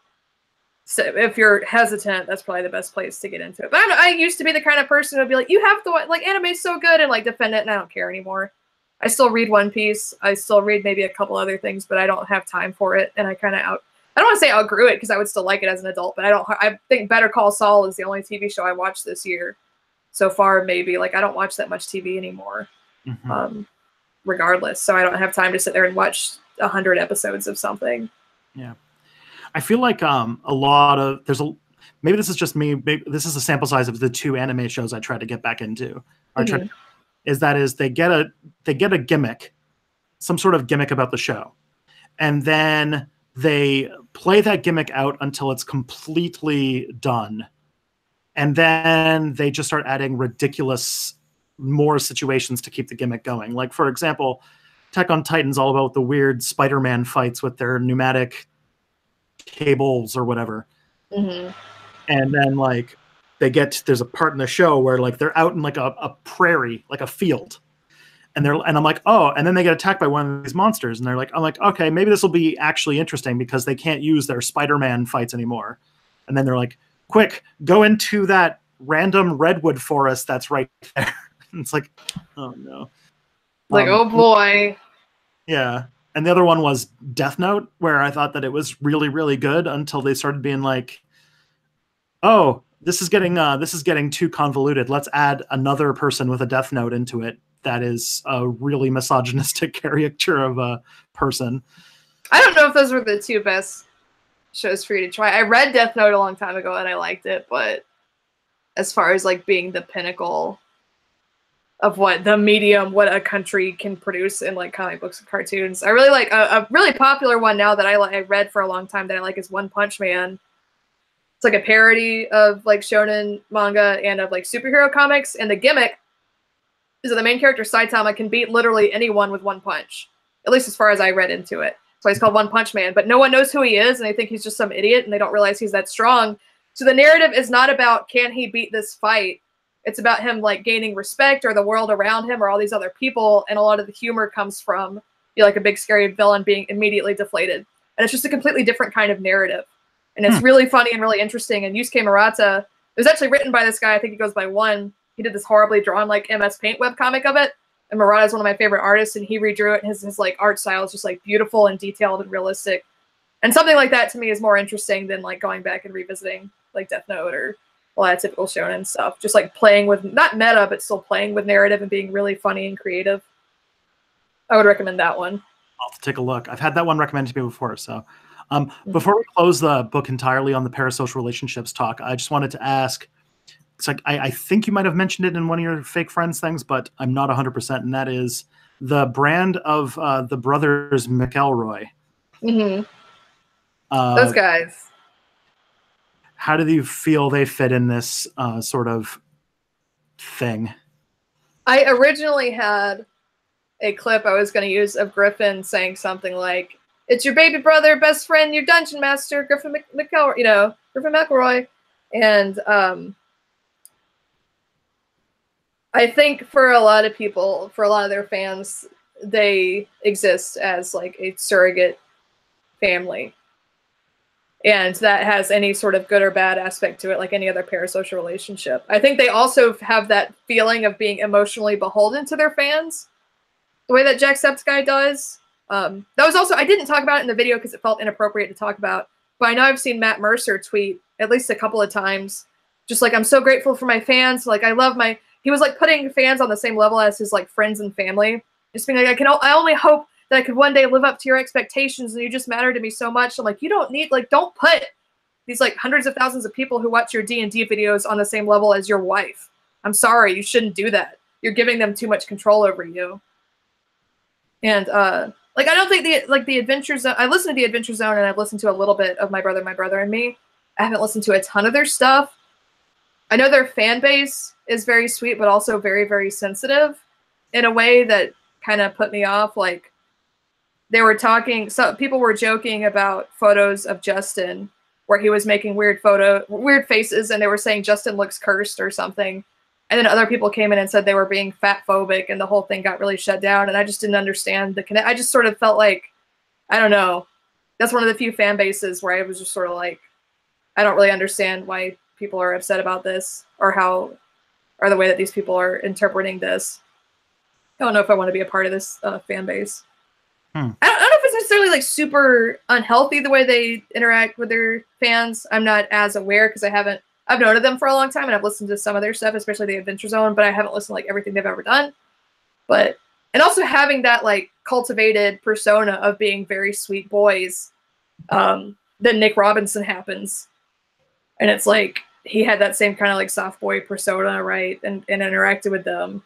So if you're hesitant, that's probably the best place to get into it. But I used to be the kind of person who would be like, you have to watch, like, anime's so good, and like defend it, and I don't care anymore. I still read One Piece. I still read maybe a couple other things, but I don't have time for it. And I kind of I don't want to say outgrew it because I would still like it as an adult, but I think Better Call Saul is the only TV show I watched this year so far, maybe. Like, I don't watch that much TV anymore, regardless. So I don't have time to sit there and watch 100 episodes of something.
Yeah. I feel like maybe this is just me. Maybe this is a sample size of the 2 anime shows I tried to get back into. They get a gimmick, some sort of gimmick about the show, and then they play that gimmick out until it's completely done, and then they just start adding ridiculous more situations to keep the gimmick going. Like, for example, Attack on Titan's all about the weird Spider-Man fights with their pneumatic cables or whatever, and then like there's a part in the show where like they're out in like a prairie, like a field, and I'm like, oh, and then they get attacked by one of these monsters, and I'm like, okay, maybe this will be actually interesting because they can't use their Spider-Man fights anymore. And then they're like, quick, go into that random redwood forest that's right there. And it's like, oh no.
Like, oh boy.
Yeah. And the other one was Death Note, where I thought that it was really, really good until they started being like, oh, this is getting too convoluted. Let's add another person with a Death Note into it that is a really misogynistic caricature of a person.
I don't know if those were the two best shows for you to try. I read Death Note a long time ago and I liked it, but as far as like being the pinnacle of what the medium, what a country can produce in like comic books and cartoons, I really like a really popular one now that I read for a long time that I like is One Punch Man. It's like a parody of like shonen manga and of like superhero comics, and the gimmick is that the main character Saitama can beat literally anyone with one punch, at least as far as I read into it. So he's called One Punch Man, but no one knows who he is, and they think he's just some idiot, and they don't realize he's that strong. So the narrative is not about can he beat this fight. It's about him like gaining respect or the world around him or all these other people, and a lot of the humor comes from like a big scary villain being immediately deflated. And it's just a completely different kind of narrative. And it's really funny and really interesting. And Yusuke Murata, it was actually written by this guy, I think he goes by One. He did this horribly drawn like MS Paint webcomic of it. And Murata is one of my favorite artists, and he redrew it. And his like art style is just like beautiful and detailed and realistic. And something like that to me is more interesting than like going back and revisiting like Death Note or a lot of typical shonen stuff. Just like playing with, not meta, but still playing with narrative and being really funny and creative. I would recommend that one.
I'll have to take a look. I've had that one recommended to me before. So before we close the book entirely on the parasocial relationships talk, I just wanted to ask, it's like I think you might have mentioned it in one of your fake friends things, but I'm not 100%, and that is the brand of the brothers McElroy.
Those guys.
How do you feel they fit in this sort of thing?
I originally had a clip I was going to use of Griffin saying something like, "It's your baby brother, best friend, your dungeon master, Griffin McElroy," Griffin McElroy. And I think for a lot of people, for a lot of their fans, they exist as like a surrogate family. And that has any sort of good or bad aspect to it, like any other parasocial relationship. I think they also have that feeling of being emotionally beholden to their fans, the way that Jacksepticeye does. That was also, I didn't talk about it in the video because it felt inappropriate to talk about, but I know I've seen Matt Mercer tweet at least a couple of times, just like, "I'm so grateful for my fans. Like, I love my," he was like putting fans on the same level as his like friends and family. Just being like, I only hope that I could one day live up to your expectations, and you just matter to me so much. I'm like, you don't need, like, don't put these like hundreds of thousands of people who watch your D&D videos on the same level as your wife. I'm sorry, you shouldn't do that. You're giving them too much control over you. And like, I don't think the Adventure Zone, I listened to the Adventure Zone, and I've listened to a little bit of My Brother and Me. I haven't listened to a ton of their stuff. I know their fan base is very sweet, but also very, very sensitive in a way that kind of put me off. Like, they were talking, so people were joking about photos of Justin where he was making weird faces, and they were saying Justin looks cursed or something. And then other people came in and said they were being fat phobic, and the whole thing got really shut down. And I just didn't understand the connect. I just sort of felt like, I don't know. That's one of the few fan bases where I was just sort of like, I don't really understand why people are upset about this, or the way that these people are interpreting this. I don't know if I want to be a part of this fan base. I don't know if it's necessarily like super unhealthy the way they interact with their fans. I'm not as aware because I've known of them for a long time, and I've listened to some of their stuff, especially the Adventure Zone, but I haven't listened to like everything they've ever done. But, and also having that like cultivated persona of being very sweet boys, then Nick Robinson happens. And it's like, he had that same kind of like soft boy persona, right? And interacted with them.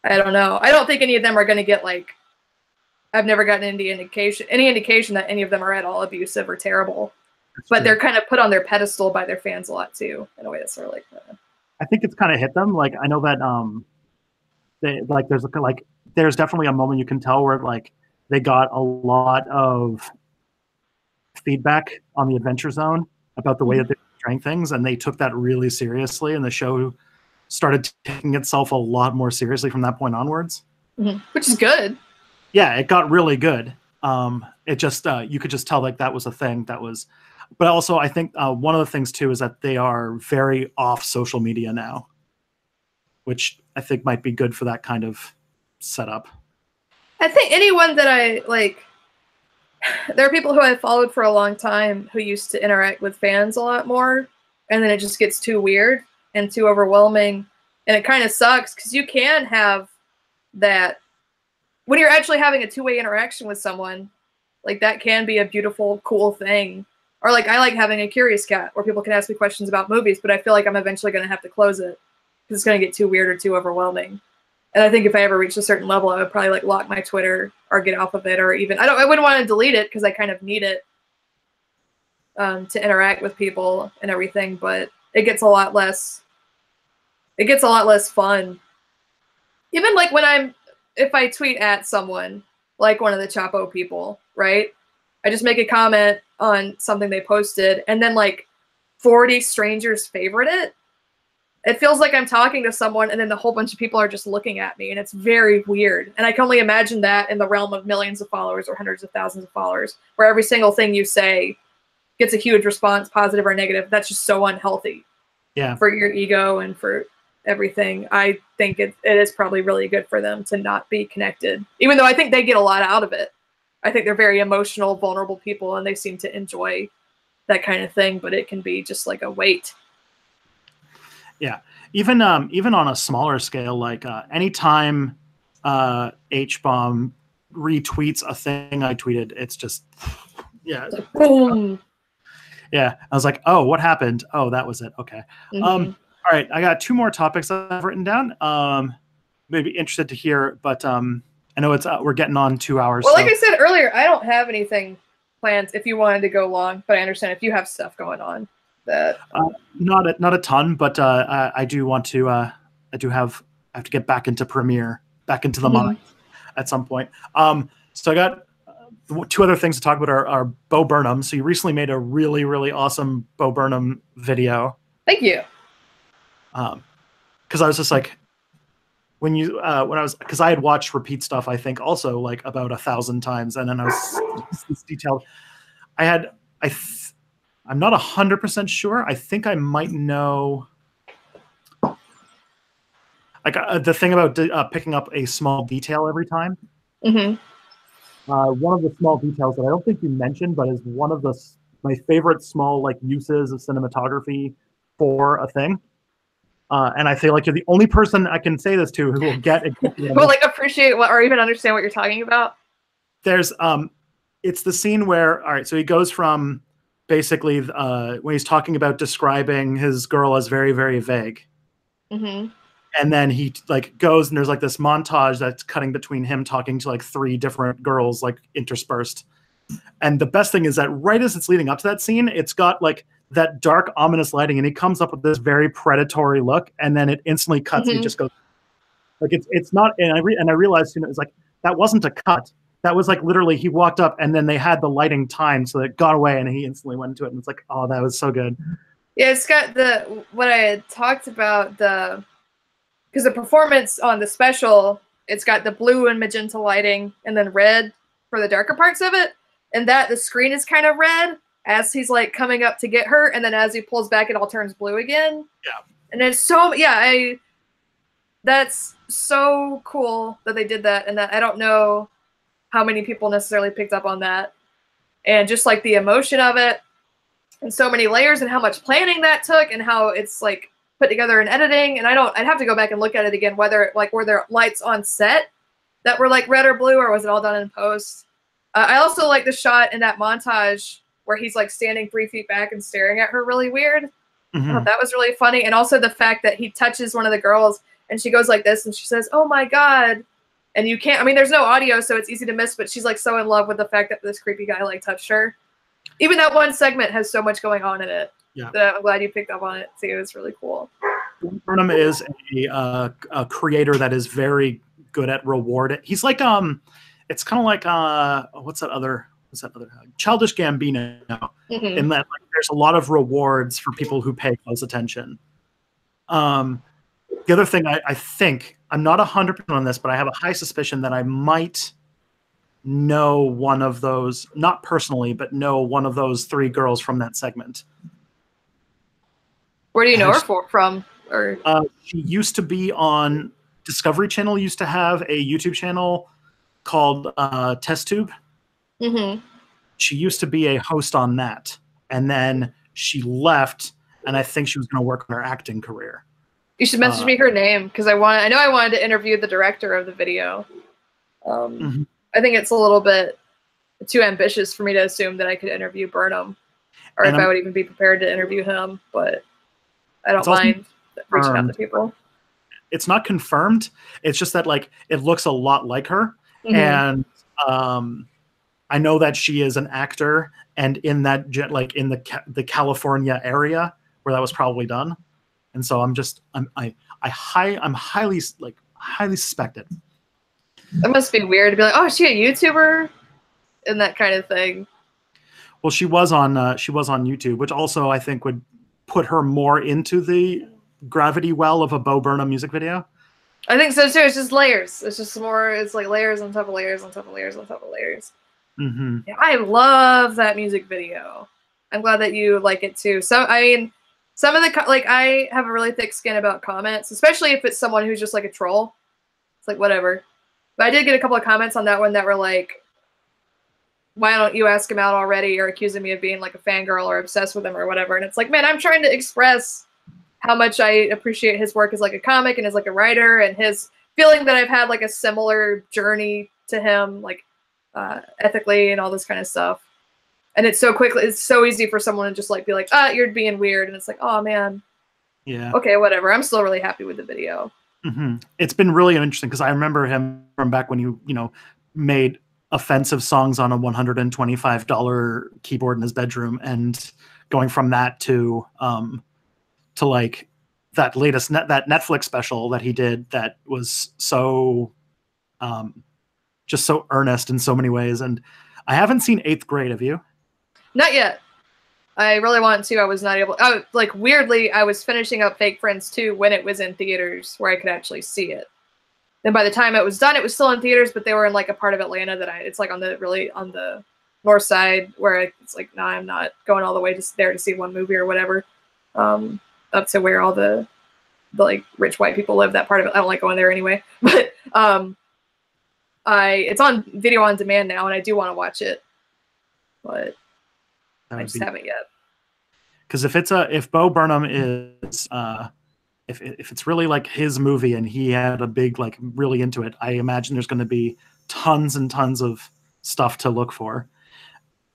I don't know. I don't think any of them are going to get like, I've never gotten any indication that any of them are at all abusive or terrible. But they're kind of put on their pedestal by their fans a lot too, in a way that's sort of like.
I think it's kind of hit them. Like, I know that there's definitely a moment you can tell where like they got a lot of feedback on the Adventure Zone about the way that they were portraying things, and they took that really seriously, and the show started taking itself a lot more seriously from that point onwards.
Which is good.
Yeah, it got really good. It just you could just tell like that was a thing that was. But also, I think one of the things too is that they are very off social media now, which I think might be good for that kind of setup.
I think anyone that I like, there are people who I've followed for a long time who used to interact with fans a lot more, and then it just gets too weird and too overwhelming, and it kind of sucks because you can have that when you're actually having a two-way interaction with someone. Like that can be a beautiful, cool thing. Or like I like having a curious cat where people can ask me questions about movies, but I feel like I'm eventually going to have to close it because it's going to get too weird or too overwhelming. And I think if I ever reached a certain level, I would probably like lock my Twitter or get off of it, or even I wouldn't want to delete it because I kind of need it to interact with people and everything. But it gets a lot less. It gets a lot less fun. Even like if I tweet at someone, like one of the Chapo people, right? I just make a comment on something they posted, and then like 40 strangers favorite it. It feels like I'm talking to someone, and then the whole bunch of people are just looking at me, and it's very weird. And I can only imagine that in the realm of millions of followers or hundreds of thousands of followers, where every single thing you say gets a huge response, positive or negative. That's just so unhealthy.
Yeah.
For your ego and for everything. I think it is probably really good for them to not be connected, even though I think they get a lot out of it. I think they're very emotional, vulnerable people, and they seem to enjoy that kind of thing, but it can be just like a weight.
Yeah, even on a smaller scale, like anytime H-bomb retweets a thing I tweeted, it's just
Boom.
Yeah, I was like, oh, what happened? Oh, that was it. Okay.
Mm-hmm.
All right, I got 2 more topics I've written down. Maybe interested to hear, but I know it's we're getting on 2 hours.
Well, like I said earlier, I don't have anything planned if you wanted to go long, but I understand if you have stuff going on. That
not a ton, but I do want to. I have to get back into Premiere, back into the mind at some point. So I got 2 other things to talk about are Bo Burnham. So you recently made a really, really awesome Bo Burnham video.
Thank you.
Because I was just like, when I had watched repeat stuff, I think also like about 1,000 times, and then I was this detailed. I'm not 100% sure. I think I might know, like the thing about picking up a small detail every time.
Mm-hmm.
One of the small details that I don't think you mentioned, but is one of my favorite small like uses of cinematography for a thing. And I feel like you're the only person I can say this to who will get exactly
will like appreciate what or even understand what you're talking about.
There's it's the scene where, all right, so he goes from basically when he's talking about describing his girl as very, very vague.
Mm-hmm.
And then he like goes and there's like this montage that's cutting between him talking to like 3 different girls like interspersed. And the best thing is that right as it's leading up to that scene, it's got like that dark, ominous lighting, and he comes up with this very predatory look, and then it instantly cuts. And he just goes like it's not. And I realized, it's like that wasn't a cut. That was like literally he walked up, and then they had the lighting timed so that it got away, and he instantly went into it. And it's like, oh, that was so good.
Yeah, it's got what I had talked about because the performance on the special, it's got the blue and magenta lighting, and then red for the darker parts of it, and that the screen is kind of red as he's like coming up to get her, and then as he pulls back, it all turns blue again.
Yeah,
and it's that's so cool that they did that, and that I don't know how many people necessarily picked up on that, and just like the emotion of it, and so many layers, and how much planning that took, and how it's like put together in editing. And I'd have to go back and look at it again, whether like were there lights on set that were like red or blue, or was it all done in post. I also like the shot in that montage where he's like standing 3 feet back and staring at her really weird.
Mm-hmm.
That was really funny. And also the fact that he touches one of the girls and she goes like this and she says, "Oh my God." And you can't, there's no audio, so it's easy to miss, but she's like so in love with the fact that this creepy guy like touched her. Even that one segment has so much going on in it. Yeah. That I'm glad you picked up on it too. It's really cool.
Burnham is a creator that is very good at reward. He's like it's kind of like what's that other Childish Gambino, in that like, there's a lot of rewards for people who pay close attention. The other thing I think, I'm not 100% on this, but I have a high suspicion that I might know one of those, not personally, but know one of those 3 girls from that segment.
Where do you know her from? Or
she used to be on Discovery Channel, used to have a YouTube channel called Test Tube.
Mm-hmm.
She used to be a host on that, and then she left, and I think she was going to work on her acting career.
You should message me her name, because I know I wanted to interview the director of the video. I think it's too ambitious for me to assume that I could interview Burnham, or if I would even be prepared to interview him. But I don't mind reaching out to people.
It's not confirmed. It's just that like it looks a lot like her, and I know that she is an actor, and in that like in the California area where that was probably done, and so I'm highly suspected.
That must be weird to be like, oh, is she a YouTuber, and that kind of thing.
Well, she was on YouTube, which also I think would put her more into the gravity well of a Bo Burnham music video.
I think so too. It's just layers. It's just more. It's like layers on top of layers on top of layers on top of layers. Yeah, I love that music video. I'm glad that you like it too. So I mean, some of the like I have a really thick skin about comments, especially if it's someone who's just like a troll. It's like whatever. But I did get a couple of comments on that one that were like, why don't you ask him out already, or accusing me of being like a fangirl or obsessed with him or whatever. And it's like, man, I'm trying to express how much I appreciate his work as like a comic and as like a writer, and his feeling that I've had like a similar journey to him, like ethically and all this kind of stuff. And it's so easy for someone to just like be like, you're being weird. And it's like, oh man.
Yeah.
Okay, whatever. I'm still really happy with the video.
It's been really interesting because I remember him from back when you made offensive songs on a $125 keyboard in his bedroom, and going from that to like that latest that Netflix special that he did that was so just so earnest in so many ways. And I haven't seen 8th Grade. Have you?
Not yet. I really want to. I was not able. Oh, like weirdly, I was finishing up Fake Friends 2 when it was in theaters where I could actually see it. Then by the time it was done, it was still in theaters, but they were in like a part of Atlanta that it's like on the north side where it's like, nah, I'm not going all the way just there to see one movie or whatever. Up to where all the like rich white people live. That part of it, I don't like going there anyway. But it's on video on demand now, and I do want to watch it, but I just haven't yet.
Because if Bo Burnham is if it's really like his movie and he had a big like really into it, I imagine there's going to be tons and tons of stuff to look for.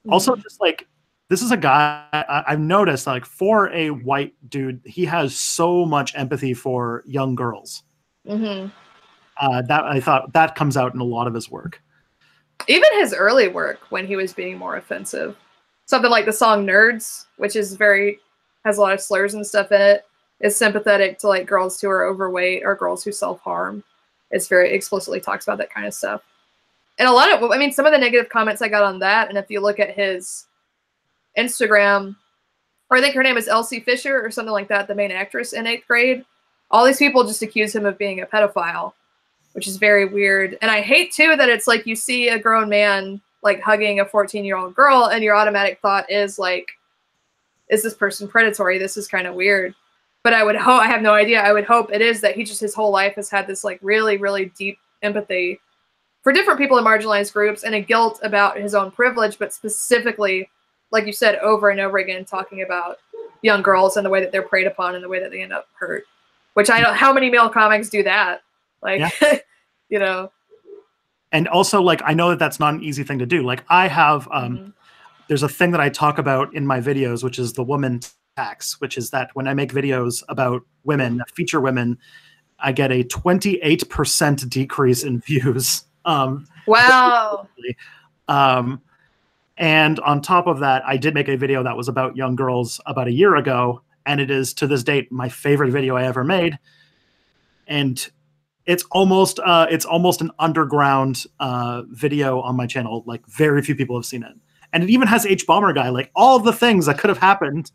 Also, just like this is a guy I've noticed, like for a white dude, he has so much empathy for young girls. That I thought that comes out in a lot of his work.
Even his early work when he was being more offensive. Something like the song Nerds, which is has a lot of slurs and stuff in it, is sympathetic to like girls who are overweight or girls who self-harm. It's very explicitly talks about that kind of stuff. And a lot of, I mean, some of the negative comments I got on that, and if you look at his Instagram, or I think her name is Elsie Fisher or something like that, the main actress in 8th Grade, all these people just accuse him of being a pedophile, which is very weird. And I hate too that it's like you see a grown man like hugging a 14-year-old girl, and your automatic thought is like, is this person predatory? This is kind of weird. But I would hope, I have no idea. I would hope it is that he just his whole life has had this like really, really deep empathy for different people in marginalized groups, and a guilt about his own privilege, but specifically, like you said, over and over again, talking about young girls and the way that they're preyed upon and the way that they end up hurt. Which I don't, how many male comics do that? Like, yeah.
And also, like, I know that that's not an easy thing to do. Like, I have, there's a thing that I talk about in my videos, which is the woman tax, which is that when I make videos about women, that feature women, I get a 28% decrease in views.
Wow.
And on top of that, I did make a video that was about young girls about a year ago, and it is to this date my favorite video I ever made. And it's almost an underground video on my channel. Like very few people have seen it, and it even has H Bomber Guy. Like all of the things that could have happened.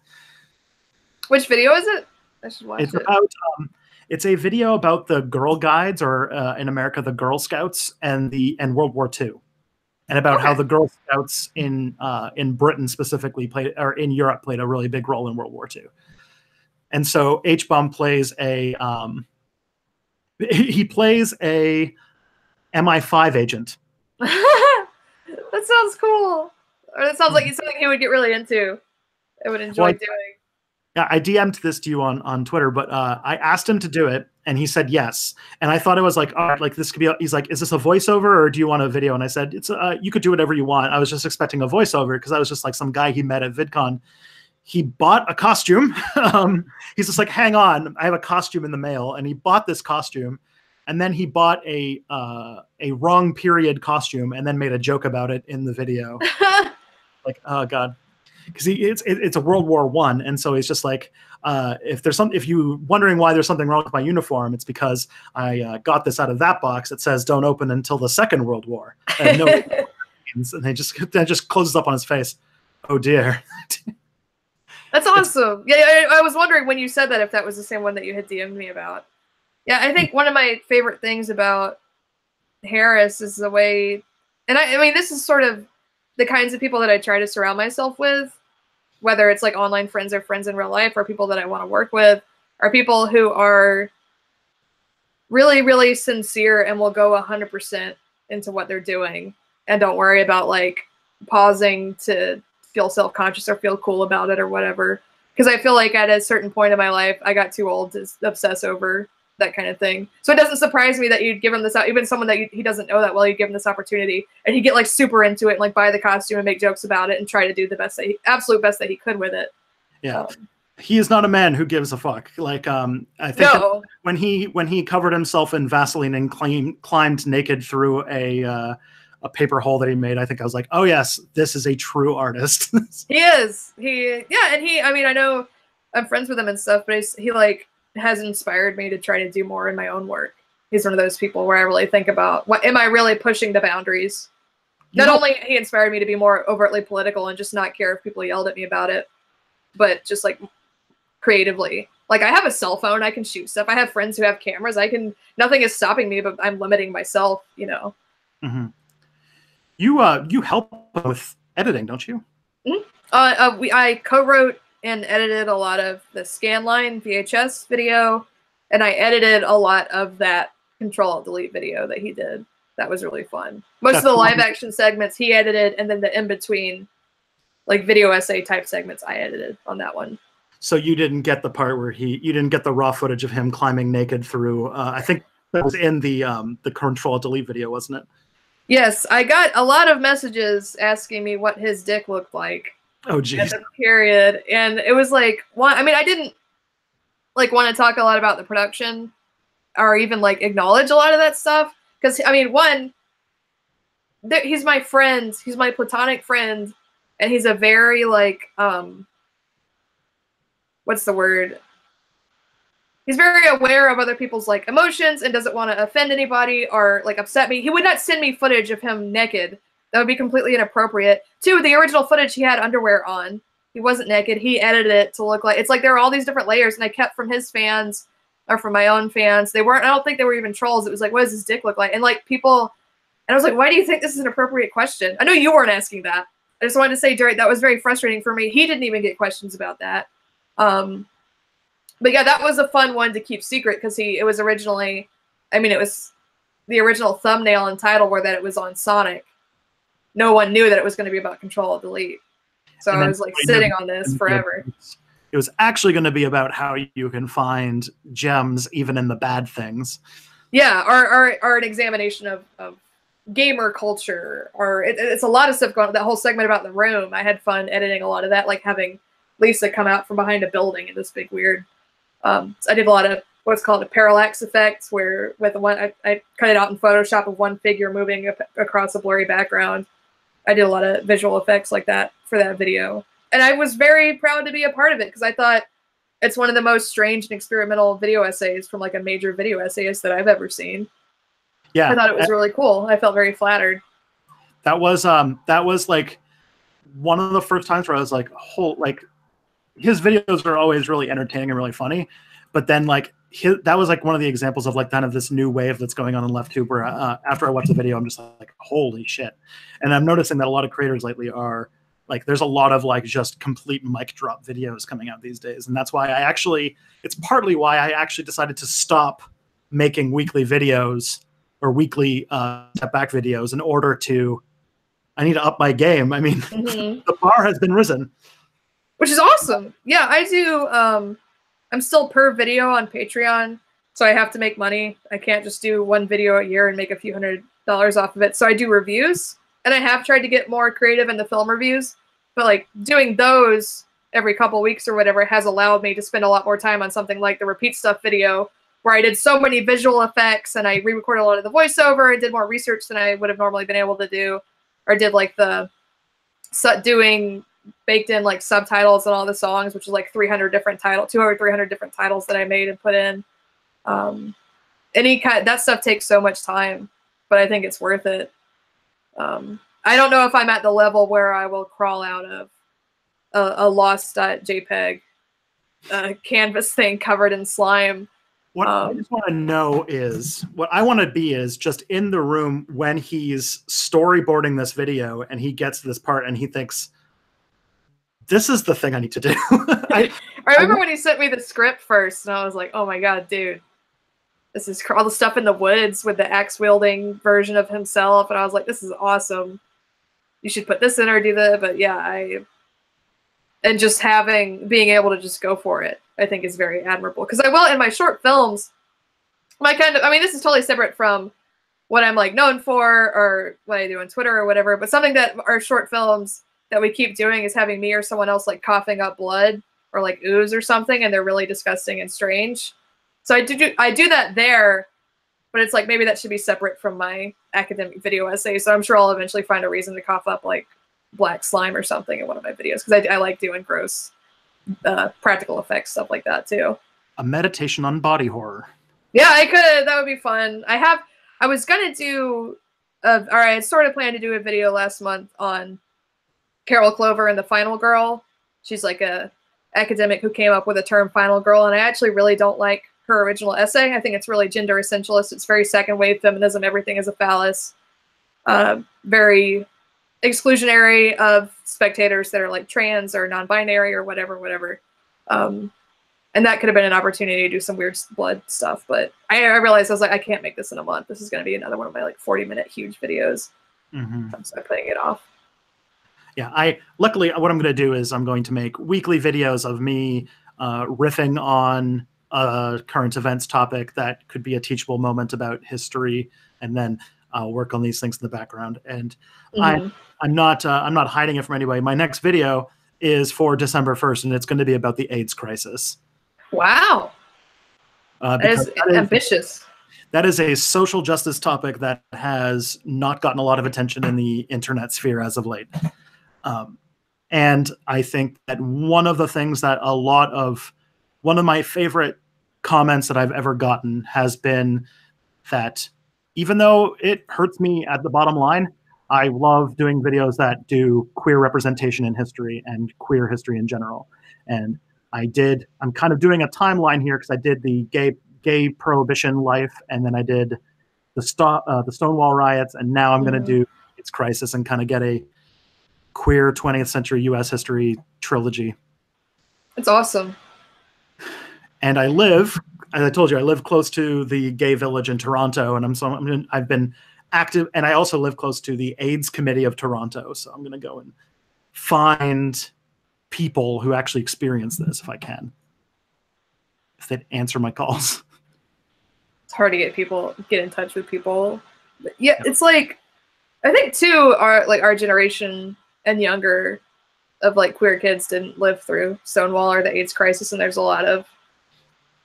Which video is it? I should watch it.
It's a video about the Girl Guides, or in America, the Girl Scouts, and World War II, and about how the Girl Scouts in Britain specifically played, or in Europe played a really big role in World War II. And so H Bomb plays a he plays a MI5 agent.
That sounds cool. Or that sounds like something he would get really into. I would enjoy doing.
Yeah, I DM'd this to you on Twitter, but I asked him to do it, and he said yes. And I thought it was like, all right, like this could be. He's like, is this a voiceover or do you want a video? And I said, it's you could do whatever you want. I was just expecting a voiceover because I was just like some guy he met at VidCon. He bought a costume. He's just like, hang on, I have a costume in the mail, and he bought this costume, and then he bought a wrong period costume, and then made a joke about it in the video. Like, oh god. Because it's a World War I, and so he's just like, if you wondering why there's something wrong with my uniform, it's because I got this out of that box. It says don't open until the Second World War. And no, and they just closes up on his face. Oh dear.
That's awesome. Yeah, I was wondering when you said that if that was the same one that you had DM'd me about. Yeah, I think one of my favorite things about Harris is the way, and I mean this is sort of the kinds of people that I try to surround myself with, whether it's like online friends or friends in real life or people that I want to work with, are people who are really, really sincere and will go 100% into what they're doing and don't worry about like pausing to feel self-conscious or feel cool about it or whatever. Because I feel like at a certain point in my life, I got too old to obsess over that kind of thing. So it doesn't surprise me that you'd give him this, even someone that he doesn't know that well, you'd give him this opportunity and he'd get like super into it and like buy the costume and make jokes about it and try to do the best that absolute best that he could with it.
Yeah. He is not a man who gives a fuck. Like, I think when he covered himself in Vaseline and climbed naked through a paper hole that he made, I think I was like, oh yes, this is a true artist.
He is. I mean, I know I'm friends with him and stuff, but he like has inspired me to try to do more in my own work. He's one of those people where I really think about what am I really pushing the boundaries. Not only he inspired me to be more overtly political and just not care if people yelled at me about it, but just like creatively. Like I have a cell phone, I can shoot stuff. I have friends who have cameras. Nothing is stopping me, but I'm limiting myself, you know.
Mm-hmm. You help with editing, don't you?
Mm-hmm. I co-wrote and edited a lot of the Scanline VHS video, and I edited a lot of that Control-Alt-Delete video that he did. That was really fun. Most of the live action segments he edited, and then the in-between, like video essay type segments, I edited on that one.
So you didn't get the part where you didn't get the raw footage of him climbing naked through, I think that was in the Control-Delete video, wasn't it?
Yes, I got a lot of messages asking me what his dick looked like.
Oh, geez.
Period. And it was like, I mean, I didn't like want to talk a lot about the production or even like acknowledge a lot of that stuff. Because, I mean, he's my friend. He's my platonic friend. And he's a very like, what's the word? He's very aware of other people's like emotions and doesn't want to offend anybody or like upset me. He would not send me footage of him naked. That would be completely inappropriate. 2, the original footage he had underwear on. He wasn't naked. He edited it to look like, it's like there are all these different layers, and I kept from his fans or from my own fans. They weren't, I don't think they were even trolls. It was like, what does his dick look like? And like people, and I was like, why do you think this is an appropriate question? I know you weren't asking that. I just wanted to say, Jerry, that was very frustrating for me. He didn't even get questions about that. But yeah, that was a fun one to keep secret because it was originally, I mean, it was the original thumbnail and title were that it was on Sonic. No one knew that it was going to be about Control-Delete. So I was like sitting on this forever.
It was actually going to be about how you can find gems even in the bad things.
Yeah, or an examination of gamer culture, or it's a lot of stuff going on. That whole segment about the room, I had fun editing a lot of that, like having Lisa come out from behind a building in this big weird. I did a lot of what's called a parallax effect, where with the one I cut it out in Photoshop of one figure moving across a blurry background. I did a lot of visual effects like that for that video. And I was very proud to be a part of it because I thought it's one of the most strange and experimental video essays from like a major video essayist that I've ever seen. Yeah. I thought it was really cool. I felt very flattered.
That was like one of the first times where I was like, his videos are always really entertaining and really funny. But then like that was like one of the examples of like kind of this new wave that's going on in LeftTube where after I watch the video, I'm just like, holy shit. And I'm noticing that a lot of creators lately are like, there's a lot of like just complete mic drop videos coming out these days. And that's why it's partly why I actually decided to stop making weekly videos or weekly step back videos in order to, I need to up my game. I mean, the bar has been risen.
which is awesome. Yeah, I do. I'm still per video on Patreon, so I have to make money. I can't just do one video a year and make a few $100s off of it. So I do reviews, and I have tried to get more creative in the film reviews, but like doing those every couple weeks or whatever has allowed me to spend a lot more time on something like the repeat stuff video, where I did so many visual effects and I re-recorded a lot of the voiceover and did more research than I would have normally been able to do, or did like the doing baked in like subtitles and all the songs, which is like 300 different titles, 200, 300 different titles that I made and put in. That stuff takes so much time, but I think it's worth it. I don't know if I'm at the level where I will crawl out of a lost.jpg canvas thing covered in slime.
What I just want to know is, what I want to be is just in the room when he's storyboarding this video and he gets to this part and he thinks, this is the thing I need to do.
I remember when he sent me the script first and I was like, oh my God, dude, this is all the stuff in the woods with the axe wielding version of himself. And I was like, this is awesome. You should put this in or do that. But yeah, and just being able to just go for it, I think is very admirable. Because I will, in my short films, this is totally separate from what I'm like known for or what I do on Twitter or whatever, but something that our short films that we keep doing is having me or someone else like coughing up blood or like ooze or something, and they're really disgusting and strange. So I do that there, but it's like maybe that should be separate from my academic video essay. So I'm sure I'll eventually find a reason to cough up like black slime or something in one of my videos, because I like doing gross practical effects stuff like that too.
A meditation on body horror.
Yeah, I could. That would be fun. I was gonna do. I had sort of planned to do a video last month on Carol Clover and the Final Girl. She's like a academic who came up with the term Final Girl, and I actually really don't like her original essay. I think it's really gender essentialist. It's very second wave feminism. Everything is a phallus. Very exclusionary of spectators that are like trans or non-binary or whatever. And that could have been an opportunity to do some weird blood stuff. But I realized I was like, I can't make this in a month. This is going to be another one of my like 40-minute huge videos.
Mm-hmm.
So I'm putting it off.
Yeah, luckily what I'm going to do is I'm going to make weekly videos of me riffing on a current events topic that could be a teachable moment about history, and then I'll work on these things in the background. And I'm not hiding it from anybody. My next video is for December 1st, and it's going to be about the AIDS crisis.
Wow. That is ambitious.
That is a social justice topic that has not gotten a lot of attention in the internet sphere as of late. And I think that one of the things that one of my favorite comments that I've ever gotten has been that even though it hurts me at the bottom line, I love doing videos that do queer representation in history and queer history in general. And I'm kind of doing a timeline here because I did the gay prohibition life, and then I did the Stonewall riots, and now I'm going to do its crisis and kind of get a queer 20th century U.S. history trilogy.
It's awesome.
And as I told you, I live close to the gay village in Toronto, and I've been active, and I also live close to the AIDS Committee of Toronto. So I'm going to go and find people who actually experience this if I can, if they'd answer my calls.
It's hard to get in touch with people. But yeah, it's like, I think too, our generation and younger of like queer kids didn't live through Stonewall or the AIDS crisis, and there's a lot of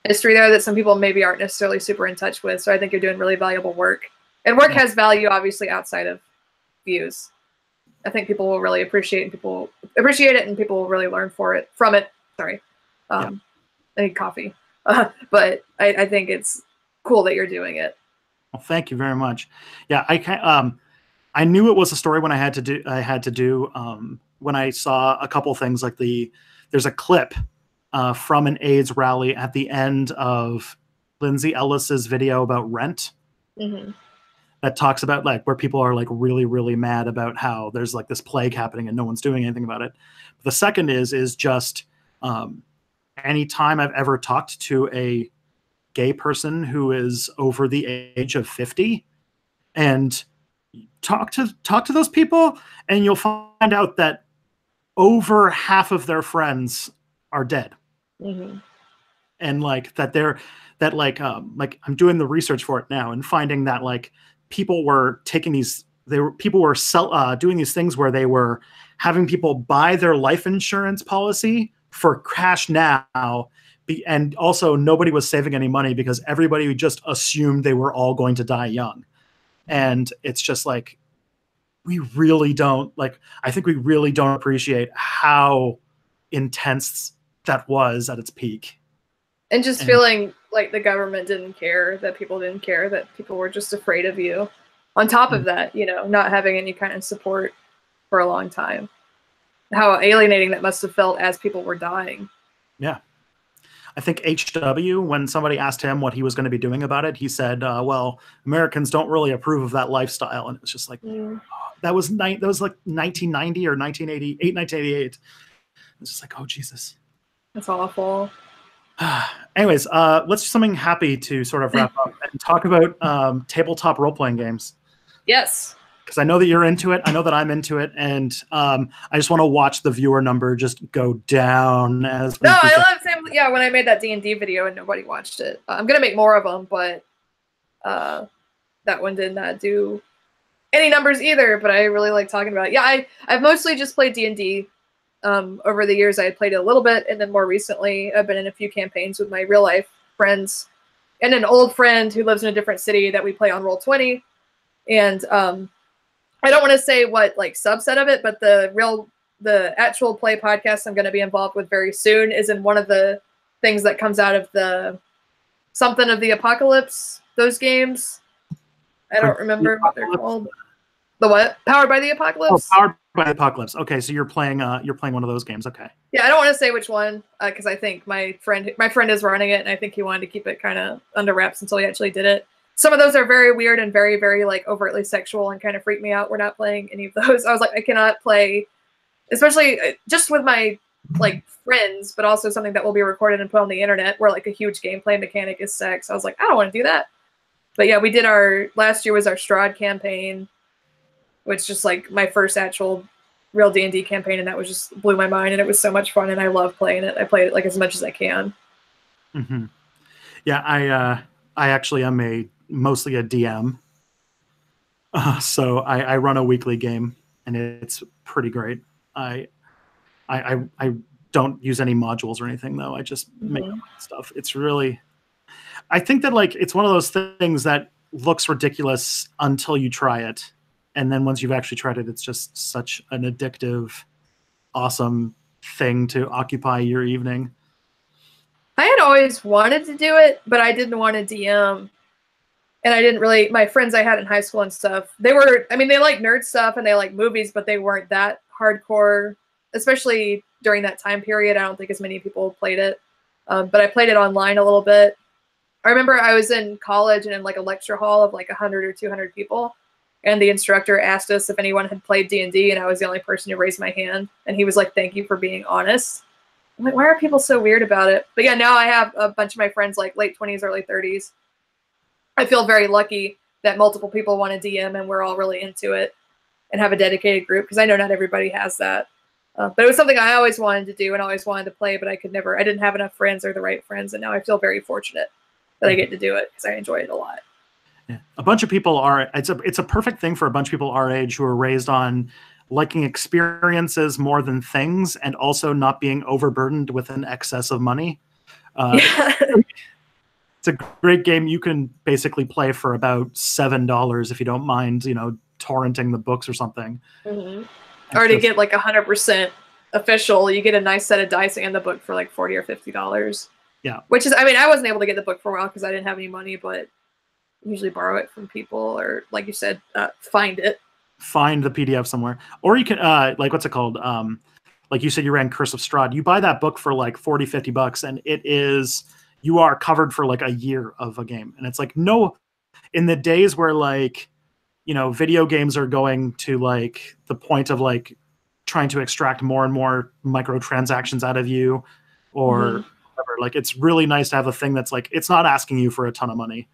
history there that some people maybe aren't necessarily super in touch with. So I think you're doing really valuable work. And work has value, obviously, outside of views. I think people will really appreciate it, and people will really learn from it. Sorry. I need coffee. But I think it's cool that you're doing it.
Well, thank you very much. Yeah, I knew it was a story when I had to do when I saw a couple things like there's a clip from an AIDS rally at the end of Lindsay Ellis's video about Rent. Mm-hmm. That talks about like where people are like really, really mad about how there's like this plague happening and no one's doing anything about it. The second is just any time I've ever talked to a gay person who is over the age of 50 and talk to those people, and you'll find out that over half of their friends are dead.
Mm-hmm.
And like I'm doing the research for it now and finding that like people were doing these things where they were having people buy their life insurance policy for cash now, and also nobody was saving any money because everybody just assumed they were all going to die young. And it's just like, I think we really don't appreciate how intense that was at its peak.
And just feeling like the government didn't care, that people didn't care, that people were just afraid of you. On top of that, you know, not having any kind of support for a long time. How alienating that must have felt as people were dying.
Yeah. I think HW, when somebody asked him what he was going to be doing about it, he said, well, Americans don't really approve of that lifestyle. And it was just like, that was like 1990 or 1988. It's just like, oh, Jesus.
That's awful.
Anyways, let's do something happy to sort of wrap up and talk about tabletop role-playing games.
Yes.
Because I know that you're into it. I know that I'm into it. And I just want to watch the viewer number just go down as we
I love Sam. Yeah, when I made that D&D video and nobody watched it. I'm going to make more of them, but that one did not do any numbers either. But I really like talking about it. Yeah, I've mostly just played D&D. Over the years, I had played it a little bit, and then more recently, I've been in a few campaigns with my real-life friends and an old friend who lives in a different city that we play on Roll20. And I don't want to say what like subset of it, but the actual play podcast I'm going to be involved with very soon is in one of the things that comes out of the something of the apocalypse. Those games, I don't remember what they're called. The what? Powered by the Apocalypse?
Oh, Powered by the Apocalypse. Okay, so you're playing one of those games. Okay.
Yeah, I don't want to say which one because I think my friend is running it, and I think he wanted to keep it kind of under wraps until he actually did it. Some of those are very weird and very, very like overtly sexual and kind of freak me out. We're not playing any of those. I was like, I cannot play, especially just with my like friends, but also something that will be recorded and put on the internet where like a huge gameplay mechanic is sex. I was like, I don't want to do that. But yeah, we did last year was our Strahd campaign, which just like my first actual real D&D campaign, and that was just blew my mind, and it was so much fun, and I love playing it. I played it like as much as I can.
Mm-hmm. Yeah, I actually am mostly a DM, so I run a weekly game, and it's pretty great. I don't use any modules or anything though. I just make stuff. It's really, I think that like it's one of those things that looks ridiculous until you try it. And then once you've actually tried it, it's just such an addictive, awesome thing to occupy your evening.
I had always wanted to do it, but I didn't want to DM. And I didn't really, my friends I had in high school and stuff, they like nerd stuff and they like movies, but they weren't that hardcore, especially during that time period. I don't think as many people played it. But I played it online a little bit. I remember I was in college and in like a lecture hall of like 100 or 200 people. And the instructor asked us if anyone had played D&D, and I was the only person who raised my hand. And he was like, thank you for being honest. I'm like, why are people so weird about it? But yeah, now I have a bunch of my friends like late 20s, early 30s. I feel very lucky that multiple people want to DM and we're all really into it and have a dedicated group, because I know not everybody has that. But it was something I always wanted to do and always wanted to play, but I didn't have enough friends or the right friends. And now I feel very fortunate that I get to do it because I enjoy it a lot.
Yeah. A bunch of people it's a perfect thing for a bunch of people our age who are raised on liking experiences more than things, and also not being overburdened with an excess of money. It's a great game. You can basically play for about $7 if you don't mind, torrenting the books or something.
Mm-hmm. Or to get like 100% official, you get a nice set of dice and the book for like $40 or $50.
Yeah.
Which is, I wasn't able to get the book for a while because I didn't have any money, but usually borrow it from people, or like you said, find the PDF somewhere, or you can like, what's it called, like you said, you ran Curse of Strahd. You buy that book for like $40-50 and you are covered for like a year of a game. And it's like, no, in the days where like video games are going to like the point of like trying to extract more and more microtransactions out of you or whatever, like it's really nice to have a thing that's like, it's not asking you for a ton of money.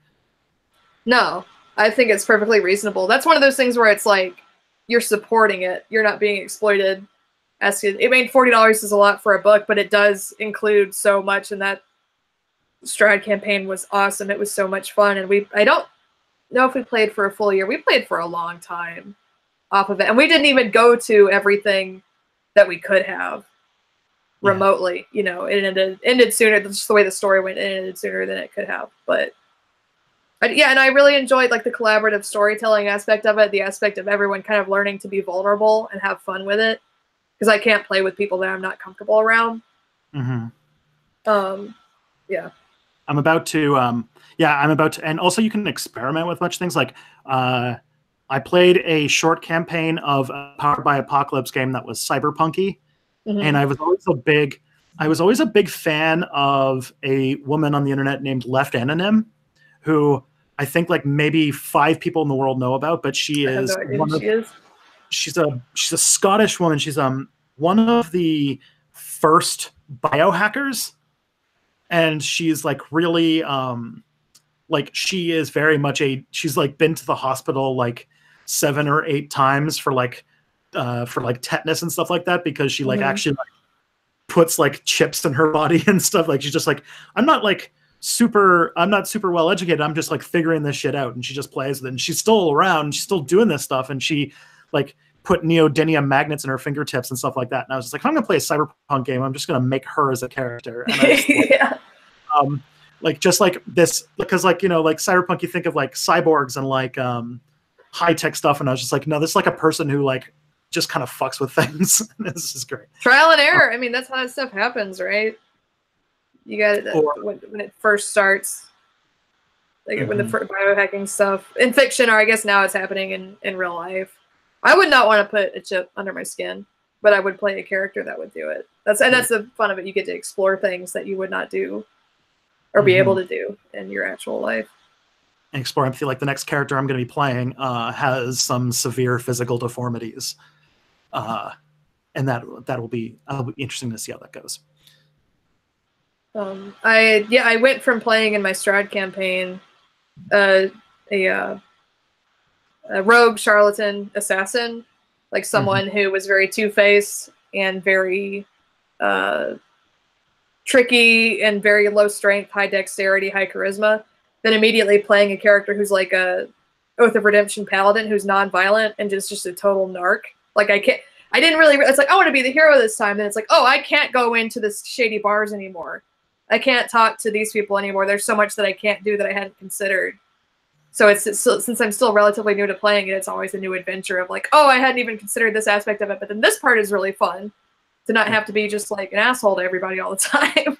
No, I think it's perfectly reasonable. That's one of those things where it's like you're supporting it. You're not being exploited. ask you. I mean, $40 is a lot for a book, but it does include so much, and that Strad campaign was awesome. It was so much fun, and I don't know if we played for a full year. We played for a long time off of it, and we didn't even go to everything that we could have remotely. You know, it ended sooner. That's just the way the story went. It ended sooner than it could have, but yeah, and I really enjoyed like the collaborative storytelling aspect of it, the aspect of everyone kind of learning to be vulnerable and have fun with it, because I can't play with people that I'm not comfortable around. Yeah.
I'm about to, and also you can experiment with much things. Like, I played a short campaign of a Powered by Apocalypse game that was cyberpunky, and I was always a big fan of a woman on the internet named Left Anonym, who I think like maybe 5 people in the world know about, but she's a Scottish woman. She's one of the first biohackers. And she's like really like she is very much she's like been to the hospital like 7 or 8 times for like tetanus and stuff like that, because she like actually like puts like chips in her body and stuff. Like she's just like, I'm not super well educated. I'm just like figuring this shit out. And she just plays with it. And she's still around. She's still doing this stuff. And she like put neodymium magnets in her fingertips and stuff like that. And I was just like, if I'm going to play a cyberpunk game, I'm just going to make her as a character. And I just,
yeah.
Like just like this, because like, you know, like cyberpunk, you think of like cyborgs and like high-tech stuff. And I was just like, no, this is like a person who like just kind of fucks with things. This is great.
Trial and error. I mean, that's how that stuff happens, right? You got it when it first starts, like when the biohacking stuff in fiction, or I guess now it's happening in real life. I would not want to put a chip under my skin, but I would play a character that would do it. That's the fun of it. You get to explore things that you would not do or be able to do in your actual life.
And explore empathy. Like the next character I'm going to be playing has some severe physical deformities, and that'll be interesting to see how that goes.
I went from playing in my Strad campaign a rogue charlatan assassin, like someone who was very two-faced and very tricky and very low strength, high dexterity, high charisma, then immediately playing a character who's like a Oath of Redemption paladin who's non-violent and just a total narc. Like I didn't really, it's like, I want to be the hero this time. And it's like, oh, I can't go into this shady bars anymore. I can't talk to these people anymore. There's so much that I can't do that I hadn't considered. So since I'm still relatively new to playing it, it's always a new adventure of like, oh, I hadn't even considered this aspect of it, but then this part is really fun to not have to be just like an asshole to everybody all the time.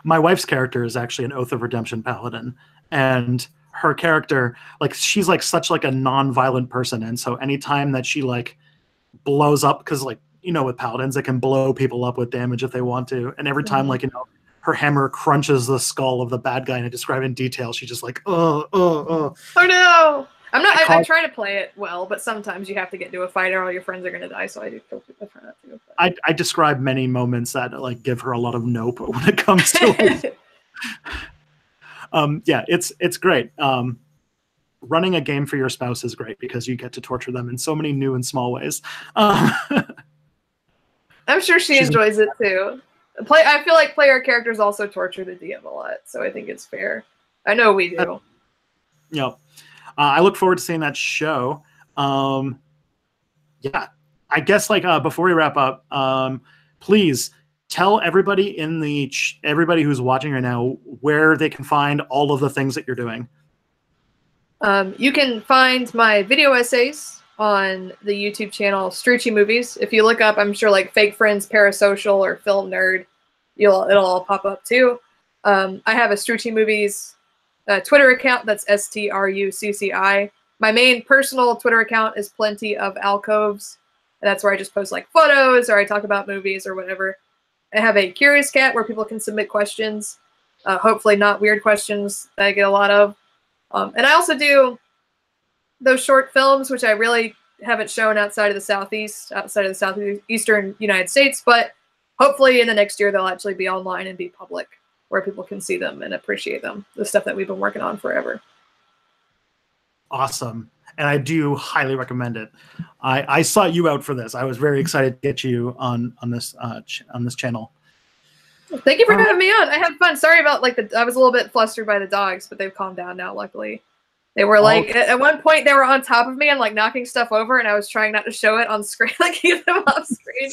My wife's character is actually an Oath of Redemption paladin, and her character, like she's like such like a non-violent person, and so anytime that she like blows up, because like, you know, with paladins, they can blow people up with damage if they want to, and every time like, you know, her hammer crunches the skull of the bad guy and I describe in detail, she's just like, oh
no. I try to play it well, but sometimes you have to get into a fight or all your friends are going to die, so I try not to.
I describe many moments that like give her a lot of nope when it comes to it. Yeah, it's great. Running a game for your spouse is great because you get to torture them in so many new and small ways. I'm
sure she enjoys it too. I feel like player characters also torture the DM a lot, so I think it's fair. I know we do.
Yeah. I look forward to seeing that show. Yeah, I guess like before we wrap up, please tell everybody everybody who's watching right now where they can find all of the things that you're doing.
You can find my video essays on the YouTube channel StrucciMovies. If you look up, I'm sure like Fake Friends, Parasocial, or Film Nerd, it'll all pop up too. I have a StrucciMovies Twitter account that's STRUCCI. My main personal Twitter account is Plenty of Alcoves, and that's where I just post like photos or I talk about movies or whatever. I have a Curious Cat where people can submit questions, hopefully not weird questions that I get a lot of. And I also do those short films, which I really haven't shown outside of the southeastern United States, but hopefully in the next year they'll actually be online and be public where people can see them and appreciate them, the stuff that we've been working on forever.
Awesome. and I do highly recommend it. I sought you out for this. I was very excited to get you on this channel.
Thank you for having me on. I had fun. Sorry about I was a little bit flustered by the dogs, but they've calmed down now, luckily. They were at one point they were on top of me and like knocking stuff over, and I was trying not to show it on screen, like keep them off screen.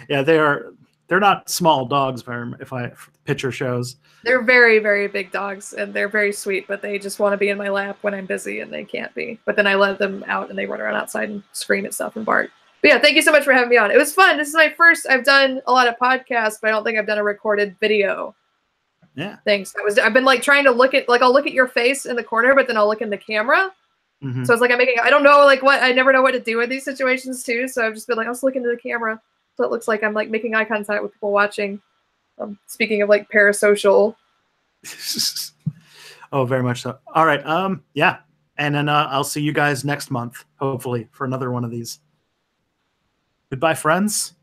Yeah, they're not small dogs, if picture shows.
They're very, very big dogs, and they're very sweet, but they just want to be in my lap when I'm busy, and they can't be. But then I let them out, and they run around outside and scream at stuff and bark. But yeah, thank you so much for having me on. It was fun. This is my first. I've done a lot of podcasts, but I don't think I've done a recorded video.
Yeah.
Thanks. I've been like trying to look at I'll look at your face in the corner, but then I'll look in the camera. So it's like I don't know I never know what to do in these situations too. So I've just been like, I'll just look into the camera. So it looks like I'm like making eye contact with people watching. Speaking of like parasocial.
Oh, very much so. All right. Yeah. And then I'll see you guys next month, hopefully, for another one of these. Goodbye, friends.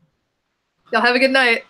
Y'all have a good night.